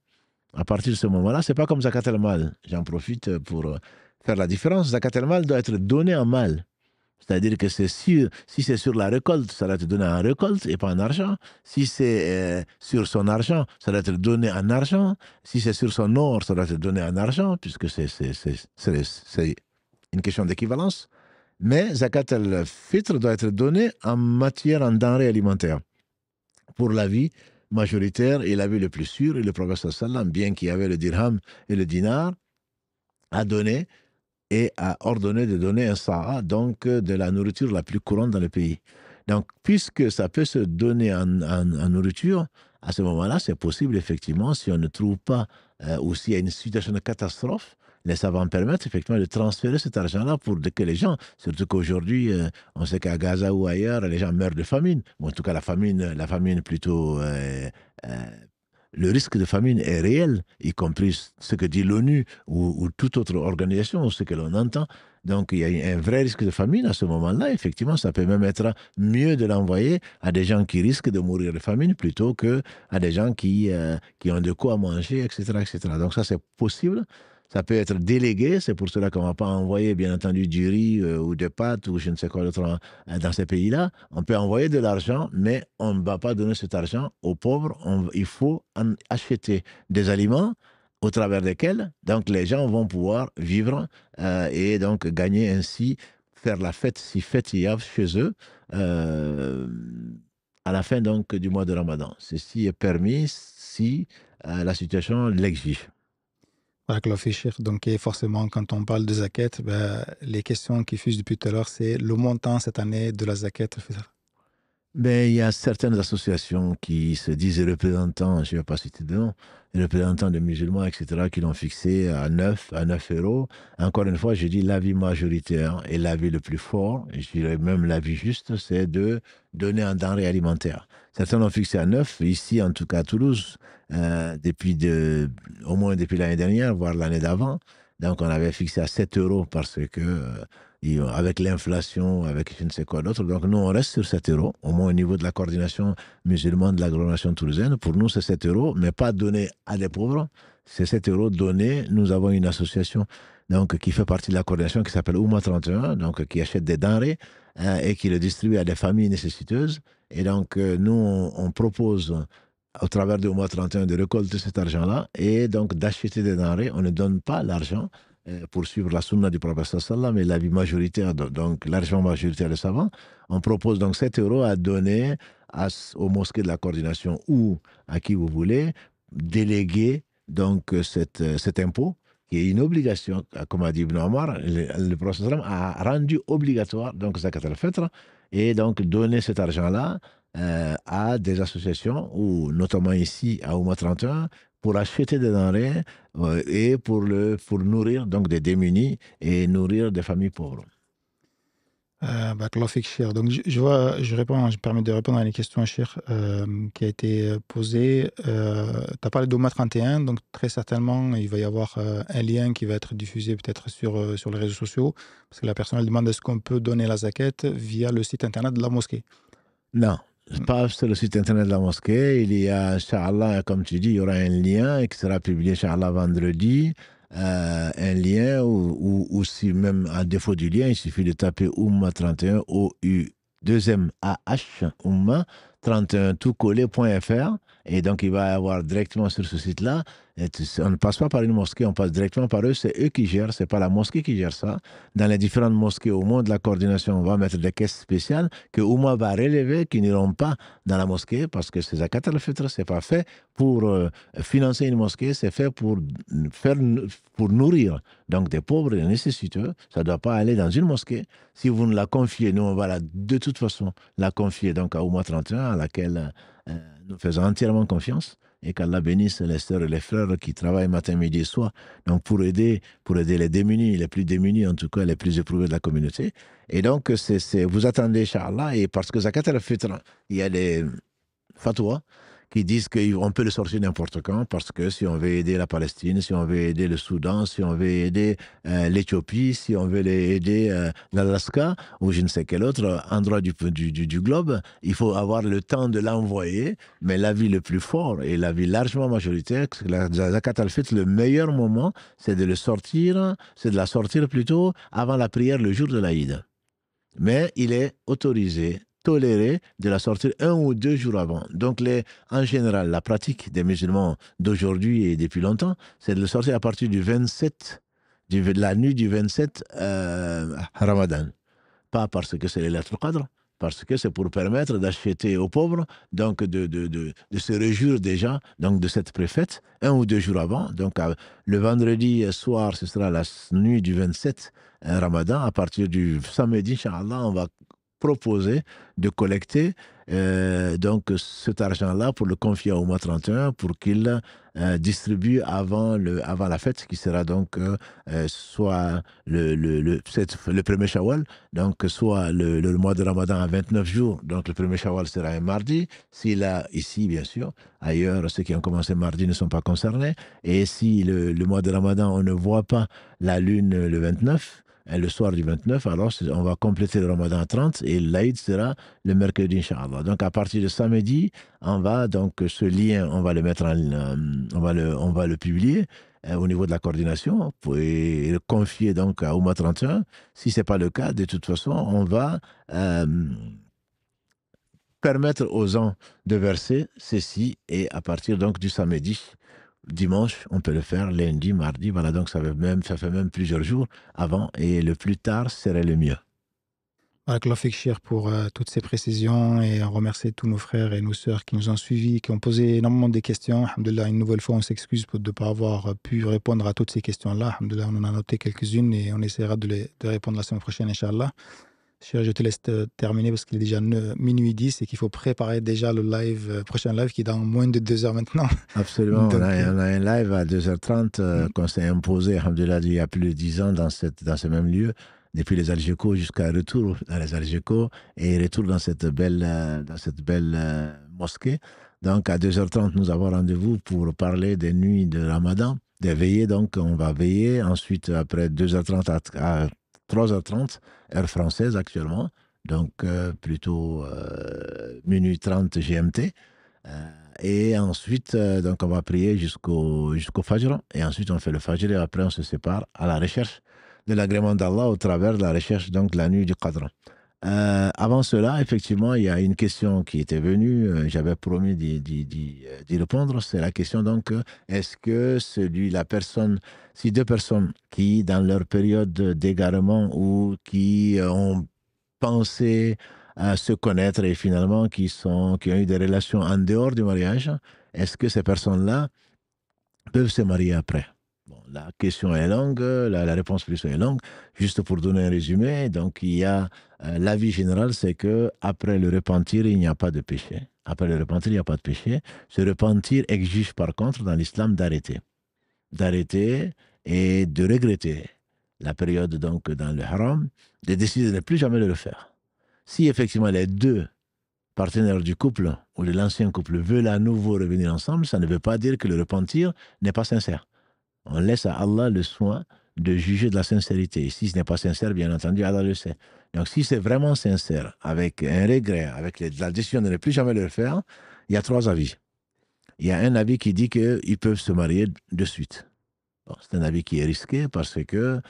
À partir de ce moment-là, ce n'est pas comme zakat al-mal. J'en profite pour faire la différence. Zakat al-mal doit être donné en mal. C'est-à-dire que si c'est sur la récolte, ça doit être donné en récolte et pas en argent. Si c'est sur son argent, ça doit être donné en argent. Si c'est sur son or, ça doit être donné en argent, puisque c'est une question d'équivalence. Mais zakat al-fitr doit être donné en matière, en denrées alimentaires, pour la vie majoritaire et la vie le plus sûre. Et le prophète sallam, bien qu'il y avait le dirham et le dinar, a donné et a ordonné de donner un sa'a, donc de la nourriture la plus courante dans le pays. Donc, puisque ça peut se donner en nourriture, à ce moment-là, c'est possible, effectivement, si on ne trouve pas, ou s'il y a une situation de catastrophe, les savants permettent effectivement de transférer cet argent-là pour que les gens, surtout qu'aujourd'hui, on sait qu'à Gaza ou ailleurs, les gens meurent de famine. Bon, en tout cas, la famine plutôt... le risque de famine est réel, y compris ce que dit l'ONU ou toute autre organisation, ou ce que l'on entend. Donc, il y a un vrai risque de famine à ce moment-là. Effectivement, ça peut même être mieux de l'envoyer à des gens qui risquent de mourir de famine plutôt qu'à des gens qui ont de quoi manger, etc., etc. Donc, ça, c'est possible. Ça peut être délégué, c'est pour cela qu'on ne va pas envoyer, bien entendu, du riz ou des pâtes ou je ne sais quoi d'autre dans ces pays-là. On peut envoyer de l'argent, mais on ne va pas donner cet argent aux pauvres. Il faut en acheter des aliments au travers desquels donc, les gens vont pouvoir vivre et donc gagner ainsi, faire la fête, si fête il y a chez eux, à la fin donc, du mois de Ramadan. Ceci est permis si la situation l'exige. Donc, forcément, quand on parle de zakat, les questions qui fusent depuis tout à l'heure, c'est le montant cette année de la zakat. Il y a certaines associations qui se disent représentants, je ne vais pas citer de nom, représentants de musulmans, etc., qui l'ont fixé à 9 euros. Encore une fois, je dis l'avis majoritaire et l'avis le plus fort, je dirais même l'avis juste, c'est de donner un denrée alimentaire. Certains l'ont fixé à 9, ici en tout cas à Toulouse, au moins depuis l'année dernière, voire l'année d'avant. Donc on avait fixé à 7 euros parce que avec l'inflation, avec je ne sais quoi d'autre, donc nous on reste sur 7 euros, au moins au niveau de la coordination musulmane de l'agglomération toulousaine. Pour nous c'est 7 euros, mais pas donné à des pauvres, c'est 7 euros donnés. Nous avons une association donc, qui fait partie de la coordination qui s'appelle Oumma 31, donc qui achète des denrées et qui le distribue à des familles nécessiteuses. Et donc nous on propose au travers de Oumma 31 de récolter cet argent-là et donc d'acheter des denrées. On ne donne pas l'argent pour suivre la sunna du prophète sallam et l'avis majoritaire, donc l'argent majoritaire des savants. On propose donc 7 euros à donner aux mosquées de la coordination ou à qui vous voulez, déléguer donc cet impôt qui est une obligation, comme a dit Ibn Omar, le prophète sallam a rendu obligatoire donc zakat al-fitr et donc donner cet argent-là à des associations, ou notamment ici à Oumma 31, pour acheter des denrées et pour nourrir donc des démunis et nourrir des familles pauvres. Donc, je permets de répondre à une question, Cheikh, qui a été posée. Tu as parlé d'Oumma 31, donc très certainement, il va y avoir un lien qui va être diffusé peut-être sur les réseaux sociaux, parce que la personne elle demande est-ce qu'on peut donner la zakat via le site internet de la mosquée. Non. Pas sur le site internet de la mosquée. Il y a, Inch'Allah, comme tu dis, il y aura un lien qui sera publié, Inch'Allah, vendredi. Un lien ou si même à défaut du lien, il suffit de taper Oumma 31, O-U-2-M-A-H, Oumma 31 toutcollé.fr. Et donc, il va y avoir directement sur ce site-là. On ne passe pas par une mosquée, on passe directement par eux. C'est eux qui gèrent, c'est pas la mosquée qui gère ça. Dans les différentes mosquées au monde de la coordination, on va mettre des caisses spéciales que Oumma va relever, qui n'iront pas dans la mosquée, parce que c'est zakat al-fitr, c'est pas fait pour financer une mosquée, c'est fait pour nourrir donc des pauvres et des nécessiteux. Ça ne doit pas aller dans une mosquée. Si vous ne la confiez, nous on va de toute façon la confier donc à Oumma 31, à laquelle nous faisons entièrement confiance, et qu'Allah bénisse les sœurs et les frères qui travaillent matin, midi et soir, donc pour aider les démunis, les plus démunis, en tout cas les plus éprouvés de la communauté. Et donc, vous attendez, Inch'Allah, et parce que zakat al-fitr, il y a des fatwas qui disent qu'on peut le sortir n'importe quand, parce que si on veut aider la Palestine, si on veut aider le Soudan, si on veut aider l'Éthiopie, si on veut aider l'Alaska, ou je ne sais quel autre endroit du globe, il faut avoir le temps de l'envoyer, mais l'avis le plus fort et l'avis largement majoritaire, c'est que la zakat al-fitr, le meilleur moment, c'est de la sortir plutôt avant la prière le jour de l'Aïd. Mais il est autorisé, toléré de la sortir 1 ou 2 jours avant. Donc, en général, la pratique des musulmans d'aujourd'hui et depuis longtemps, c'est de le sortir à partir du 27, de la nuit du 27 Ramadan. Pas parce que c'est les lettres Qadr, parce que c'est pour permettre d'acheter aux pauvres, donc de se réjouir déjà donc de cette préfète 1 ou 2 jours avant. Donc, le vendredi soir, ce sera la nuit du 27 Ramadan. À partir du samedi, Inch'Allah, on va proposer de collecter donc cet argent-là pour le confier au mois 31 pour qu'il distribue avant la fête qui sera donc soit le premier Shawwal, donc soit le mois de Ramadan à 29 jours, donc le premier Shawwal sera un mardi. S'il a ici, bien sûr, ailleurs, ceux qui ont commencé mardi ne sont pas concernés. Et si le mois de Ramadan, on ne voit pas la lune le 29, le soir du 29, alors on va compléter le Ramadan à 30 et l'Aïd sera le mercredi, Inch'Allah. Donc à partir de samedi, on va donc ce lien, on va le mettre on va le publier au niveau de la coordination pour le confier donc à Oumma 31. Si ce n'est pas le cas, de toute façon, on va permettre aux gens de verser ceci et à partir donc du samedi, dimanche, on peut le faire, lundi, mardi, voilà, donc ça fait même plusieurs jours avant, et le plus tard serait le mieux. Barakallahu fik, Cheikh, pour toutes ces précisions, et on remercie tous nos frères et nos sœurs qui nous ont suivis, qui ont posé énormément de questions. Alhamdoulilah, une nouvelle fois, on s'excuse de ne pas avoir pu répondre à toutes ces questions-là. Alhamdoulilah, on en a noté quelques-unes et on essaiera de répondre la semaine prochaine, Inch'Allah. Cheikh, je te laisse terminer parce qu'il est déjà minuit 10 et qu'il faut préparer déjà le prochain live qui est dans moins de 2 heures maintenant. Absolument, donc, on a un live à 2h30 qu'on s'est imposé, alhamdoulilah, il y a plus de 10 ans dans ce même lieu, depuis les Algécos jusqu'à retour dans les Algécos et retour dans cette belle mosquée. Donc à 2h30, nous avons rendez-vous pour parler des nuits de Ramadan, des veillées. Donc on va veiller, ensuite après 2h30 à 3h30, heure française actuellement, donc plutôt minuit 30 GMT. Et ensuite, donc on va prier jusqu'au Fajr. Et ensuite, on fait le Fajr et après, on se sépare à la recherche de l'agrément d'Allah au travers de la recherche donc de la nuit du Qadr. Avant cela, effectivement, il y a une question qui était venue, j'avais promis d'y répondre, c'est la question donc, est-ce que si 2 personnes qui, dans leur période d'égarement ou qui ont pensé à se connaître et finalement qui ont eu des relations en dehors du mariage, est-ce que ces personnes-là peuvent se marier après? Bon, la question est longue, la réponse plus est longue. Juste pour donner un résumé, donc il y a l'avis général, c'est que après le repentir, il n'y a pas de péché. Après le repentir, il n'y a pas de péché. Ce repentir exige par contre dans l'islam d'arrêter et de regretter la période donc dans le haram, de décider de ne plus jamais le faire. Si effectivement les 2 partenaires du couple ou de l'ancien couple veulent à nouveau revenir ensemble, ça ne veut pas dire que le repentir n'est pas sincère. On laisse à Allah le soin de juger de la sincérité. Si ce n'est pas sincère, bien entendu, Allah le sait. Donc, si c'est vraiment sincère, avec un regret, avec la décision de ne plus jamais le faire, il y a 3 avis. Il y a un avis qui dit qu'ils peuvent se marier de suite. Bon, c'est un avis qui est risqué parce que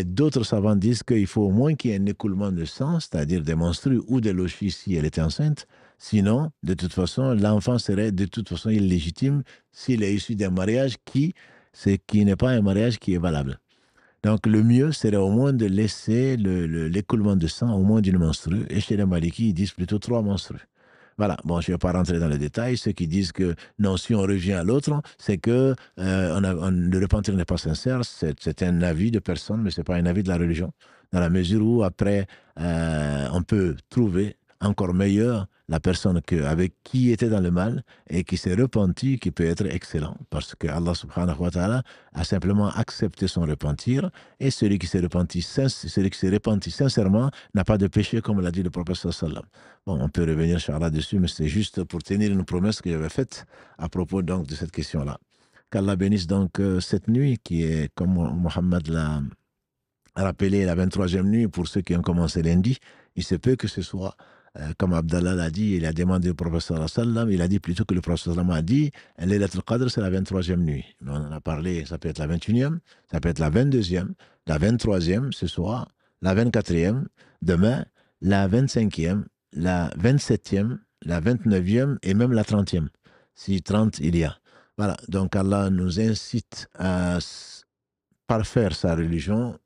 d'autres savants disent qu'il faut au moins qu'il y ait un écoulement de sang, c'est-à-dire des menstrues ou des lochis si elle était enceinte. Sinon, de toute façon, l'enfant serait de toute façon illégitime s'il est issu d'un mariage qui n'est pas un mariage qui est valable. Donc le mieux serait au moins de laisser l'écoulement de sang au moins d'une menstrue. Et chez les Malikis, ils disent plutôt 3 menstrues. Voilà, bon, je ne vais pas rentrer dans les détails. Ceux qui disent que non, si on revient à l'autre, c'est que le repentir n'est pas sincère. C'est un avis de personne, mais ce n'est pas un avis de la religion. Dans la mesure où après, on peut trouver encore meilleur la personne avec qui était dans le mal et qui s'est repenti, qui peut être excellent. Parce que Allah subhanahu wa ta'ala a simplement accepté son repentir, et celui qui s'est repenti sincèrement n'a pas de péché, comme l'a dit le prophète sallallahu alayhi wa sallam. Bon, on peut revenir, Inch'Allah, dessus, mais c'est juste pour tenir une promesse que j'avais faite à propos donc de cette question-là. Qu'Allah bénisse donc cette nuit qui est, comme Mohammed l'a rappelé, la 23e nuit pour ceux qui ont commencé lundi. Il se peut que ce soit, comme Abdallah l'a dit, il a demandé au prophète sallallahu alayhi wa sallam, il a dit plutôt que le prophète sallallahu alayhi wa sallam a dit, Laylatul Qadr, c'est la 23e nuit. On en a parlé, ça peut être la 21e, ça peut être la 22e, la 23e ce soir, la 24e, demain, la 25e, la 27e, la 29e et même la 30e, si 30 il y a. Voilà, donc Allah nous incite à parfaire sa religion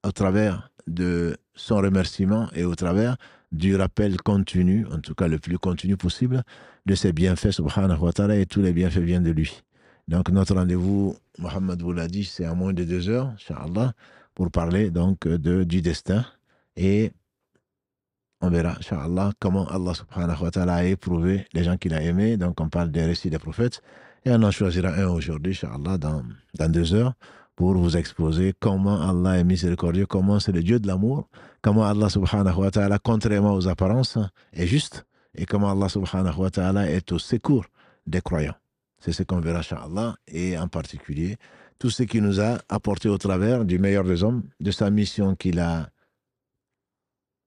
au travers de son remerciement et au travers du rappel continu, en tout cas le plus continu possible, de ses bienfaits, subhanahu wa ta'ala, et tous les bienfaits viennent de lui. Donc notre rendez-vous, Mohammed vous l'a dit, c'est à moins de 2 heures, Inch'Allah, pour parler donc du destin, et on verra, Inch'Allah, comment Allah subhanahu wa ta'ala a éprouvé les gens qu'il a aimés. Donc on parle des récits des prophètes, et on en choisira un aujourd'hui, Inch'Allah, dans 2 heures, pour vous exposer comment Allah est miséricordieux, comment c'est le Dieu de l'amour, comment Allah subhanahu wa ta'ala, contrairement aux apparences, est juste, et comment Allah subhanahu wa ta'ala est au secours des croyants. C'est ce qu'on verra, Inch'Allah, et en particulier, tout ce qu'il nous a apporté au travers du meilleur des hommes, de sa mission qu'il a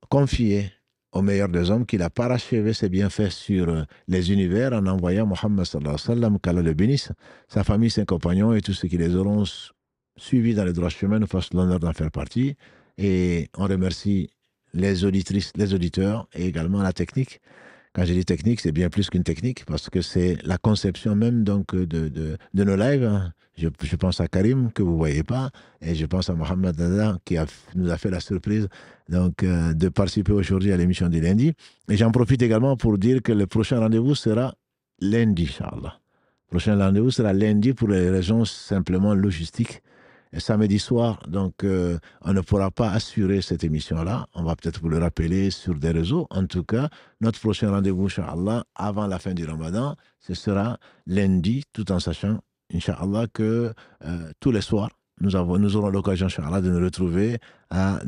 confiée au meilleur des hommes, qu'il a parachevé ses bienfaits sur les univers en envoyant Mohammed sallallahu alayhi wa sallam, qu'Allah le bénisse, sa famille, ses compagnons et tous ceux qui les auront suivis dans le droit chemin, nous fassent l'honneur d'en faire partie. Et on remercie les auditrices, les auditeurs et également la technique. Quand je dis technique, c'est bien plus qu'une technique, parce que c'est la conception même donc de nos lives. Je pense à Karim, que vous ne voyez pas, et je pense à Mohamed Dada, qui nous a fait la surprise donc, de participer aujourd'hui à l'émission du lundi. Et j'en profite également pour dire que le prochain rendez-vous sera lundi, Inch'Allah. Le prochain rendez-vous sera lundi pour les raisons simplement logistiques. Et samedi soir, donc, on ne pourra pas assurer cette émission-là. On va peut-être vous le rappeler sur des réseaux. En tout cas, notre prochain rendez-vous, Inch'Allah, avant la fin du Ramadan, ce sera lundi, tout en sachant, Inch'Allah, que tous les soirs, nous aurons l'occasion, Inch'Allah, de nous retrouver à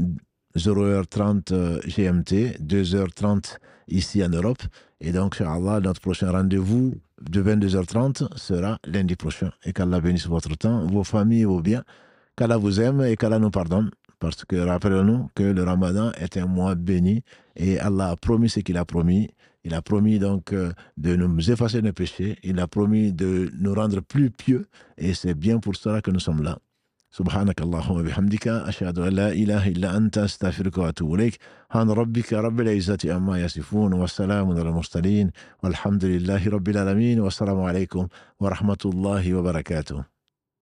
0h30 GMT, 2h30 ici en Europe. Et donc, Inch'Allah, notre prochain rendez-vous de 22h30 sera lundi prochain. Et qu'Allah bénisse votre temps, vos familles, vos biens. Qu'Allah vous aime et qu'Allah nous pardonne. Parce que rappelons-nous que le Ramadan est un mois béni et Allah a promis ce qu'il a promis. Il a promis donc de nous effacer nos péchés. Il a promis de nous rendre plus pieux. Et c'est bien pour cela que nous sommes là. سبحانك اللهم وبحمدك أشهد أن لا إله إلا أنت أستغفرك وأتوب إليك سبحان ربك رب العزة عما يصفون والسلام على المرسلين والحمد لله رب العالمين والسلام عليكم ورحمة الله وبركاته.